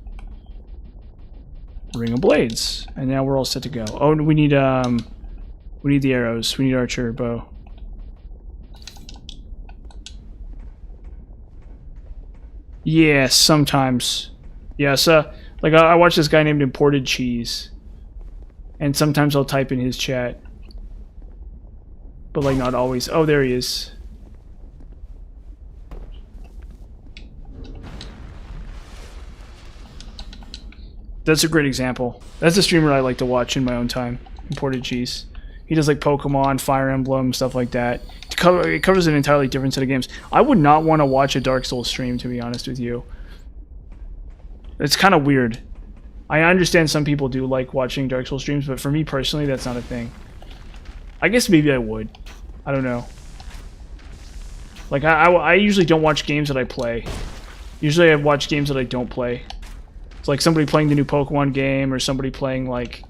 Ring of Blades. And now we're all set to go. Oh, we need the arrows. We need archer bow. Yeah, sometimes. Yeah, so like I watch this guy named Imported Cheese. And sometimes I'll type in his chat. But like not always. Oh, there he is. That's a great example. That's a streamer I like to watch in my own time. Imported Cheese. He does like Pokemon, Fire Emblem, stuff like that. It covers an entirely different set of games. I would not want to watch a Dark Souls stream, to be honest with you. It's kind of weird. I understand some people do like watching Dark Souls streams, but for me personally, that's not a thing. I guess maybe I would. I don't know. Like, I usually don't watch games that I play. Usually I watch games that I don't play. It's like somebody playing the new Pokemon game, or somebody playing like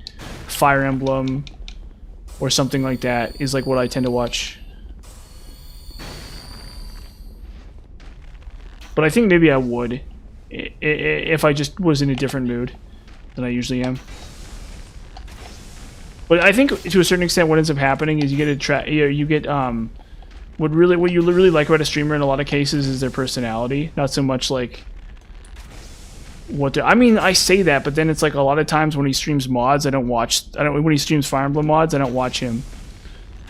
Fire Emblem or something like that is like what I tend to watch. But I think maybe I would if I just was in a different mood than I usually am. But I think to a certain extent what ends up happening is you get what you really like about a streamer in a lot of cases is their personality, not so much like I mean, I say that, but then it's like a lot of times when he streams mods, when he streams Fire Emblem mods, I don't watch him.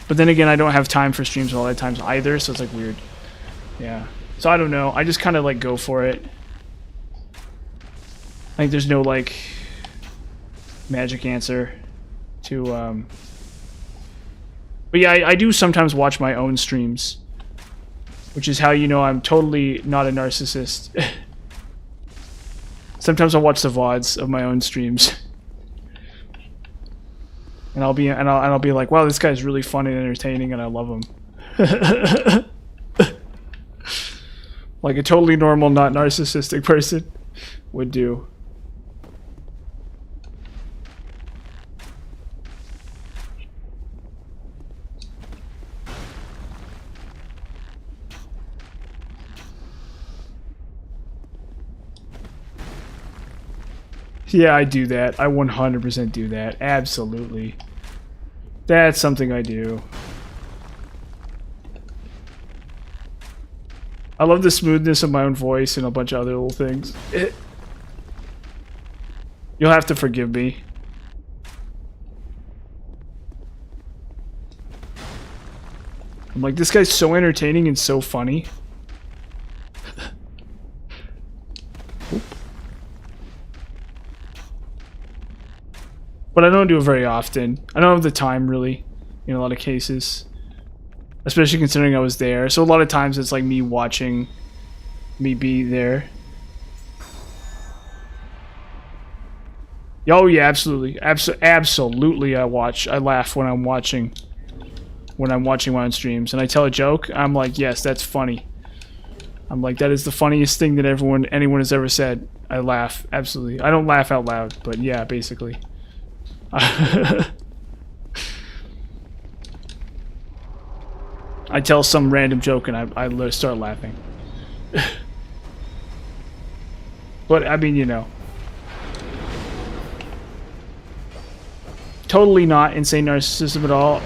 But then again, I don't have time for streams a lot of times either, so it's like weird. Yeah. So I don't know. I just kind of like go for it. I think there's no like magic answer to But yeah, I do sometimes watch my own streams, which is how you know I'm totally not a narcissist. Sometimes I'll watch the VODs of my own streams. And I'll be like, wow, this guy's really fun and entertaining and I love him. Like a totally normal, not narcissistic person would do. Yeah, I do that. I 100% do that. Absolutely. That's something I do. I love the smoothness of my own voice and a bunch of other little things. You'll have to forgive me. I'm like, this guy's so entertaining and so funny. But I don't do it very often. I don't have the time, really, in a lot of cases. Especially considering I was there. So a lot of times it's like me watching me be there. Oh yeah, absolutely. Absolutely I laugh when I'm watching my own streams. And I tell a joke, I'm like, yes, that's funny. I'm like, that is the funniest thing that anyone has ever said. I laugh, absolutely. I don't laugh out loud, but yeah, basically. I tell some random joke and I start laughing. But, I mean, you know. Totally not insane narcissism at all.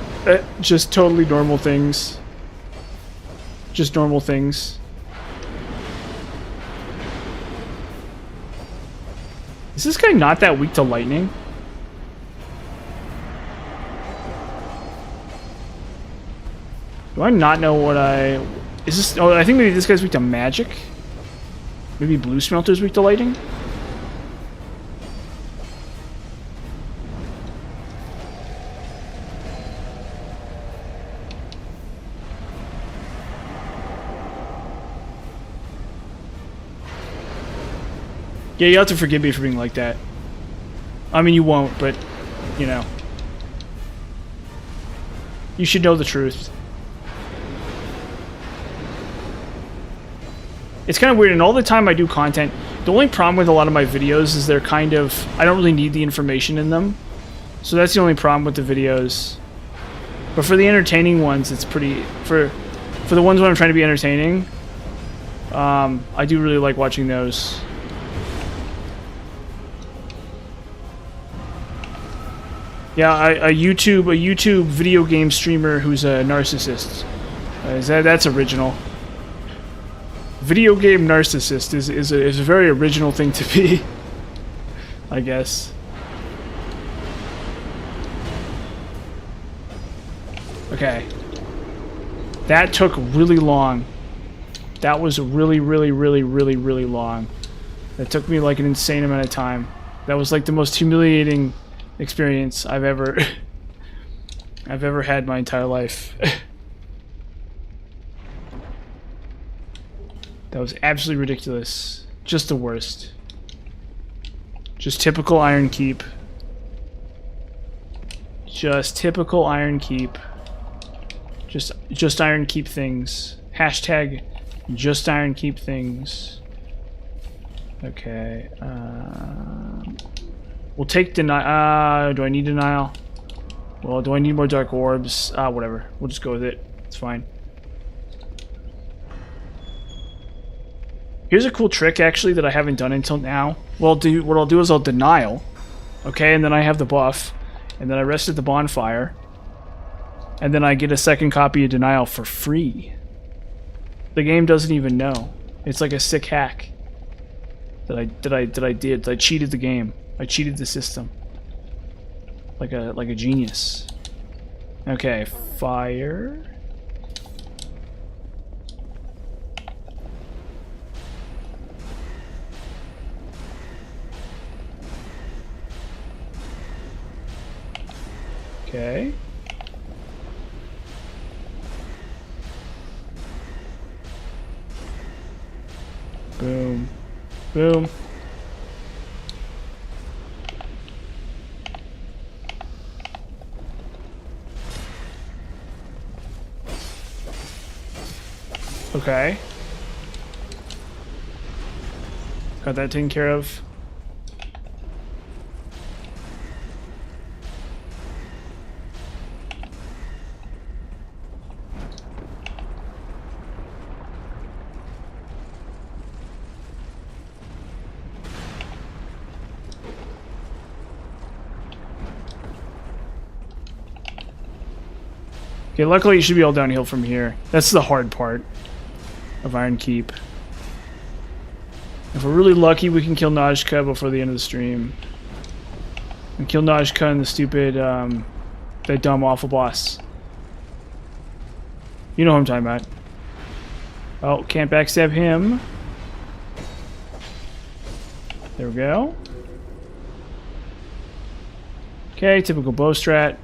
Just totally normal things. Just normal things. Is this guy not that weak to lightning? Do I not know what I... Is this... Oh, I think maybe this guy's weak to magic? Maybe Blue Smelter's weak to lightning? Yeah, you have to forgive me for being like that. I mean, you won't, but, you know. You should know the truth. It's kind of weird, and all the time I do content, the only problem with a lot of my videos is they're kind of... I don't really need the information in them. So that's the only problem with the videos. But for the entertaining ones, it's pretty... For the ones when I'm trying to be entertaining, I do really like watching those. Yeah, a YouTube video game streamer who's a narcissist. That's original. Video game narcissist is a very original thing to be, I guess. Okay. That took really long. That was really long. That took me like an insane amount of time. That was like the most humiliating experience I've ever had my entire life. That was absolutely ridiculous. Just the worst. Just typical Iron Keep. Just typical Iron Keep. Just Iron Keep things. Hashtag just Iron Keep things. Okay. We'll take denial. Do I need denial? Well, do I need more dark orbs? Whatever. We'll just go with it. It's fine. Here's a cool trick, actually, that I haven't done until now. What I'll do is I'll denial. Okay, and then I have the buff. And then I rest at the bonfire. And then I get a second copy of denial for free. The game doesn't even know. It's like a sick hack that I did. I cheated the game. I cheated the system. Like a genius. Okay, fire. Okay. Boom. Boom. Okay. Got that taken care of. Okay, luckily you should be all downhill from here. That's the hard part of Iron Keep. If we're really lucky, we can kill Najka before the end of the stream. And kill Najka and the stupid, that dumb awful boss. You know who I'm talking about. Oh, can't backstab him. There we go. Okay, typical bow strat.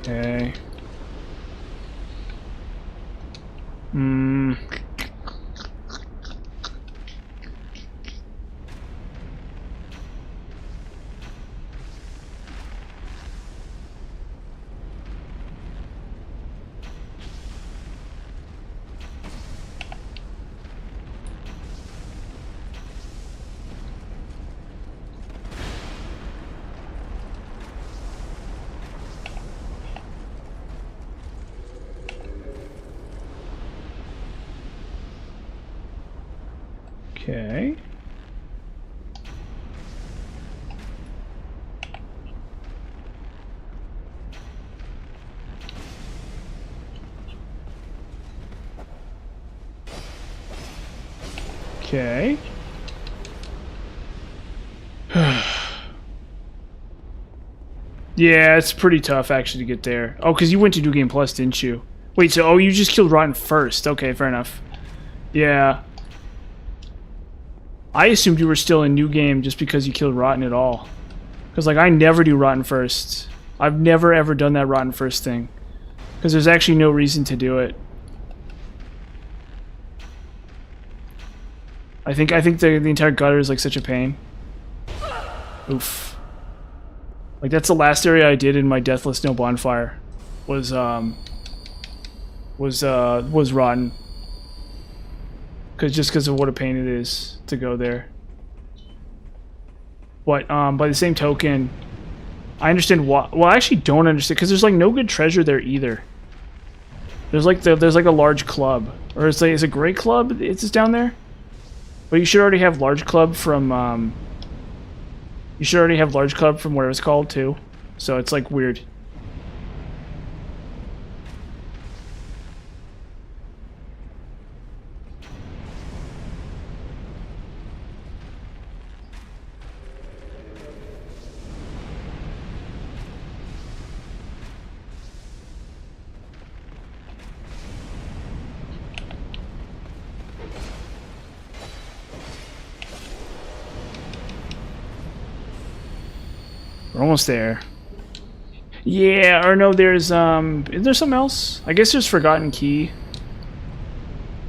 Okay. Okay. Okay. Yeah, it's pretty tough actually to get there. Oh, because you went to New Game Plus, didn't you? Wait, so you just killed Rotten first. Okay, fair enough. Yeah. I assumed you were still in New Game just because you killed Rotten at all. Because, like, I never do Rotten first. I've never ever done that Rotten first thing. Because there's actually no reason to do it. I think the entire gutter is like such a pain. Oof. Like that's the last area I did in my Deathless No Bonfire. Was Rotten. Just because of what a pain it is to go there. But by the same token, I understand why. Well, I actually don't understand because there's like no good treasure there either. There's like a large club, or is a great club? It's just down there. But you should already have large club from you should already have large club from where it's called too. So it's like weird. We're almost there. Yeah, or no, there's is there something else? I guess there's Forgotten Key.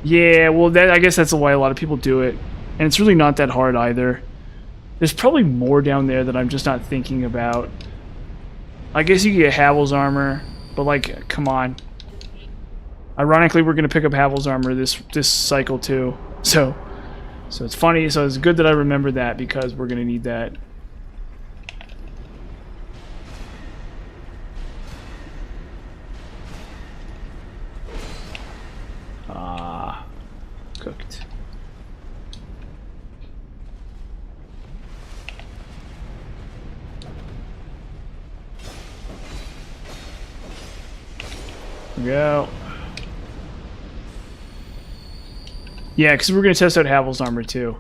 Yeah, well I guess that's why a lot of people do it. And it's really not that hard either. There's probably more down there that I'm just not thinking about. I guess you can get Havel's armor, but like come on. Ironically, we're gonna pick up Havel's armor this cycle too. So it's funny, so it's good that I remember that because we're gonna need that. Cooked. There we go. Yeah, because we're going to test out Havel's armor too.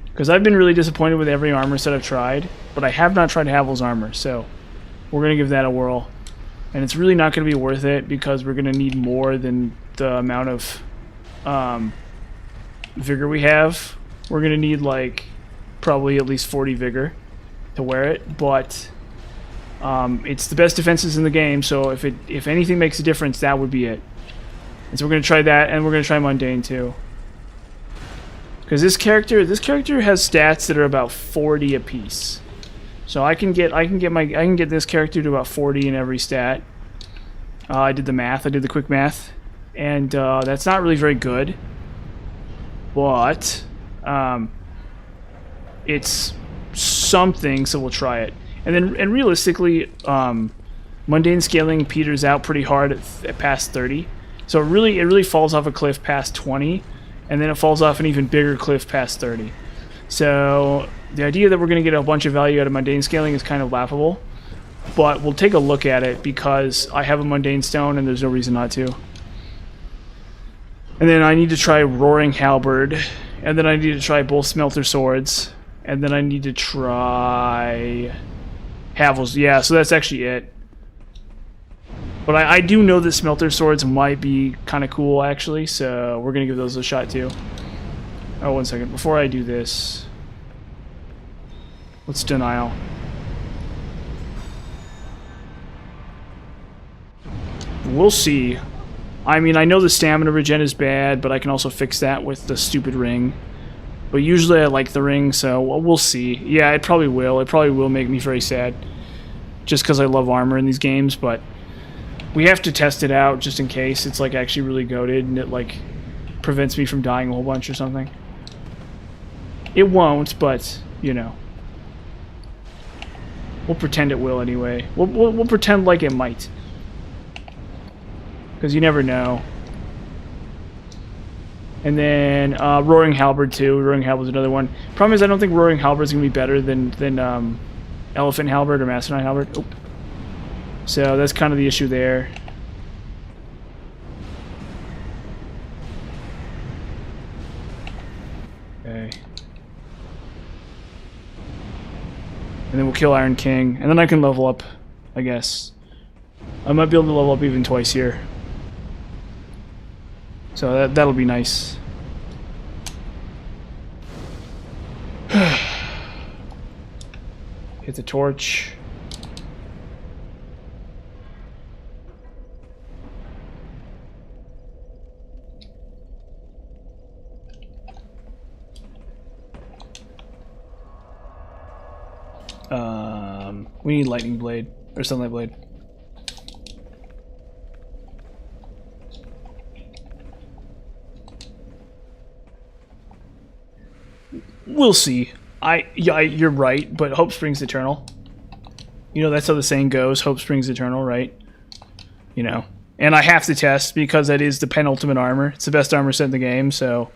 Because I've been really disappointed with every armor set I've tried, but I have not tried Havel's armor, so we're going to give that a whirl. And it's really not going to be worth it because we're going to need more than the amount of vigor we have. We're gonna need like probably at least 40 vigor to wear it, but it's the best defenses in the game, so if anything makes a difference, that would be it. And so we're gonna try that, and we're gonna try mundane too, because this character has stats that are about 40 apiece. So I can get this character to about 40 in every stat. I did the math. I did the quick math, and that's not really very good. But it's something, so we'll try it. And realistically, mundane scaling peters out pretty hard at past 30. So it really falls off a cliff past 20, and then it falls off an even bigger cliff past 30. So the idea that we're going to get a bunch of value out of mundane scaling is kind of laughable. But we'll take a look at it because I have a mundane stone and there's no reason not to. And then I need to try Roaring Halberd, and then I need to try both Smelter Swords, and then I need to try Havel's. Yeah, so that's actually it. But I do know that Smelter Swords might be kind of cool, actually, so we're going to give those a shot, too. Oh, one second. Before I do this, let's Denial. We'll see. I mean, I know the stamina regen is bad, but I can also fix that with the stupid ring. But usually I like the ring, so we'll see. Yeah, it probably will. It probably will make me very sad. Just because I love armor in these games, but we have to test it out just in case it's like actually really goated and it like prevents me from dying a whole bunch or something. It won't, but, you know. We'll pretend it will anyway. We'll pretend like it might. Because you never know. And then Roaring Halberd too. Roaring Halberd's another one. Problem is I don't think Roaring Halberd's gonna be better than Elephant Halberd or Mastodon Halberd. Oop. So that's kind of the issue there. Okay. And then we'll kill Iron King. And then I can level up, I guess. I might be able to level up even twice here. So that'll be nice. Hit the torch. We need Lightning Blade or Sunlight Blade. We'll see. Yeah, you're right, but hope springs eternal. You know, that's how the saying goes, hope springs eternal, right? You know. And I have to test because that is the penultimate armor. It's the best armor set in the game, so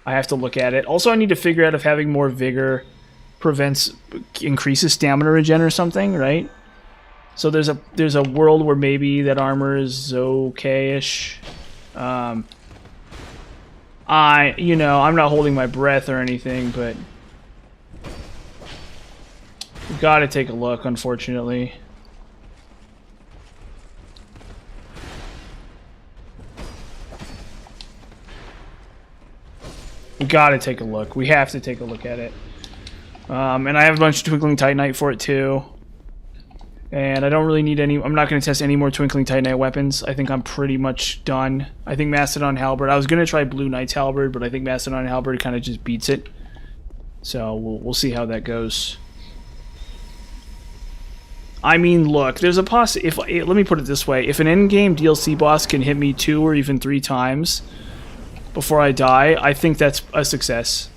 I have to look at it. Also, I need to figure out if having more vigor increases stamina regen or something, right? So there's a world where maybe that armor is okay-ish. I'm not holding my breath or anything, but we've got to take a look, unfortunately. We got to take a look. We have to take a look at it. And I have a bunch of Twinkling Titanite for it too. And I don't really need any... I'm not going to test any more Twinkling Titanite weapons. I think I'm pretty much done. I think Mastodon Halberd... I was going to try Blue Knight's Halberd, but I think Mastodon Halberd kind of just beats it. So we'll see how that goes. I mean, look, there's a let me put it this way. If an endgame DLC boss can hit me 2 or even 3 times before I die, I think that's a success.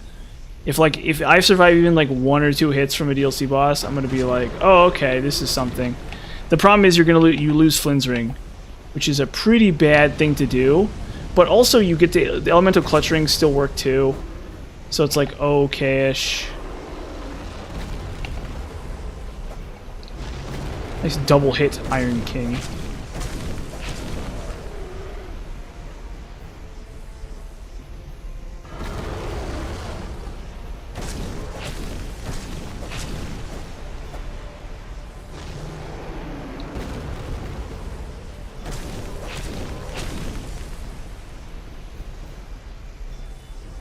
If I survive even like 1 or 2 hits from a DLC boss, I'm gonna be like, oh, okay, this is something. The problem is you lose Flynn's Ring, which is a pretty bad thing to do. But also you get the elemental clutch rings still work too, so it's like okay-ish. Nice double hit Iron King.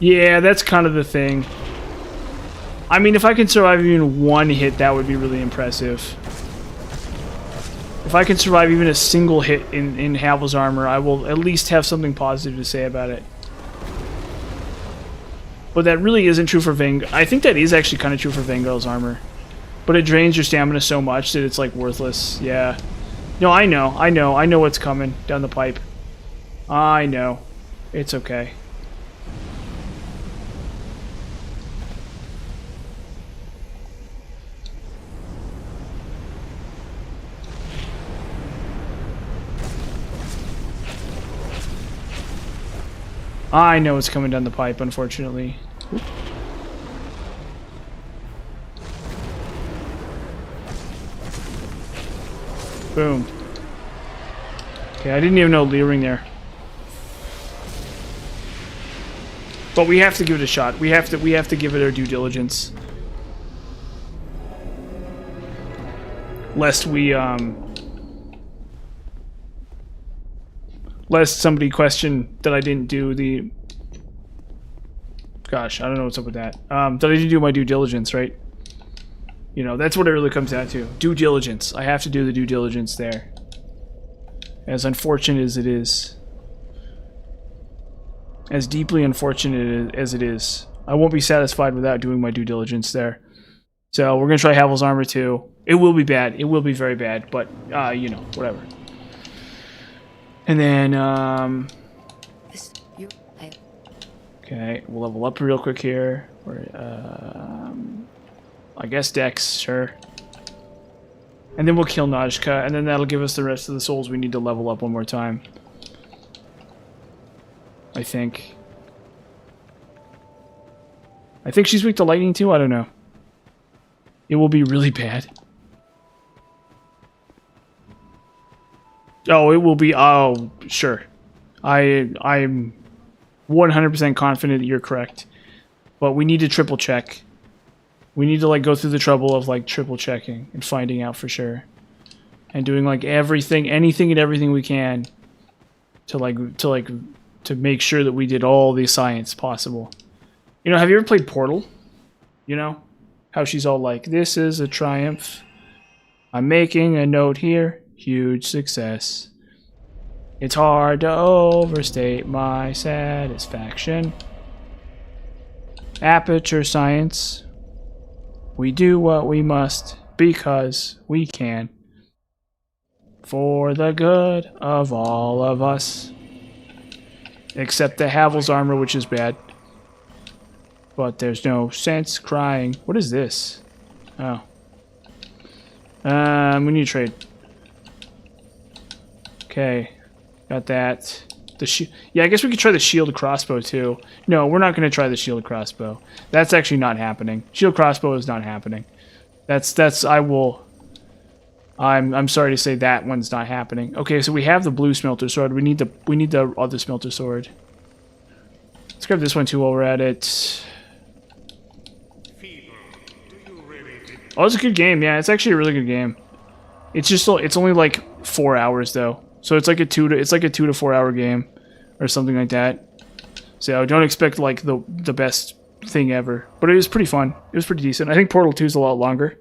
Yeah, that's kind of the thing. I mean, if I can survive even 1 hit, that would be really impressive. If I can survive even a single hit in Havel's armor, I will at least have something positive to say about it. But that really isn't true for Vanguard. I think that is actually kind of true for Vanguard's armor. But it drains your stamina so much that it's like worthless. Yeah. No, I know what's coming down the pipe. I know. It's okay. I know it's coming down the pipe, unfortunately. Oop. Boom. Okay, I didn't even know Leering there. But we have to give it a shot. We have to give it our due diligence. Lest we lest somebody question that I didn't do the... Gosh, I don't know what's up with that. That I didn't do my due diligence, right? You know, that's what it really comes down to. Due diligence. I have to do the due diligence there. As unfortunate as it is. As deeply unfortunate as it is. I won't be satisfied without doing my due diligence there. So, we're going to try Havel's armor too. It will be bad. It will be very bad. But, you know, whatever. And then, okay, we'll level up real quick here. I guess Dex, sure. And then we'll kill Najka, and then that'll give us the rest of the souls we need to level up one more time. I think. I think she's weak to lightning too. I don't know. It will be really bad. Oh, it will be. Oh, sure. I'm 100% confident that you're correct. But we need to triple check. We need to like go through the trouble of like triple checking and finding out for sure. And doing like everything, anything and everything we can to make sure that we did all the science possible. You know, have you ever played Portal? You know? How she's all like, this is a triumph. I'm making a note here. Huge success. It's hard to overstate my satisfaction. Aperture science. We do what we must because we can. For the good of all of us. Except the Havel's armor, which is bad. But there's no sense crying. What is this? Oh. We need to trade. Okay. Got that. Yeah, I guess we could try the shield crossbow too. No, we're not going to try the shield crossbow. That's actually not happening. Shield crossbow is not happening. I'm sorry to say that one's not happening. Okay, so we have the blue smelter sword. We need the other smelter sword. Let's grab this one too while we're at it. Oh, it's a good game. Yeah, it's actually a really good game. It's only like 4 hours though. So it's like a 2 to 4 hour game or something like that. So don't expect like the best thing ever, but it was pretty fun. It was pretty decent. I think Portal 2 is a lot longer,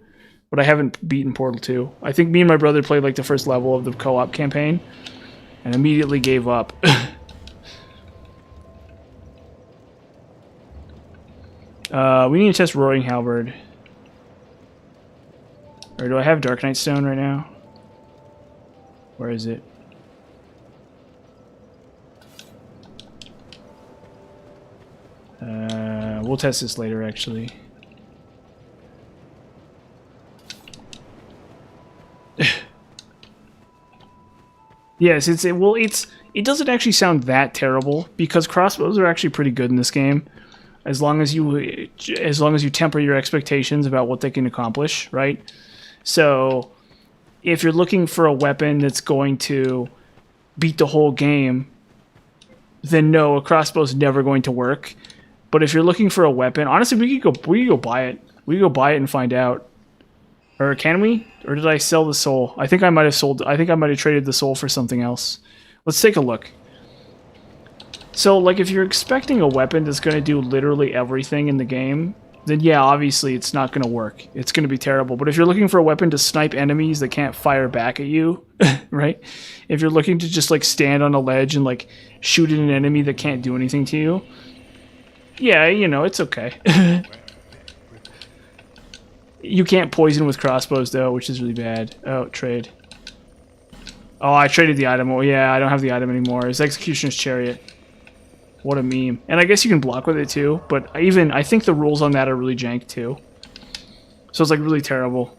but I haven't beaten Portal 2. I think me and my brother played like the first level of the co-op campaign and immediately gave up. We need to test Roaring Halberd. Or do I have Dark Knight Stone right now? Where is it? We'll test this later, actually. Yes, it doesn't actually sound that terrible because crossbows are actually pretty good in this game, as long as you temper your expectations about what they can accomplish, right? So, if you're looking for a weapon that's going to beat the whole game, then no, a crossbow's never going to work. But if you're looking for a weapon, honestly, we could go buy it. We could go buy it and find out. Or can we? Or did I sell the soul? I think I might have traded the soul for something else. Let's take a look. So, like, if you're expecting a weapon that's going to do literally everything in the game, then yeah, obviously it's not going to work. It's going to be terrible. But if you're looking for a weapon to snipe enemies that can't fire back at you, right? If you're looking to just, like, stand on a ledge and, like, shoot at an enemy that can't do anything to you, yeah, you know, it's okay. You can't poison with crossbows, though, which is really bad. Oh, trade. Oh, I traded the item. Oh, yeah, I don't have the item anymore. It's Executioner's Chariot. What a meme. And I guess you can block with it, too. But I think the rules on that are really jank, too. So it's, like, really terrible.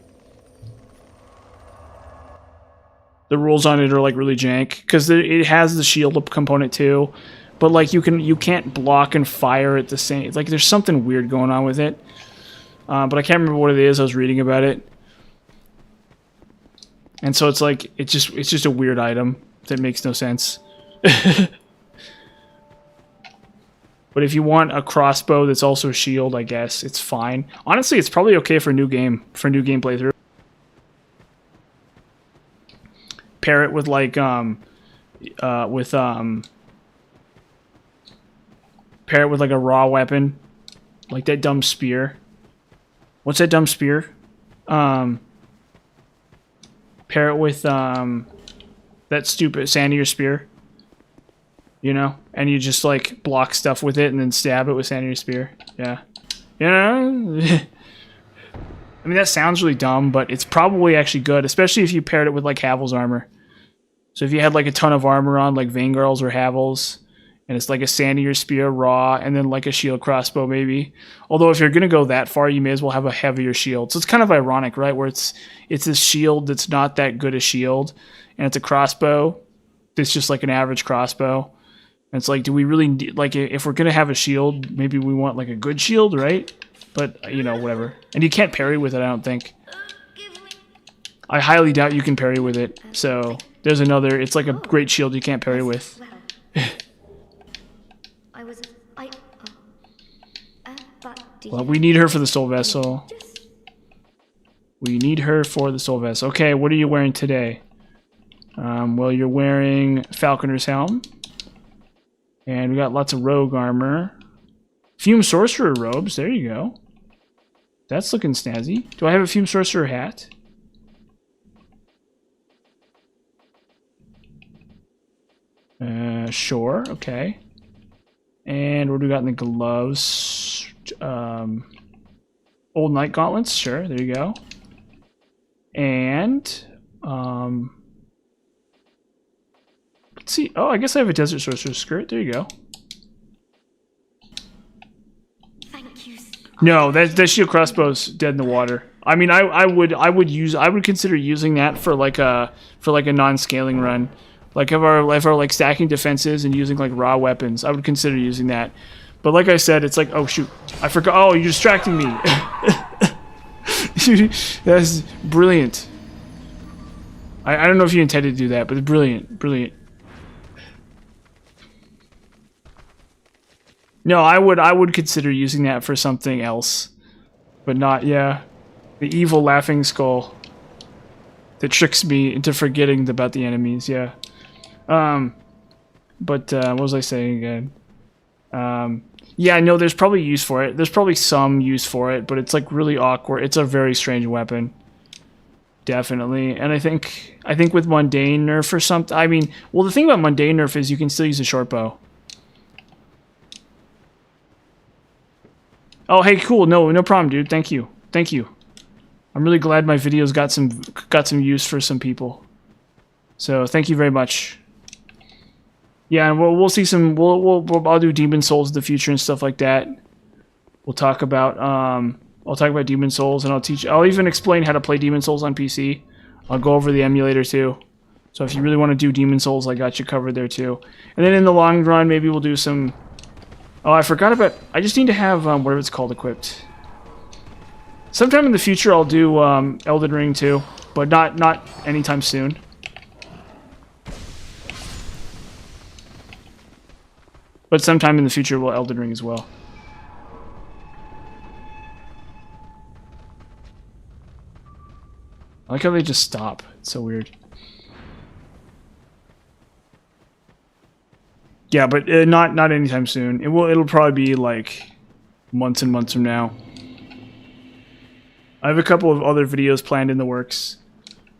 The rules on it are, like, really jank. Because it has the shield component, too. But, like, you can't block and fire at the same... Like, there's something weird going on with it. But I can't remember what it is. I was reading about it. And so it's like, it's just a weird item that makes no sense. But if you want a crossbow that's also a shield, I guess, it's fine. Honestly, it's probably okay for new game playthrough. Pair it with, like, pair it with, like, a raw weapon. Like that dumb spear. What's that dumb spear? Pair it with that stupid Sandier spear. You know? And you just like block stuff with it and then stab it with Sandier spear. Yeah. You know? I mean, that sounds really dumb, but it's probably actually good, especially if you paired it with like Havel's armor. So if you had like a ton of armor on, like Vaingirl's or Havel's, and it's like a Sandier spear raw, and then like a shield crossbow maybe. Although if you're gonna go that far, you may as well have a heavier shield. So it's kind of ironic, right? Where it's this shield that's not that good a shield, and it's a crossbow that's just like an average crossbow. And it's like, do we really need, like, if we're gonna have a shield, maybe we want like a good shield, right? But you know, whatever. And you can't parry with it, I don't think. I highly doubt you can parry with it. So there's another. It's like a great shield you can't parry with. Well, we need her for the soul vessel. We need her for the soul vessel. Okay, what are you wearing today? Well, you're wearing Falconer's helm. And we got lots of rogue armor. Fume Sorcerer robes, there you go. That's looking snazzy. Do I have a Fume Sorcerer hat? Sure, okay. And what do we got in the gloves? Old Knight Gauntlets, sure, there you go. And, let's see. Oh, I guess I have a Desert Sorcerer's skirt. There you go. Thank you. No, that shield crossbow's dead in the water. I mean, I would consider using that for like a non-scaling run. Like if our like stacking defenses and using like raw weapons, I would consider using that. But like I said, it's like, oh shoot, I forgot. Oh, you're distracting me. That's brilliant. I don't know if you intended to do that, but it's brilliant, brilliant. No, I would consider using that for something else, but not, yeah, the evil laughing skull that tricks me into forgetting about the enemies. Yeah. But what was I saying again? Yeah, no, there's probably use for it. There's probably some use for it, but it's like really awkward. It's a very strange weapon. Definitely. And I think with mundane nerf or something, I mean, well, the thing about mundane nerf is you can still use a short bow. Oh, hey, cool. No problem, dude. Thank you. Thank you. I'm really glad my videos got some use for some people. So, thank you very much. Yeah, and we'll see some. I'll do Demon Souls in the future and stuff like that. We'll talk about. I'll talk about Demon Souls, and I'll even explain how to play Demon Souls on PC. I'll go over the emulator too. So if you really want to do Demon Souls, I got you covered there too. And then in the long run, maybe we'll do some. Oh, I forgot about. I just need to have whatever it's called equipped. Sometime in the future, I'll do Elden Ring too, but not anytime soon. But sometime in the future, we'll Elden Ring as well. I like how they just stop. It's so weird. Yeah, but not anytime soon. It'll probably be like months and months from now. I have a couple of other videos planned in the works.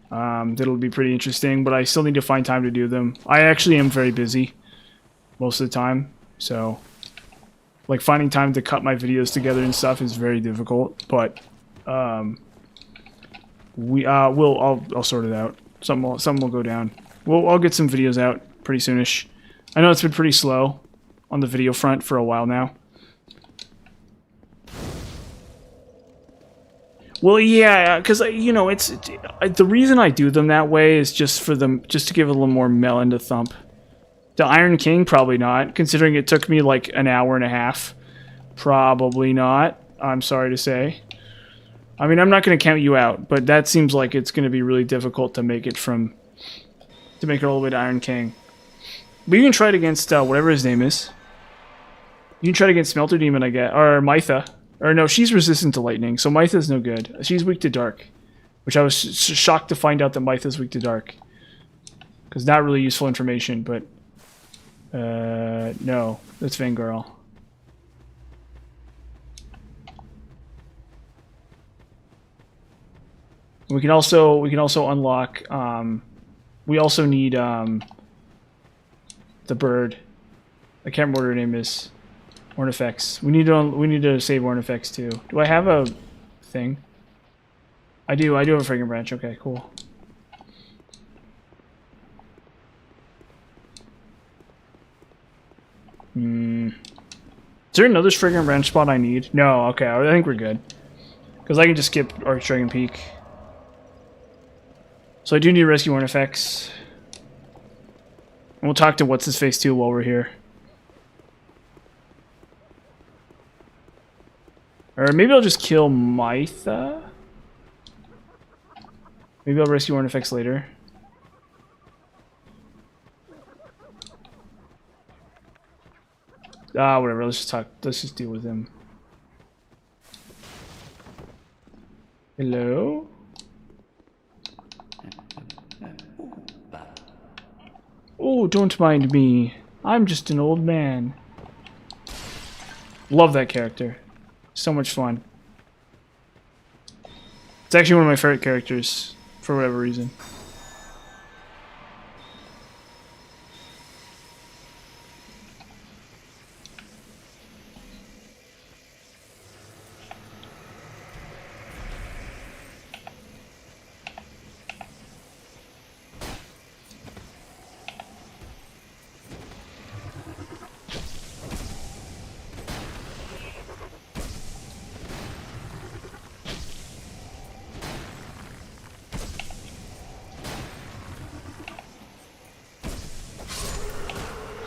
That'll be pretty interesting, but I still need to find time to do them. I actually am very busy most of the time. So, like, finding time to cut my videos together and stuff is very difficult, but I'll sort it out. Something will go down. I'll get some videos out pretty soonish. I know it's been pretty slow on the video front for a while now. Well, yeah, because you know, the reason I do them that way is just to give it a little more melon to thump. The Iron King, probably not, considering it took me like an hour and a half. Probably not, I'm sorry to say. I mean, I'm not going to count you out, but that seems like it's going to be really difficult to make it all the way to Iron King. But you can try it against whatever his name is. You can try it against Smelter Demon, I guess, or Mytha. Or no, she's resistant to lightning, so Mytha's no good. She's weak to dark, which I was shocked to find out that Mytha's weak to dark. Because not really useful information, but... no, that's Vangirl. We can also unlock. We also need the bird. I can't remember what her name is. Ornifex. We need to save Ornifex too. Do I have a thing? I do. I do have a Fragrant Branch. Okay, cool. Is there another Fragrant Branch spot I need? No, okay, I think we're good. Because I can just skip Archdragon Peak. So I do need to rescue Ornifex. And we'll talk to What's-His-Face too while we're here. Or maybe I'll just kill Mytha. Maybe I'll rescue Artifacts later. Ah, whatever. Let's just talk. Let's just deal with him. Hello? Oh, don't mind me. I'm just an old man. Love that character. So much fun. It's actually one of my favorite characters, for whatever reason.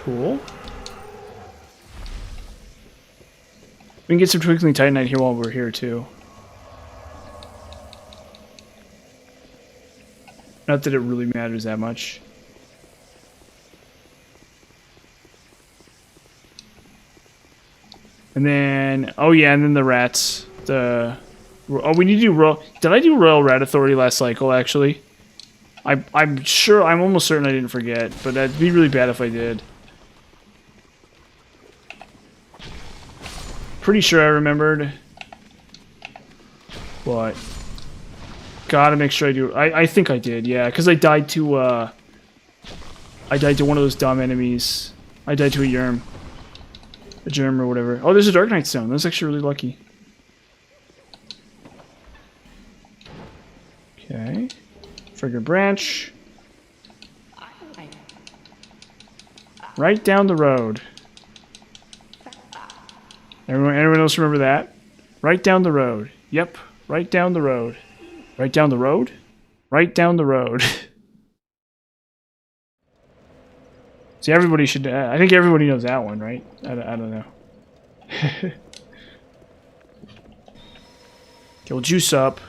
Cool. We can get some Twinkling Titanite here while we're here, too. Not that it really matters that much. And then... Oh, yeah, and then the rats. Oh, we need to do Royal... Did I do Royal Rat Authority last cycle, actually? I'm sure... I'm almost certain I didn't forget, but that'd be really bad if I did. Pretty sure I remembered. What? Gotta make sure I do. I think I did, yeah, because I died to one of those dumb enemies. I died to a Yerm. A Germ or whatever. Oh, there's a Dark Knight Stone. That's actually really lucky. Okay. Frigger Branch. Right down the road. Anyone else remember that? Right down the road. Yep. Right down the road. Right down the road? Right down the road. See, everybody should... I think everybody knows that one, right? I don't know. Okay, we'll juice up.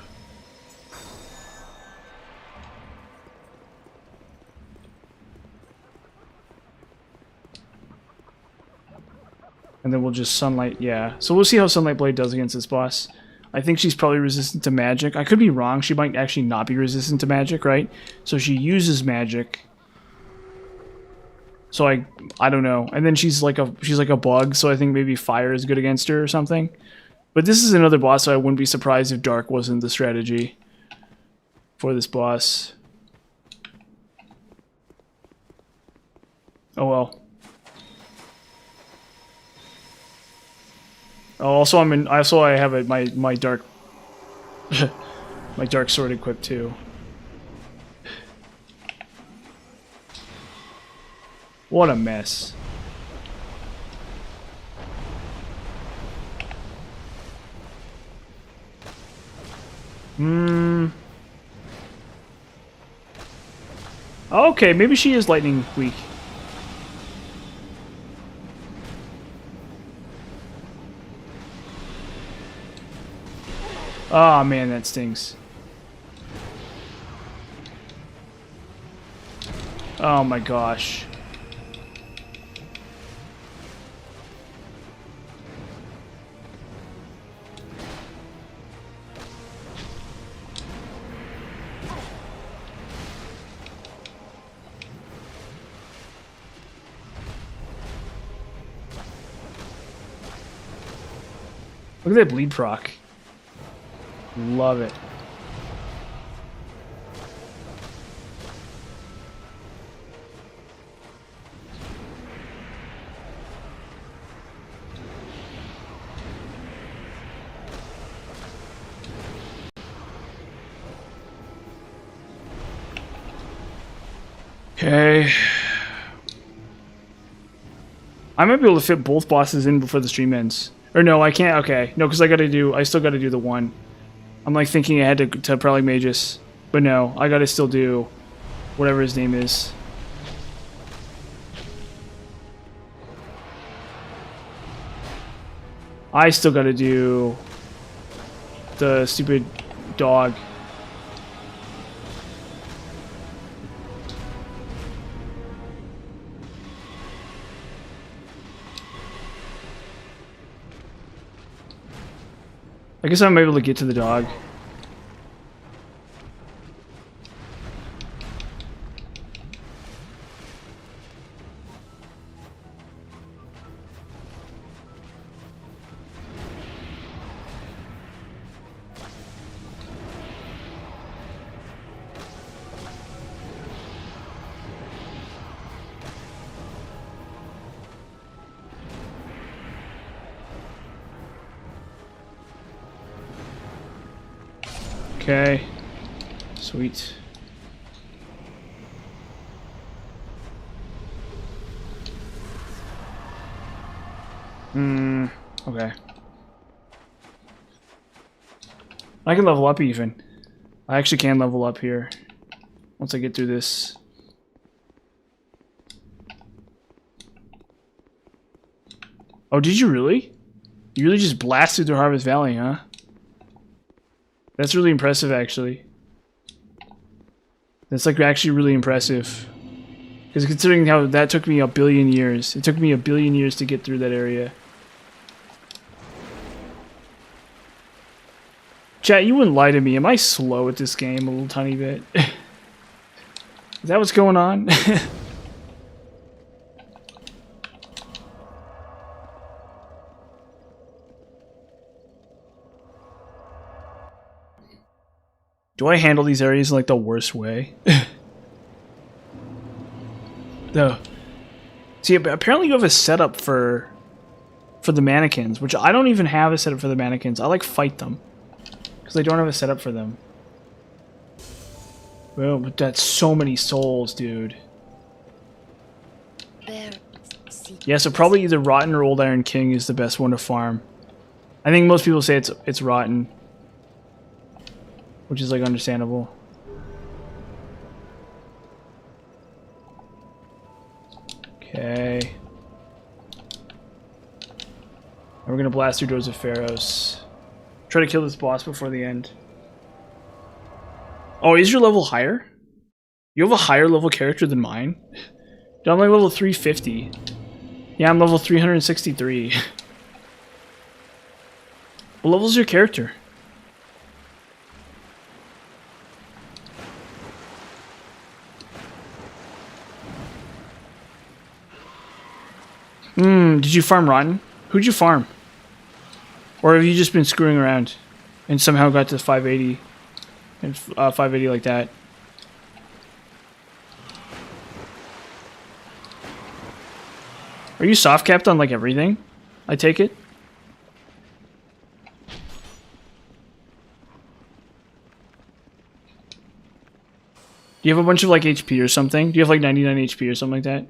And then we'll just Sunlight, yeah. So we'll see how Sunlight Blade does against this boss. I think she's probably resistant to magic. I could be wrong. She might actually not be resistant to magic, right? So she uses magic. So I don't know. And then she's like a bug, so I think maybe fire is good against her or something. But this is another boss, so I wouldn't be surprised if dark wasn't the strategy for this boss. Oh well. Oh, also I have my dark my dark sword equipped too. What a mess. Okay, maybe she is lightning weak. Oh man, that stings. Oh my gosh. Look at that bleed proc. Love it. Okay. I might be able to fit both bosses in before the stream ends. Or no, I can't. Okay. No, because I still gotta do the one. I'm like thinking ahead to probably Magus. But no, I gotta still do whatever his name is. I still gotta do the stupid dog. I guess I'm able to get to the dog. Okay. Sweet. Okay. I can level up even. I actually can level up here. Once I get through this. Oh, did you really? You really just blasted through Harvest Valley, huh? That's really impressive, actually. That's like actually really impressive. Because considering how that took me a billion years. It took me a billion years to get through that area. Chat, you wouldn't lie to me. Am I slow at this game a little tiny bit? Is that what's going on? Do I handle these areas in like the worst way? No. See, apparently you have a setup for the mannequins, which I don't even have a setup for the mannequins. I like fight them because I don't have a setup for them. Well, but that's so many souls, dude. Yeah, so probably either Rotten or Old Iron King is the best one to farm. I think most people say it's Rotten. Which is like understandable. Okay. And we're gonna blast through Doors of Pharos. Try to kill this boss before the end. Oh, is your level higher? You have a higher level character than mine? Dude, I'm like level 350. Yeah, I'm level 363. What level is your character? Did you farm Rotten? Who'd you farm? Or have you just been screwing around and somehow got to 580 and 580 like that? Are you soft capped on like everything? I take it. Do you have a bunch of like HP or something? Do you have like 99 HP or something like that?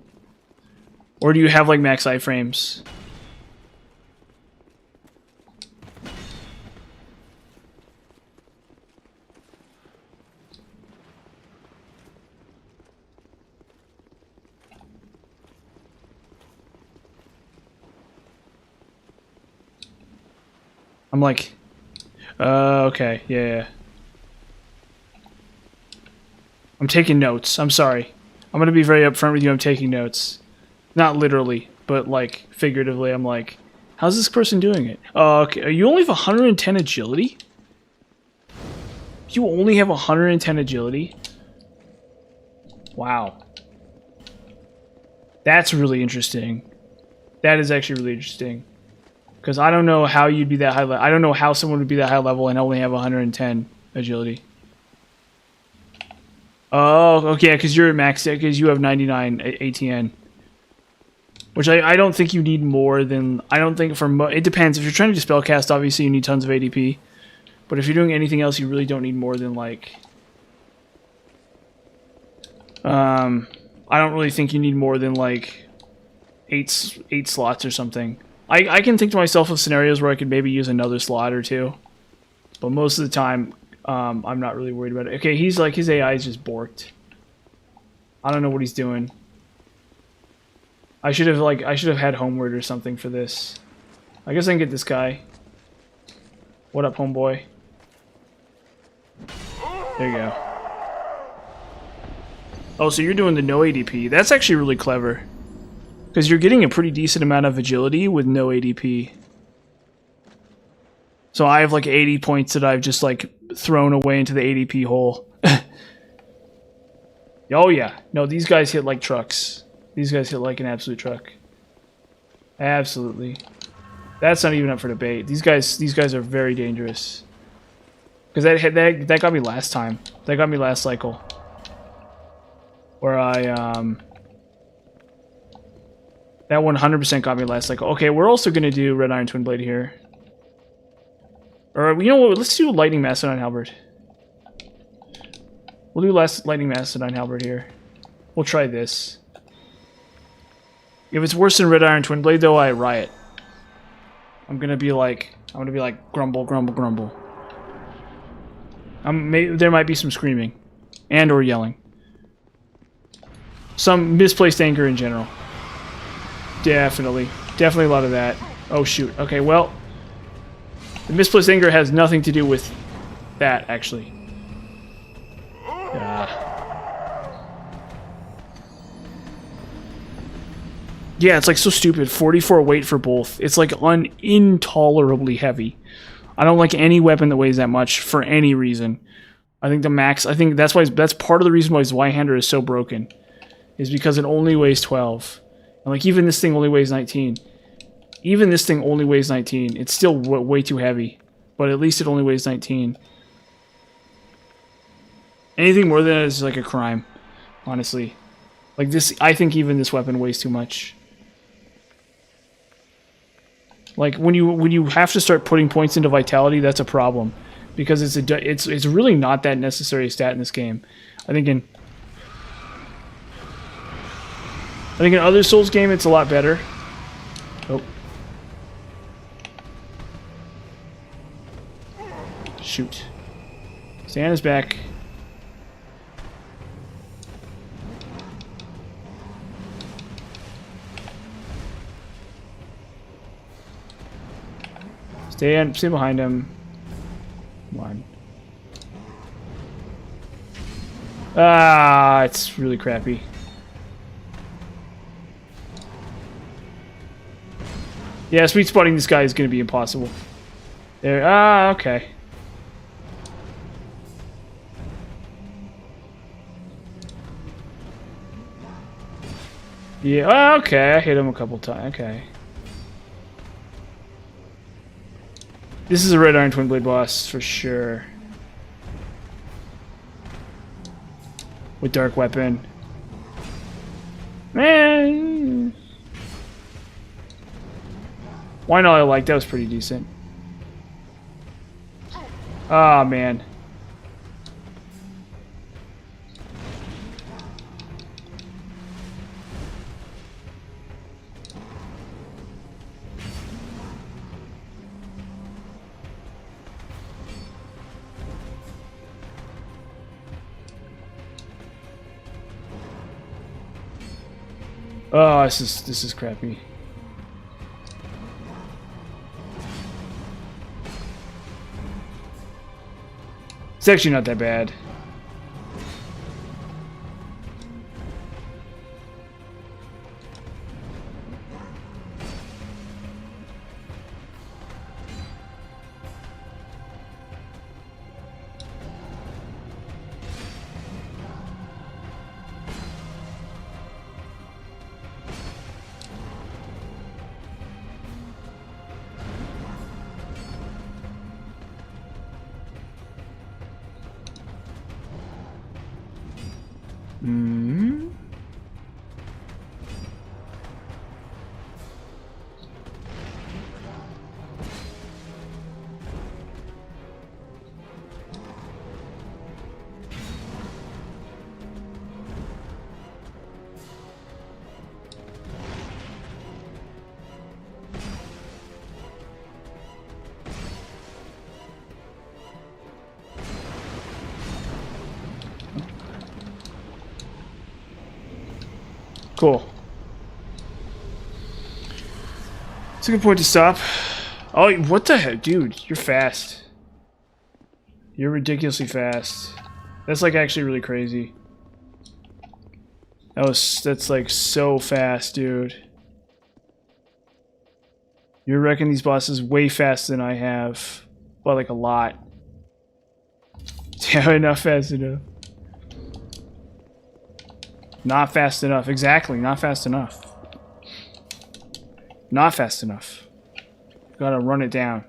Or do you have like max iframes? I'm like, okay, yeah. I'm taking notes. I'm sorry. I'm gonna be very upfront with you. I'm taking notes. Not literally, but like figuratively. I'm like, how's this person doing it? Okay. You only have 110 agility? You only have 110 agility? Wow. That's really interesting. That is actually really interesting. Because I don't know how you'd be that high level. I don't know how someone would be that high level and only have 110 agility. Oh, okay, because you're at max, because you have 99 ATN. Which I don't think you need more than... I don't think for... It depends. If you're trying to dispel cast, obviously you need tons of ADP. But if you're doing anything else, you really don't need more than like... I don't really think you need more than like 8 slots or something. I can think to myself of scenarios where I could maybe use another slot or two. But most of the time, I'm not really worried about it. Okay, he's like, his AI is just borked. I don't know what he's doing. I should have had Homeward or something for this. I guess I can get this guy. What up, homeboy? There you go. Oh, so you're doing the no ADP. That's actually really clever. Because you're getting a pretty decent amount of agility with no ADP. So I have like 80 points that I've just like thrown away into the ADP hole. Oh yeah. No, these guys hit like trucks. These guys hit like an absolute truck. Absolutely. That's not even up for debate. These guys are very dangerous. Because that got me last time. That got me last cycle. Where I that 100% got me last cycle. Okay, we're also gonna do Red Iron Twin Blade here. Or you know what? Let's do Lightning Mastodon Halberd. We'll do Lightning Mastodon Halberd here. We'll try this. If it's worse than Red Iron Twin Blade, though, I riot. I'm gonna be like grumble, grumble, grumble. There might be some screaming, and or yelling. Some misplaced anger in general. Definitely a lot of that. Oh shoot. Okay, well, the misplaced anger has nothing to do with that actually. Yeah, it's like so stupid. 44 weight for both. It's like intolerably heavy. I don't like any weapon that weighs that much for any reason. I think that's part of the reason why Zweihander is so broken. Is because it only weighs 12. And like even this thing only weighs 19. Even this thing only weighs 19. It's still way too heavy. But at least it only weighs 19. Anything more than that is like a crime. Honestly. Like this, I think even this weapon weighs too much. Like when you have to start putting points into vitality, that's a problem, because it's really not that necessary a stat in this game. I think in other Souls game it's a lot better. Oh. Shoot. Santa's back. Stay behind him. Come on. Ah, it's really crappy. Yeah, sweet spotting this guy is going to be impossible. There. Ah, okay. Yeah, okay. I hit him a couple times. Okay. This is a Red Iron Twin Blade boss for sure. With Dark Weapon. Man. Why not? I like that was pretty decent. Ah, man. Oh, this is crappy. It's actually not that bad. Hmm. Cool. It's a good point to stop. Oh, what the heck? Dude, you're fast. You're ridiculously fast. That's like actually really crazy. That's like so fast, dude. You're wrecking these bosses way faster than I have. By like a lot. Yeah, not fast enough. Not fast enough. Exactly, not fast enough. Not fast enough. Gotta run it down.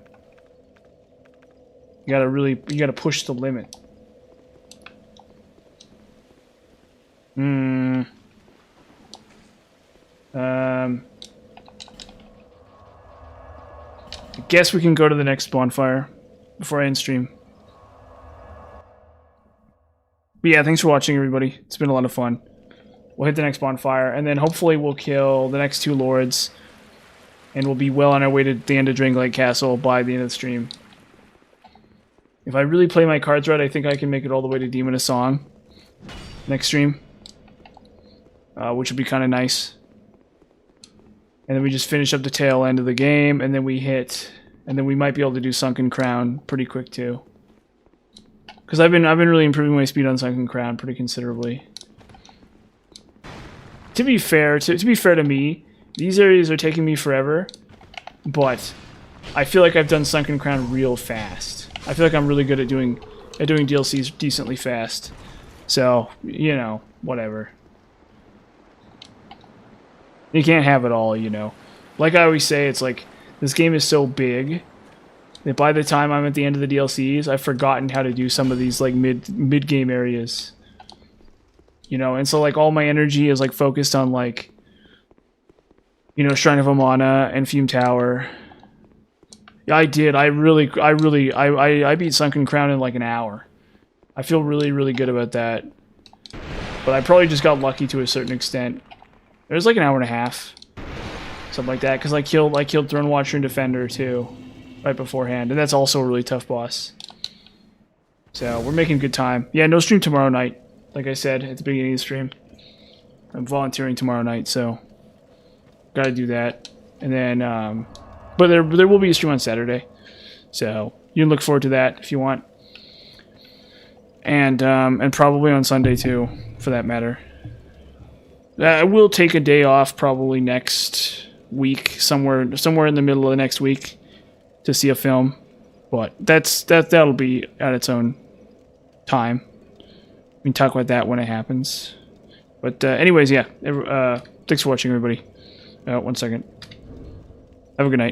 You gotta push the limit. I guess we can go to the next bonfire before I end stream. But yeah, thanks for watching, everybody. It's been a lot of fun. We'll hit the next bonfire, and then hopefully we'll kill the next 2 lords, and we'll be well on our way to the end of Drangleic Castle by the end of the stream. If I really play my cards right, I think I can make it all the way to Demon of Song next stream, which would be kind of nice. And then we just finish up the tail end of the game, and then we hit, and then we might be able to do Sunken Crown pretty quick too. Because I've been really improving my speed on Sunken Crown pretty considerably. To be fair to me, these areas are taking me forever, but I feel like I've done Sunken Crown real fast. I feel like I'm really good at doing DLCs decently fast. So, you know, whatever. You can't have it all, you know. Like I always say, it's like, this game is so big that by the time I'm at the end of the DLCs, I've forgotten how to do some of these, like, mid-game areas. You know, and so, like, all my energy is, like, focused on, like, you know, Shrine of Amana and Fume Tower. Yeah, I did. I beat Sunken Crown in, like, an hour. I feel really, really good about that. But I probably just got lucky to a certain extent. It was like an hour and a half. Something like that, because I killed Throne Watcher and Defender, too. Right beforehand, and that's also a really tough boss. So, we're making good time. Yeah, no stream tomorrow night. Like I said at the beginning of the stream. I'm volunteering tomorrow night, so gotta do that. And then, but there will be a stream on Saturday. So, you can look forward to that if you want. And probably on Sunday, too, for that matter. I will take a day off probably next week, somewhere in the middle of the next week, to see a film, but that'll be at its own time. We can talk about that when it happens. But anyways, yeah. Thanks for watching, everybody. 1 second. Have a good night.